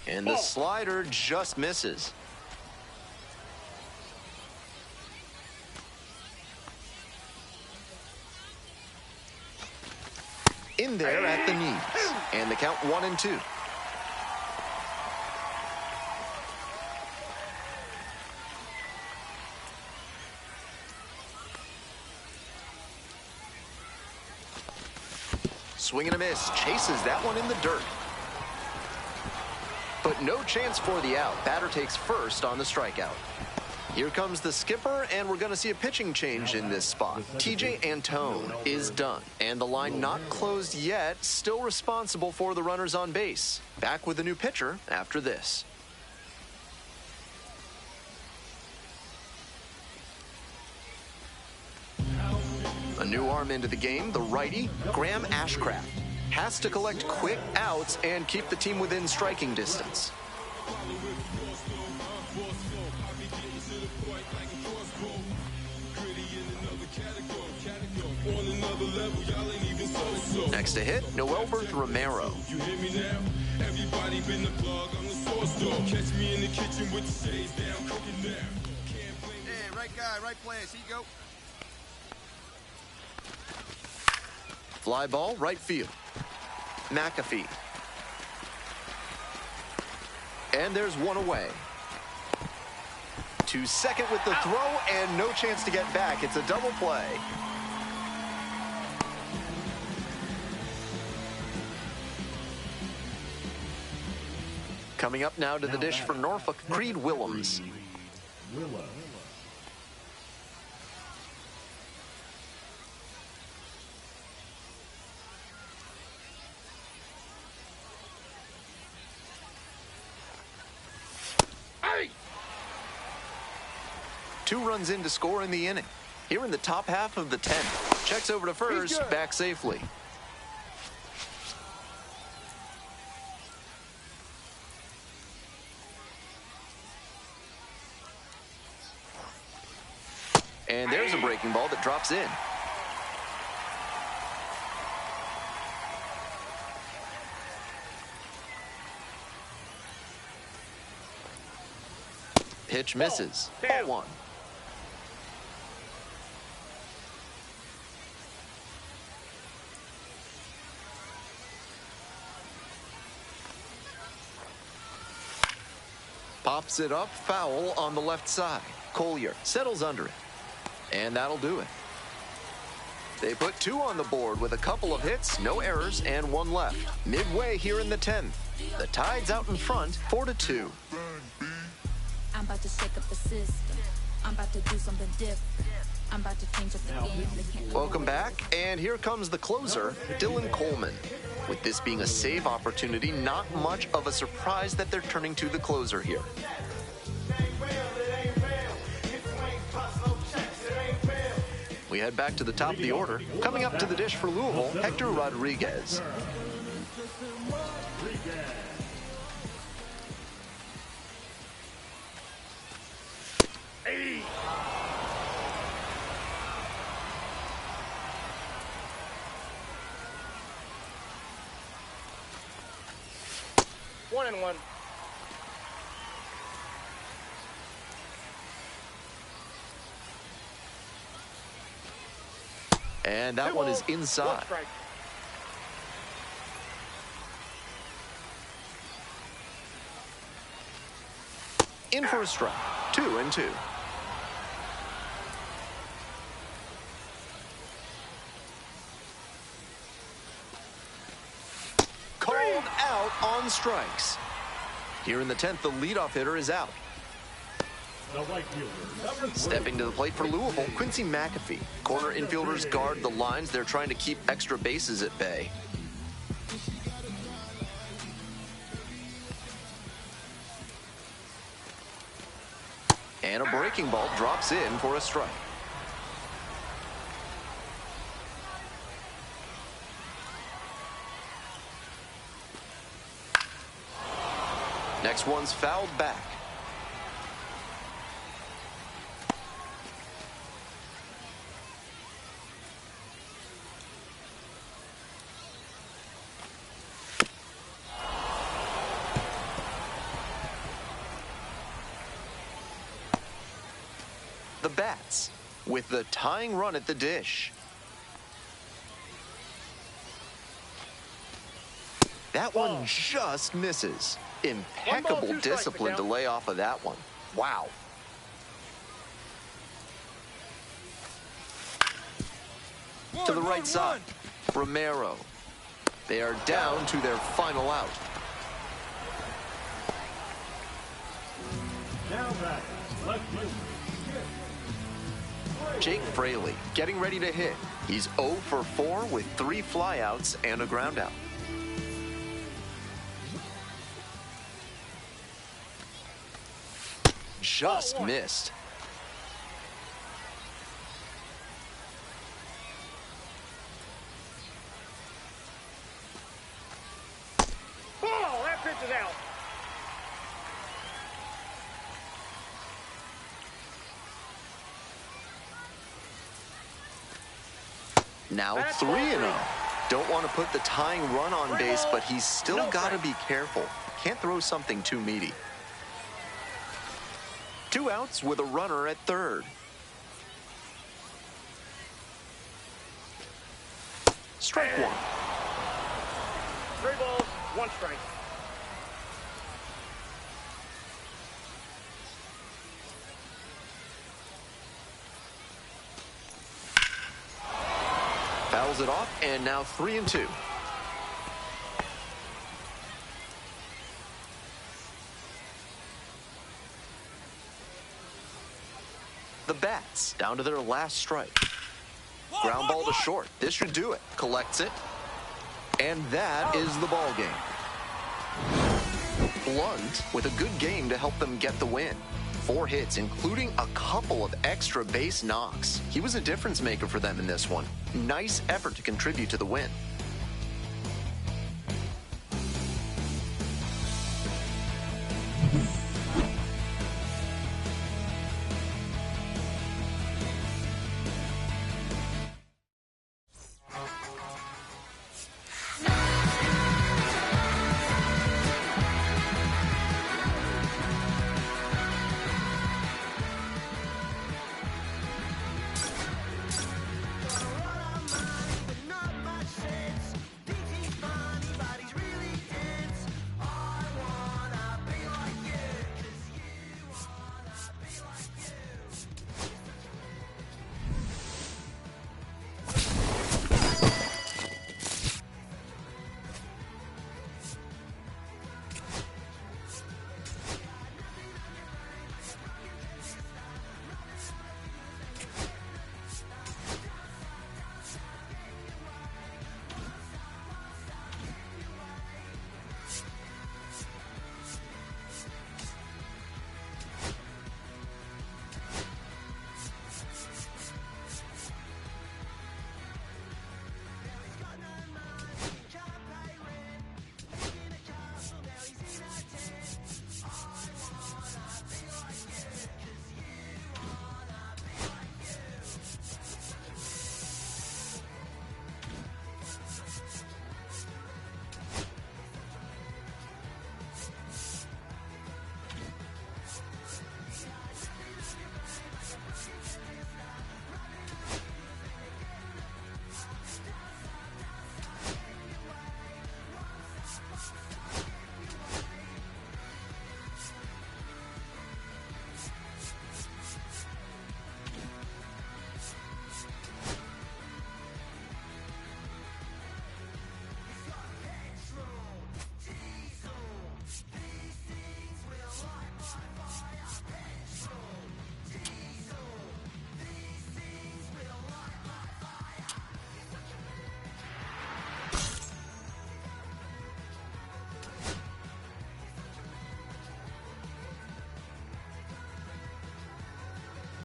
And the slider just misses. In there at the knees. And the count 1-2. Swing and a miss. Chases that one in the dirt. But no chance for the out. Batter takes first on the strikeout. Here comes the skipper, and we're going to see a pitching change in this spot. T.J. Antone is done, and the line not closed yet, still responsible for the runners on base. Back with a new pitcher after this. new arm into the game, the righty, Graham Ashcraft, has to collect quick outs and keep the team within striking distance. Next to hit, Noelbert Romero. Everybody been the plug, I'm the source dog. Catch me in the kitchen with the shades down, cooking now. Hey, right guy, right place. Here you go. Fly ball, right field. McAfee. And there's one away. To second with the throw, and no chance to get back. It's a double play. Coming up now to the dish for Norfolk, Creed Willems. Two runs in to score in the inning. Here in the top half of the 10th. Checks over to first, back safely. And there's a breaking ball that drops in. Pitch misses. Ball one. Pops it up, foul on the left side. Collier settles under it. And that'll do it. They put two on the board with a couple of hits, no errors, and one left. Midway here in the 10th. The Tide's out in front, 4-2. I'm about to shake up the system. I'm about to do something different. I'm about to change up the game. Welcome back, and here comes the closer, Dylan Coleman. With this being a save opportunity, not much of a surprise that they're turning to the closer here. We head back to the top of the order. Coming up to the dish for Louisville, Hector Rodriguez. Hey. One and one. And that one is inside. In for a strike. 2-2. Called out on strikes. Here in the 10th, the leadoff hitter is out. Stepping to the plate for Louisville, Quincy McAfee. Corner infielders guard the lines. They're trying to keep extra bases at bay. And a breaking ball drops in for a strike. Next one's fouled back. The bats with the tying run at the dish. That one just misses. Impeccable discipline to lay off of that one. Wow. To the right side, Romero. They are down to their final out. Now back, left field. Jake Fraley getting ready to hit. He's 0 for 4 with 3 flyouts and a groundout. Just missed. Now 3-0. Don't want to put the tying run on base, but he's still got to be careful. Can't throw something too meaty. 2 outs with a runner at third. Strike 1. 3 balls, 1 strike. Fouls it off, and now 3-2. The bats down to their last strike. Ground ball to short. This should do it. Collects it. And that is the ball game. Blunt with a good game to help them get the win. 4 hits, including a couple of extra base knocks. He was a difference maker for them in this one. Nice effort to contribute to the win.